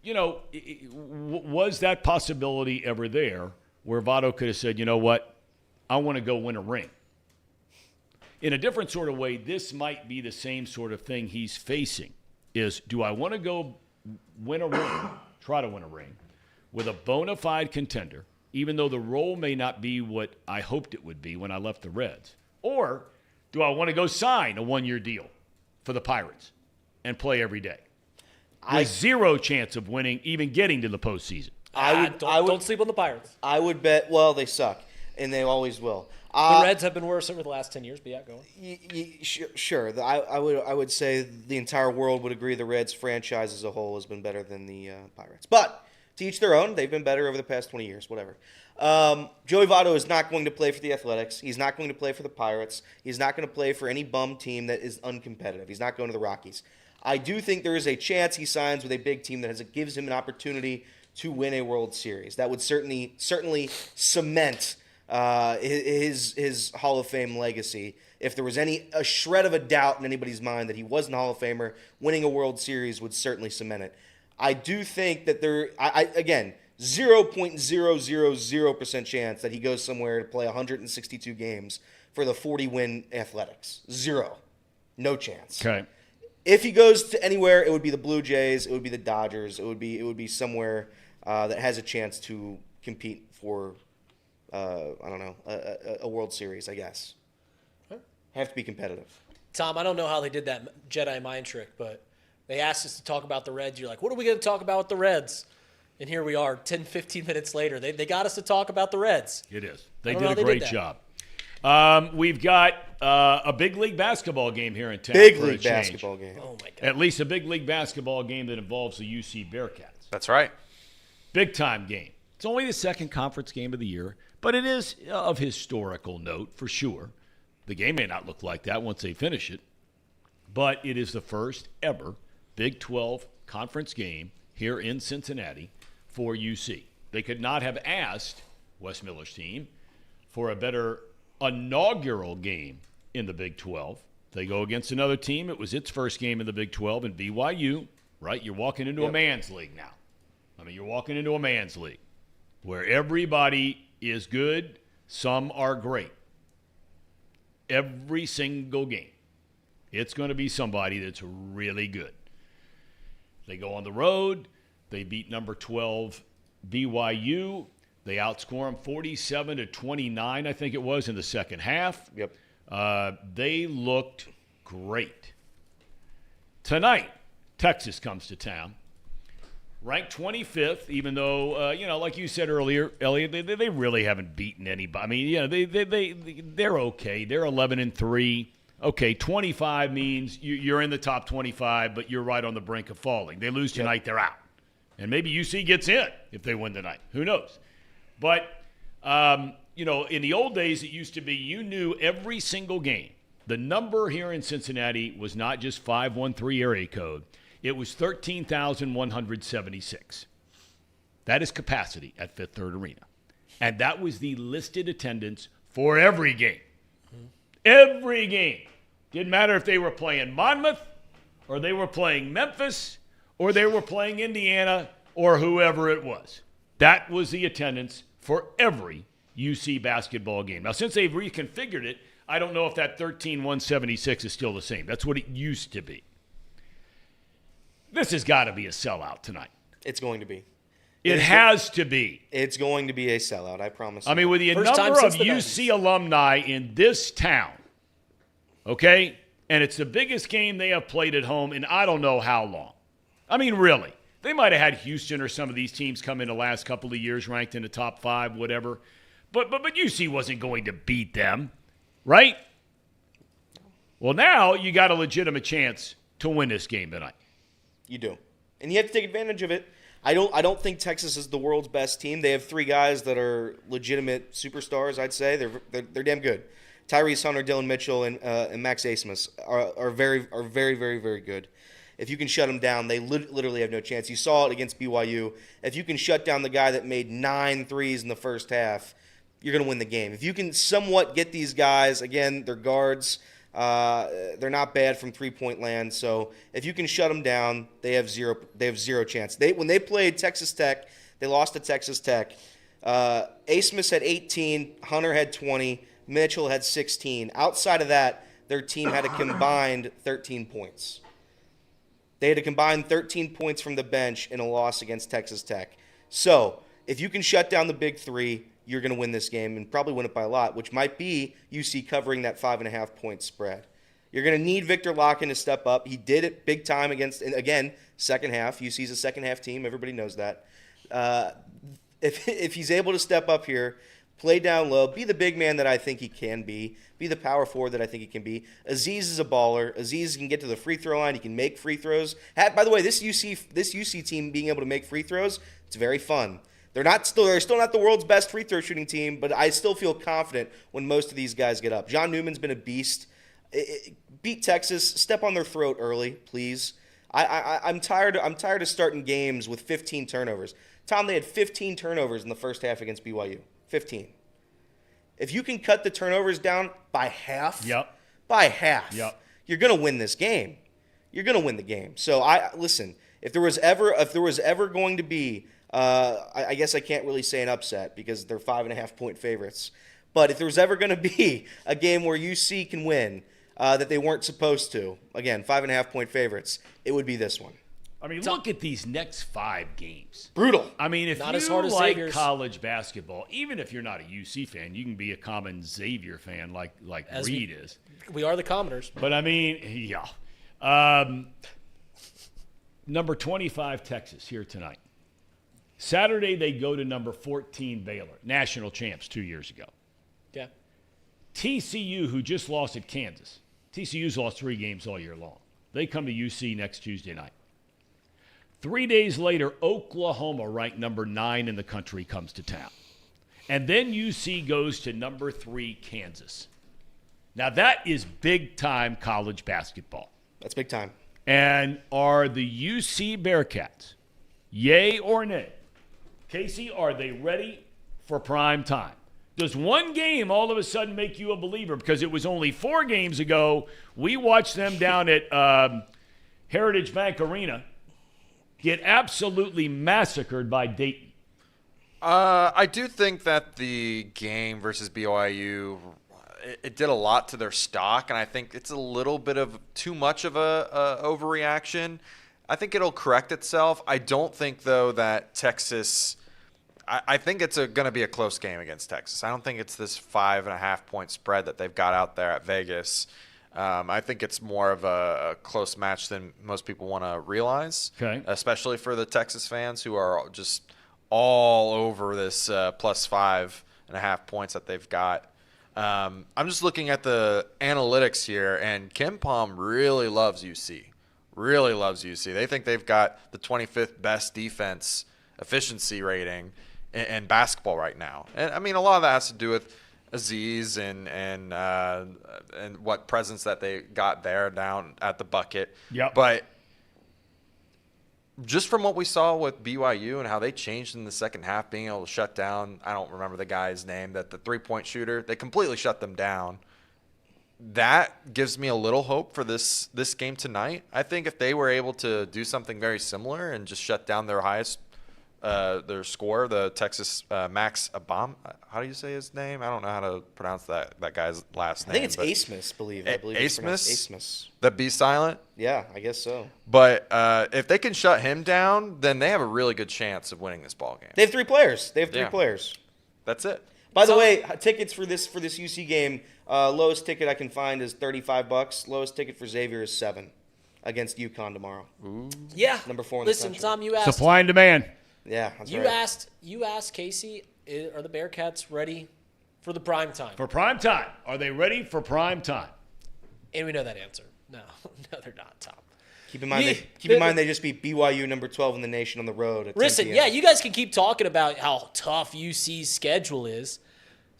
[SPEAKER 1] was that possibility ever there where Votto could have said, you know what, I want to go win a ring? In a different sort of way, this might be the same sort of thing he's facing, is do I want to go win a ring, try to win a ring, with a bona fide contender, even though the role may not be what I hoped it would be when I left the Reds? Or do I want to go sign a one-year deal for the Pirates and play every day? With zero chance of winning, even getting to the postseason.
[SPEAKER 4] Don't sleep on the Pirates.
[SPEAKER 7] I would bet, well, they suck, and they always will.
[SPEAKER 4] The Reds have been worse over the last 10 years, but yeah, go on.
[SPEAKER 7] Sure. I would say the entire world would agree the Reds franchise as a whole has been better than the Pirates. But to each their own, they've been better over the past 20 years, whatever. Joey Votto is not going to play for the Athletics. He's not going to play for the Pirates. He's not going to play for any bum team that is uncompetitive. He's not going to the Rockies. I do think there is a chance he signs with a big team that gives him an opportunity to win a World Series. That would certainly cement his Hall of Fame legacy. If there was a shred of a doubt in anybody's mind that he wasn't a Hall of Famer, winning a World Series would certainly cement it. I do think that again, 0.000% chance that he goes somewhere to play 162 games for the 40-win Athletics. Zero. No chance.
[SPEAKER 1] Okay.
[SPEAKER 7] If he goes to anywhere, it would be the Blue Jays, it would be the Dodgers, it would be somewhere that has a chance to compete for, a World Series, I guess. Have to be competitive.
[SPEAKER 4] Tom, I don't know how they did that Jedi mind trick, but they asked us to talk about the Reds. You're like, what are we going to talk about with the Reds? And here we are 10, 15 minutes later. They got us to talk about the Reds.
[SPEAKER 1] It is. They did a great job. We've got a big league basketball game here in town.
[SPEAKER 7] Big league basketball game.
[SPEAKER 4] Oh, my God.
[SPEAKER 1] At least a big league basketball game that involves the UC Bearcats.
[SPEAKER 2] That's right.
[SPEAKER 1] Big-time game. It's only the second conference game of the year, but it is of historical note for sure. The game may not look like that once they finish it, but it is the first ever Big 12 conference game here in Cincinnati for UC. They could not have asked Wes Miller's team for a better inaugural game in the Big 12. They go against another team. It was its first game in the Big 12 in BYU, right? You're walking into a man's league now. You're walking into a man's league where everybody is good. Some are great. Every single game, it's going to be somebody that's really good. They go on the road. They beat number 12 BYU. They outscore them 47-29, I think it was, in the second half.
[SPEAKER 7] Yep.
[SPEAKER 1] They looked great. Tonight, Texas comes to town. Ranked 25th, even though, like you said earlier, Elliot, they really haven't beaten anybody. I mean, they're okay. They're 11-3. Okay, 25 means you're in the top 25, but you're right on the brink of falling. They lose tonight, they're out. And maybe UC gets in if they win tonight. Who knows? But, in the old days, it used to be you knew every single game. The number here in Cincinnati was not just 513 area code. It was 13,176. That is capacity at Fifth Third Arena. And that was the listed attendance for every game. Every game. Didn't matter if they were playing Monmouth or they were playing Memphis or they were playing Indiana or whoever it was. That was the attendance for every UC basketball game. Now, since they've reconfigured it, I don't know if that 13,176 is still the same. That's what it used to be. This has got to be a sellout tonight.
[SPEAKER 7] It's going to be.
[SPEAKER 1] It has to be.
[SPEAKER 7] It's going to be a sellout, I promise.
[SPEAKER 1] I mean, with the
[SPEAKER 4] First time
[SPEAKER 1] number of
[SPEAKER 4] since the
[SPEAKER 1] UC alumni in this town, okay, and it's the biggest game they have played at home in I don't know how long. I mean, really. They might have had Houston or some of these teams come in the last couple of years ranked in the top 5, whatever. But UC wasn't going to beat them, right? Well, now you got a legitimate chance to win this game tonight.
[SPEAKER 7] You do. And you have to take advantage of it. I don't think Texas is the world's best team. They have 3 guys that are legitimate superstars, I'd say. They're damn good. Tyrese Hunter, Dylan Mitchell, and Max Asmus are very, very, very good. If you can shut them down, they literally have no chance. You saw it against BYU. If you can shut down the guy that made 9 threes in the first half, you're going to win the game. If you can somewhat get these guys, again, they're guards. They're not bad from three-point land. So if you can shut them down, they have zero chance. When they played Texas Tech, they lost to Texas Tech. Asmus had 18, Hunter had 20, Mitchell had 16. Outside of that, their team had a combined 13 points. They had a combined 13 points from the bench in a loss against Texas Tech. So if you can shut down the big 3, you're going to win this game and probably win it by a lot, which might be UC covering that 5.5-point spread. You're going to need Victor Locken to step up. He did it big time against, and again, second half. UC's a second-half team. Everybody knows that. If he's able to step up here, play down low, be the big man that I think he can be the power forward that I think he can be. Aziz is a baller. Aziz can get to the free throw line. He can make free throws. By the way, this UC team being able to make free throws, it's very fun. They're still not the world's best free throw shooting team, but I still feel confident when most of these guys get up. John Newman's been a beast. Beat Texas. Step on their throat early, please. I'm tired of starting games with 15 turnovers. Thom, they had 15 turnovers in the first half against BYU. 15. If you can cut the turnovers down by half, you're going to win this game. You're going to win the game. So listen. If there was ever going to be, I guess I can't really say an upset because they're 5.5-point favorites. But if there was ever going to be a game where UC can win that they weren't supposed to, again, 5.5-point favorites, it would be this one.
[SPEAKER 1] I mean, look at these next 5 games.
[SPEAKER 7] Brutal.
[SPEAKER 1] I mean, if
[SPEAKER 4] Not
[SPEAKER 1] you
[SPEAKER 4] as hard as
[SPEAKER 1] like
[SPEAKER 4] Xavier's.
[SPEAKER 1] college basketball, even if you're not a UC fan, you can be a common Xavier fan like Reed is.
[SPEAKER 4] We are the Commoners.
[SPEAKER 1] But, I mean, yeah. Number 25, Texas, here tonight. Saturday, they go to number 14, Baylor, national champs 2 years ago.
[SPEAKER 4] Yeah.
[SPEAKER 1] TCU, who just lost at Kansas. TCU's lost 3 games all year long. They come to UC next Tuesday night. 3 days later, Oklahoma, ranked number 9 in the country, comes to town. And then UC goes to number 3, Kansas. Now, that is big-time college basketball.
[SPEAKER 7] That's big time.
[SPEAKER 1] And are the UC Bearcats, yay or nay? Casey, are they ready for prime time? Does one game all of a sudden make you a believer? Because it was only 4 games ago, we watched them down at Heritage Bank Arena get absolutely massacred by Dayton.
[SPEAKER 2] I do think that the game versus BYU, it did a lot to their stock, and I think it's a little bit of too much of a overreaction. I think it'll correct itself. I don't think, though, that Texas I think it's going to be a close game against Texas. I don't think it's this 5.5-point spread that they've got out there at Vegas. I think it's more of a close match than most people want to realize, especially for the Texas fans who are just all over this plus 5.5 points that they've got. I'm just looking at the analytics here, and KenPom really loves UC. Really loves UC. They think they've got the 25th best defense efficiency rating in basketball right now. And I mean, a lot of that has to do with Aziz and what presence that they got there down at the bucket.
[SPEAKER 1] Yep.
[SPEAKER 2] But just from what we saw with BYU and how they changed in the second half, being able to shut down, I don't remember the guy's name, that the three-point shooter, they completely shut them down. That gives me a little hope for this game tonight. I think if they were able to do something very similar and just shut down their highest their scorer, the Texas Max Abam. How do you say his name? I don't know how to pronounce that guy's last name.
[SPEAKER 7] I think it's Asmus, I believe it's pronounced Asmus.
[SPEAKER 2] The B silent?
[SPEAKER 7] Yeah, I guess so.
[SPEAKER 2] But if they can shut him down, then they have a really good chance of winning this ball game.
[SPEAKER 7] They have three players.
[SPEAKER 2] That's it.
[SPEAKER 7] By the way, tickets for this UC game, lowest ticket I can find is $35. Lowest ticket for Xavier is $7 against UConn tomorrow.
[SPEAKER 2] Ooh.
[SPEAKER 4] Yeah.
[SPEAKER 7] Number 4 in
[SPEAKER 4] Listen,
[SPEAKER 7] the country.
[SPEAKER 4] Tom, you asked.
[SPEAKER 1] Supply and demand.
[SPEAKER 7] Yeah, that's right.
[SPEAKER 4] You asked Casey, are the Bearcats ready for the prime time?
[SPEAKER 1] For prime time. Are they ready for prime time?
[SPEAKER 4] And we know that answer. No, they're not, Tom.
[SPEAKER 7] Keep in mind they just beat BYU number 12 in the nation on the road at 10
[SPEAKER 4] Listen,
[SPEAKER 7] p.m.
[SPEAKER 4] yeah, you guys can keep talking about how tough UC's schedule is.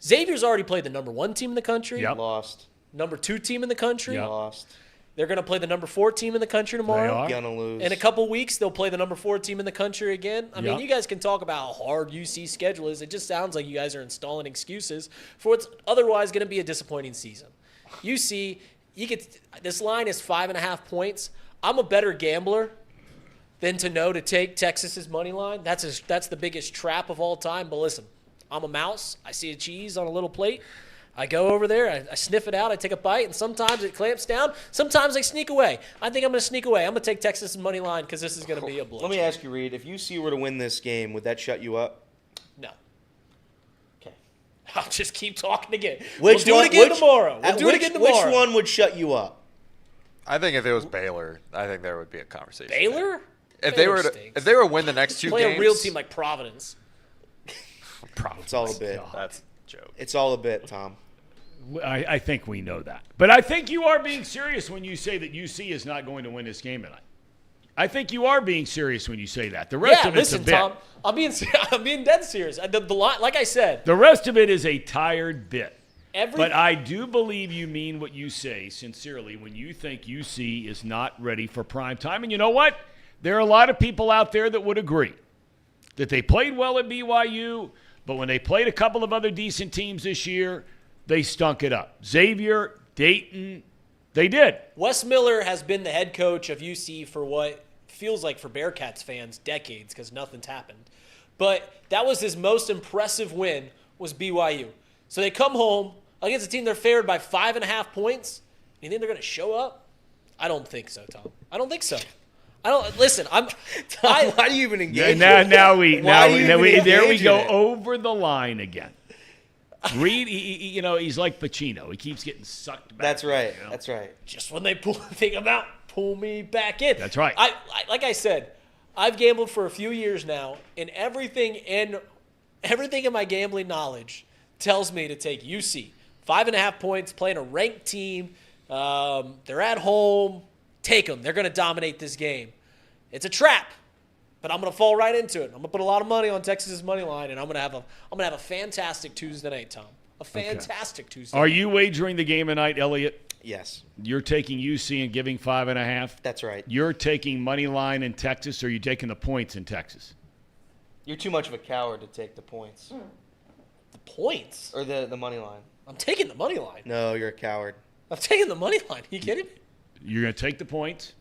[SPEAKER 4] Xavier's already played the number 1 team in the country.
[SPEAKER 1] Yep.
[SPEAKER 7] Lost.
[SPEAKER 4] Number 2 team in the country.
[SPEAKER 1] Yep.
[SPEAKER 7] Lost.
[SPEAKER 4] They're going to play the number 4 team in the country tomorrow.
[SPEAKER 1] They are.
[SPEAKER 7] Gonna lose.
[SPEAKER 4] In a couple weeks, they'll play the number 4 team in the country again. I mean,
[SPEAKER 1] Yep.
[SPEAKER 4] you guys can talk about how hard UC's schedule is. It just sounds like you guys are installing excuses for what's otherwise going to be a disappointing season. UC, this line is 5.5 points. I'm a better gambler than to know to take Texas's money line. That's the biggest trap of all time. But listen, I'm a mouse. I see a cheese on a little plate. I go over there, I sniff it out, I take a bite, and sometimes it clamps down. Sometimes I sneak away. I think I'm going to sneak away. I'm going to take Texas' money line because this is going to be a blow.
[SPEAKER 7] Let me ask you, Reed, if UC were to win this game, would that shut you up?
[SPEAKER 4] No.
[SPEAKER 7] Okay.
[SPEAKER 4] I'll just keep talking again. We'll do it again tomorrow.
[SPEAKER 7] Which one would shut you up?
[SPEAKER 2] I think if it was Baylor, I think there would be a conversation.
[SPEAKER 4] Baylor?
[SPEAKER 2] If
[SPEAKER 4] Baylor
[SPEAKER 2] they were to win the next 2
[SPEAKER 4] Play
[SPEAKER 2] games,
[SPEAKER 4] a real team like Providence.
[SPEAKER 7] It's all a bit.
[SPEAKER 2] That's a joke.
[SPEAKER 7] It's all a bit, Tom.
[SPEAKER 1] I think we know that. But I think you are being serious when you say that UC is not going to win this game tonight. I think you are being serious when you say that. The rest of it's a bit.
[SPEAKER 4] Tom, I'm being dead serious. The line, like I said.
[SPEAKER 1] The rest of it is a tired bit.
[SPEAKER 4] But
[SPEAKER 1] I do believe you mean what you say sincerely when you think UC is not ready for prime time. And you know what? There are a lot of people out there that would agree that they played well at BYU, but when they played a couple of other decent teams this year, they stunk it up. Xavier, Dayton, they did.
[SPEAKER 4] Wes Miller has been the head coach of UC for what feels like for Bearcats fans decades because nothing's happened. But that was his most impressive win was BYU. So they come home against a team they're favored by 5.5 points. You think they're going to show up? I don't think so, Tom. I don't think so. Listen.
[SPEAKER 7] Tom, why do you even engage?
[SPEAKER 1] There we
[SPEAKER 7] engage
[SPEAKER 1] go
[SPEAKER 7] in it?
[SPEAKER 1] over the line again. Reed, he's like Pacino. He keeps getting sucked back.
[SPEAKER 7] That's right.
[SPEAKER 1] You know?
[SPEAKER 7] That's right.
[SPEAKER 4] Just when they think about pull me back in.
[SPEAKER 1] That's right.
[SPEAKER 4] I like I said, I've gambled for a few years now, and everything in my gambling knowledge tells me to take UC. 5.5 points, playing a ranked team. They're at home. Take them. They're going to dominate this game. It's a trap, but I'm going to fall right into it. I'm going to put a lot of money on Texas's money line, and I'm going to have a fantastic Tuesday night, Tom. A fantastic Tuesday.
[SPEAKER 1] Are you wagering the game tonight, Elliot?
[SPEAKER 7] Yes.
[SPEAKER 1] You're taking UC and giving 5.5?
[SPEAKER 7] That's right.
[SPEAKER 1] You're taking money line in Texas, or are you taking the points in Texas?
[SPEAKER 7] You're too much of a coward to take the points.
[SPEAKER 4] The points?
[SPEAKER 7] Or the money line.
[SPEAKER 4] I'm taking the money line.
[SPEAKER 7] No, you're a coward.
[SPEAKER 4] I'm taking the money line. Are you kidding me?
[SPEAKER 1] You're going to take the points?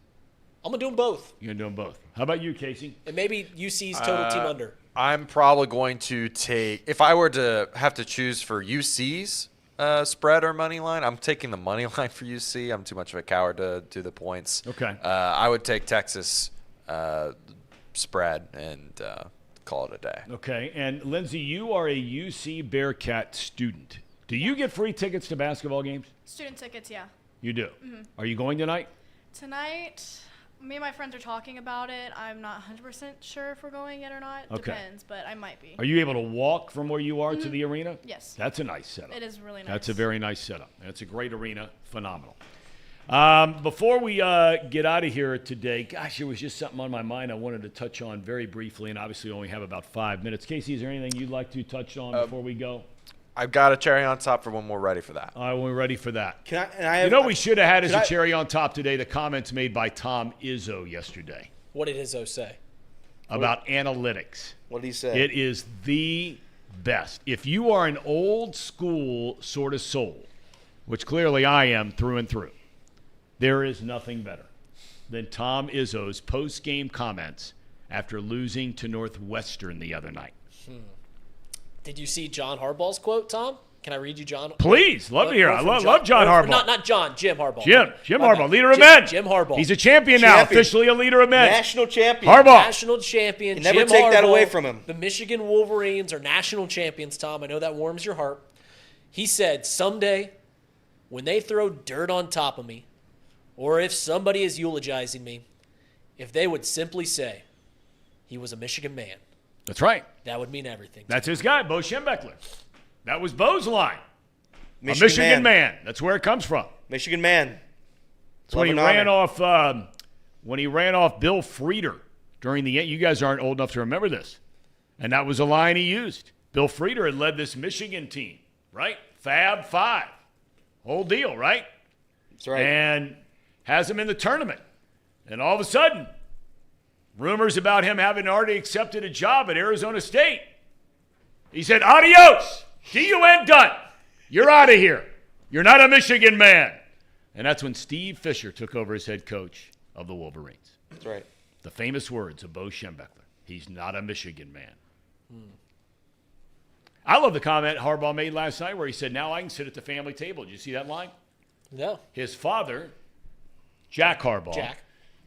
[SPEAKER 4] I'm going to do them both.
[SPEAKER 1] You're going to do them both. How about you, Casey?
[SPEAKER 4] And maybe UC's total team under.
[SPEAKER 2] I'm probably going to take – if I were to have to choose for UC's spread or money line, I'm taking the money line for UC. I'm too much of a coward to do the points.
[SPEAKER 1] Okay.
[SPEAKER 2] I would take Texas spread and call it a day.
[SPEAKER 1] Okay. And, Lindsay, you are a UC Bearcat student. Do you get free tickets to basketball games?
[SPEAKER 8] Student tickets, yeah.
[SPEAKER 1] You do? Are you going tonight?
[SPEAKER 8] Tonight, me and my friends are talking about it. I'm not 100% sure if we're going yet or not.
[SPEAKER 1] Okay.
[SPEAKER 8] Depends, but I might be.
[SPEAKER 1] Are you able to walk from where you are to the arena?
[SPEAKER 8] Yes.
[SPEAKER 1] That's a nice setup.
[SPEAKER 8] It is really nice.
[SPEAKER 1] That's a very nice setup. That's a great arena. Phenomenal. Before we get out of here today, gosh, there was just something on my mind I wanted to touch on very briefly, and obviously we only have about 5 minutes. Casey, is there anything you'd like to touch on before we go?
[SPEAKER 2] I've got a cherry on top for when we're ready for that.
[SPEAKER 1] All right, we're ready for that. We should have had as a cherry on top today the comments made by Thom Izzo yesterday.
[SPEAKER 4] What did Izzo say?
[SPEAKER 1] About analytics.
[SPEAKER 7] What did he say?
[SPEAKER 1] It is the best. If you are an old school sort of soul, which clearly I am through and through, there is nothing better than Thom Izzo's post-game comments after losing to Northwestern the other night.
[SPEAKER 4] Did you see John Harbaugh's quote, Tom? Can I read you John?
[SPEAKER 1] Please, love to hear. I love John Harbaugh.
[SPEAKER 4] Not John, Jim Harbaugh.
[SPEAKER 1] Jim Harbaugh, leader of men.
[SPEAKER 4] Jim Harbaugh.
[SPEAKER 1] He's a champion now, officially a leader of men.
[SPEAKER 7] National champion.
[SPEAKER 1] Harbaugh.
[SPEAKER 4] National champion.
[SPEAKER 7] You never
[SPEAKER 4] Jim
[SPEAKER 7] take
[SPEAKER 4] Harbaugh.
[SPEAKER 7] that away from him.
[SPEAKER 4] The Michigan Wolverines are national champions, Tom. I know that warms your heart. He said, someday, when they throw dirt on top of me, or if somebody is eulogizing me, if they would simply say, he was a Michigan man.
[SPEAKER 1] That's right.
[SPEAKER 4] That would mean everything.
[SPEAKER 1] That's his guy, Bo Schembechler. That was Bo's line. Michigan man. That's where it comes from.
[SPEAKER 7] Michigan man.
[SPEAKER 1] That's when he ran off. When he ran off Bill Frieder during the. You guys aren't old enough to remember this, and that was a line he used. Bill Frieder had led this Michigan team, right? Fab Five, whole deal, right?
[SPEAKER 7] That's right.
[SPEAKER 1] And has him in the tournament, and all of a sudden, rumors about him having already accepted a job at Arizona State. He said, "Adios, D-U-N, done. You're out of here. You're not a Michigan man." And that's when Steve Fisher took over as head coach of the Wolverines.
[SPEAKER 7] That's right.
[SPEAKER 1] The famous words of Bo Schembechler. He's not a Michigan man. I love the comment Harbaugh made last night where he said, now I can sit at the family table. Did you see that line?
[SPEAKER 4] No.
[SPEAKER 1] His father, Jack Harbaugh,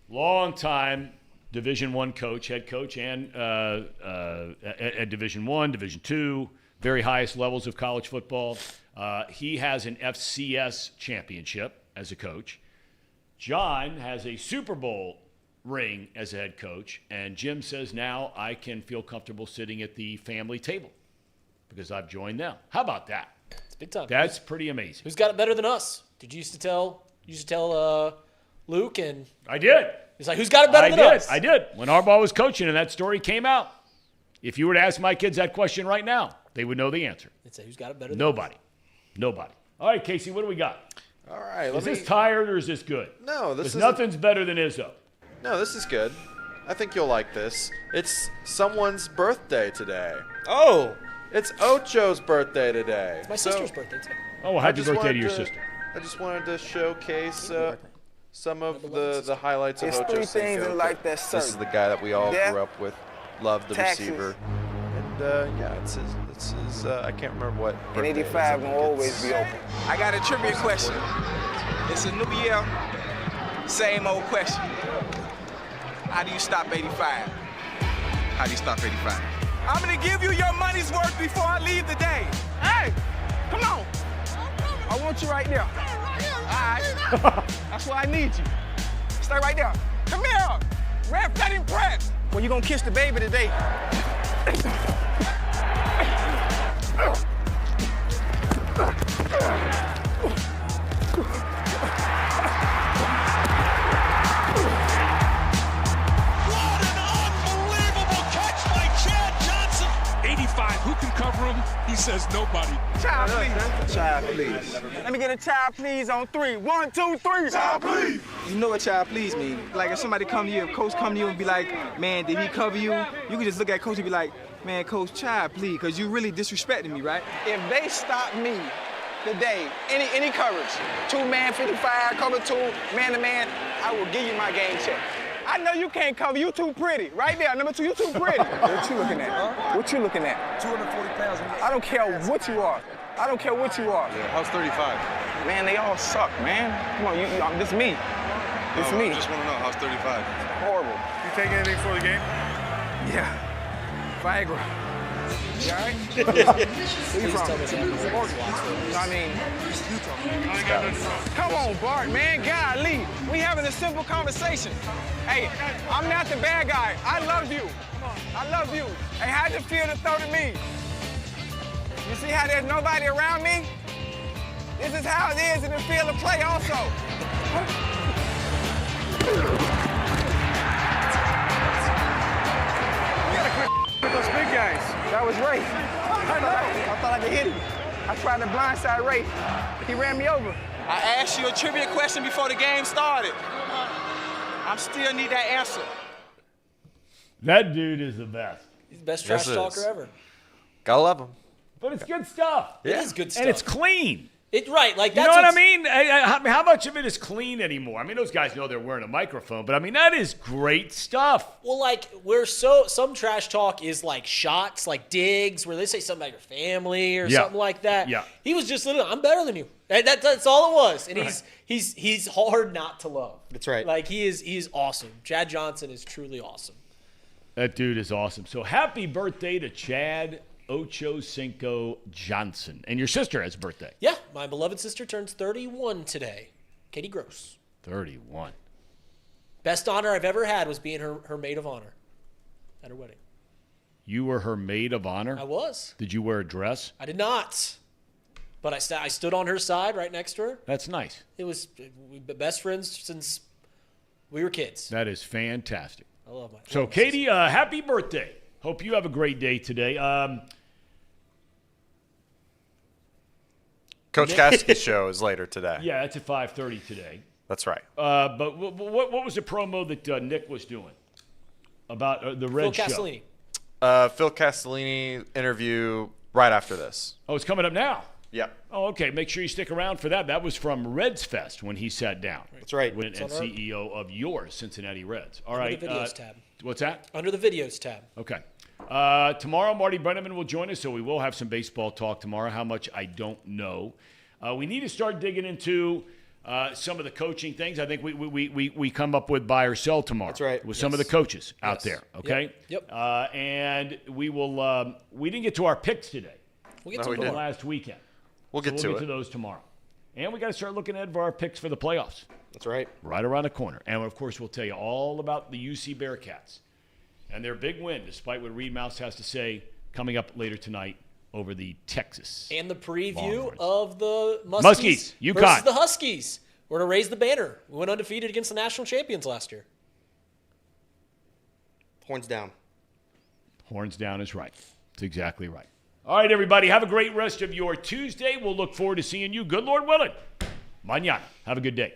[SPEAKER 1] long-time Division I coach, head coach, and at Division I, Division II, very highest levels of college football. He has an FCS championship as a coach. John has a Super Bowl ring as a head coach, and Jim says now I can feel comfortable sitting at the family table because I've joined them. How about that?
[SPEAKER 4] It's big time.
[SPEAKER 1] That's pretty amazing.
[SPEAKER 4] Who's got it better than us? Did you used to tell Luke? And
[SPEAKER 1] I did.
[SPEAKER 4] He's like, who's got it better than us?
[SPEAKER 1] I did. When Harbaugh was coaching and that story came out, if you were to ask my kids that question right now, they would know the answer.
[SPEAKER 4] They'd say, who's got it better than
[SPEAKER 1] Nobody. Nobody. All right, Casey, what do we got?
[SPEAKER 2] All right.
[SPEAKER 1] Is this tired or is this good?
[SPEAKER 2] No, this is
[SPEAKER 1] nothing's better than Izzo.
[SPEAKER 2] No, this is good. I think you'll like this. It's someone's birthday today.
[SPEAKER 7] Oh.
[SPEAKER 2] It's Ocho's birthday today.
[SPEAKER 4] It's my sister's birthday, too.
[SPEAKER 1] Oh, well, happy birthday to your sister.
[SPEAKER 2] I just wanted to showcase some of the highlights of
[SPEAKER 10] It's
[SPEAKER 2] Ocho
[SPEAKER 10] three things
[SPEAKER 2] Cinco.
[SPEAKER 10] in life that's certain.
[SPEAKER 2] This is the guy that we all
[SPEAKER 10] Death,
[SPEAKER 2] grew up with, loved the
[SPEAKER 10] taxes.
[SPEAKER 2] receiver. And, yeah, it's his I can't remember what
[SPEAKER 10] And
[SPEAKER 2] birthday it is.
[SPEAKER 10] 85
[SPEAKER 2] I
[SPEAKER 10] will
[SPEAKER 2] think
[SPEAKER 10] always be open.
[SPEAKER 11] I got a trivia question. It's a new year, same old question. How do you stop 85? How do you stop 85? I'm gonna give you your money's worth before I leave the day. Hey, come on. I want you right there. All right. That's why I need you. Stay right there. Come here. Ref that impressed. Well, you gonna kiss the baby today.
[SPEAKER 12] Who can cover him? He says nobody.
[SPEAKER 11] Child, please. Child, please. Let me get a child, please, on 3. 1, 2, 3. Child, please. You know what child, please mean? Like if somebody come to you, if coach come to you and be like, man, did he cover you? You can just look at coach and be like, man, coach, child, please, because you really disrespecting me, right? If they stop me today, any coverage, 2-man, 55, cover 2, man-to-man, I will give you my game check. I know you can't cover. You too pretty. Right there, number 2, you too pretty. What you looking at? Huh? What you looking at? 240 pounds. I don't care what you are. I don't care what you are.
[SPEAKER 13] Yeah, how's 35?
[SPEAKER 11] Man, they all suck, man. Come on, this me. This me.
[SPEAKER 13] I just want to know, how's 35?
[SPEAKER 11] Horrible.
[SPEAKER 13] You take anything for the game?
[SPEAKER 11] Yeah. Viagra. You all right? Where you from? I mean, come on, Bart, man. Golly, we having a simple conversation. Hey, I'm not the bad guy. I love you. I love you. Hey, how'd you feel to throw to me? You see how there's nobody around me? This is how it is in the field of play also. You gotta quit with those big guys. That was Ray. I thought I could hit him. I tried to blindside Ray. He ran me over. I asked you a trivia question before the game started. I still need that answer.
[SPEAKER 1] That dude is the best.
[SPEAKER 4] He's the best trash talker ever.
[SPEAKER 2] Gotta love him.
[SPEAKER 1] But it's good stuff.
[SPEAKER 4] It is good stuff.
[SPEAKER 1] And it's clean.
[SPEAKER 4] Like
[SPEAKER 1] You
[SPEAKER 4] that's
[SPEAKER 1] know what I mean? How much of it is clean anymore? I mean, those guys know they're wearing a microphone, but I mean, that is great stuff.
[SPEAKER 4] Well, like some trash talk is like shots, like digs, where they say something about your family or something like that.
[SPEAKER 1] Yeah.
[SPEAKER 4] He was just literally, I'm better than you. That's all it was. And he's hard not to love.
[SPEAKER 7] That's right.
[SPEAKER 4] Like he's awesome. Chad Johnson is truly awesome.
[SPEAKER 1] That dude is awesome. So happy birthday to Chad Ocho Cinco Johnson. And your sister has a birthday.
[SPEAKER 4] Yeah, my beloved sister turns 31 today. Katie Gross.
[SPEAKER 1] 31.
[SPEAKER 4] Best honor I've ever had was being her maid of honor at her wedding.
[SPEAKER 1] You were her maid of honor?
[SPEAKER 4] I was.
[SPEAKER 1] Did you wear a dress?
[SPEAKER 4] I did not. But I stood on her side right next to her.
[SPEAKER 1] That's nice.
[SPEAKER 4] We've been best friends since we were kids.
[SPEAKER 1] That is fantastic.
[SPEAKER 4] I love my
[SPEAKER 1] So, Katie, happy birthday. Hope you have a great day today.
[SPEAKER 2] Coach Caskey's show is later today.
[SPEAKER 1] Yeah, it's at 5:30 today.
[SPEAKER 2] That's right.
[SPEAKER 1] But what was the promo that Nick was doing about the Red
[SPEAKER 4] Phil Castellini.
[SPEAKER 2] Phil Castellini interview right after this.
[SPEAKER 1] Oh, it's coming up now.
[SPEAKER 2] Yeah.
[SPEAKER 1] Oh, okay. Make sure you stick around for that. That was from Reds Fest when he sat down.
[SPEAKER 7] That's right.
[SPEAKER 1] And CEO of your Cincinnati Reds. All
[SPEAKER 4] Under
[SPEAKER 1] right.
[SPEAKER 4] the videos tab.
[SPEAKER 1] What's that?
[SPEAKER 4] Under the videos tab.
[SPEAKER 1] Okay. Tomorrow, Marty Brenneman will join us, so we will have some baseball talk tomorrow. How much, I don't know. We need to start digging into some of the coaching things. I think we come up with buy or sell tomorrow.
[SPEAKER 7] That's right.
[SPEAKER 1] With some of the coaches out there, okay?
[SPEAKER 4] Yep.
[SPEAKER 1] And we will we didn't get to our picks today.
[SPEAKER 4] We'll get
[SPEAKER 2] No,
[SPEAKER 4] to
[SPEAKER 2] we
[SPEAKER 4] it
[SPEAKER 2] didn't.
[SPEAKER 1] Last weekend.
[SPEAKER 2] We'll get
[SPEAKER 1] So
[SPEAKER 2] to it.
[SPEAKER 1] those tomorrow. And we got to start looking ahead for our picks for the playoffs.
[SPEAKER 7] That's right.
[SPEAKER 1] Right around the corner. And, of course, we'll tell you all about the UC Bearcats and their big win, despite what Reed Mouse has to say, coming up later tonight over the Texas.
[SPEAKER 4] And the preview
[SPEAKER 1] Longhorns.
[SPEAKER 4] of the
[SPEAKER 1] Muskies, UConn.
[SPEAKER 4] versus the Huskies. We're going to raise the banner. We went undefeated against the national champions last year.
[SPEAKER 7] Horns down.
[SPEAKER 1] Horns down is right. That's exactly right. All right, everybody. Have a great rest of your Tuesday. We'll look forward to seeing you, good Lord willing, mañana. Have a good day.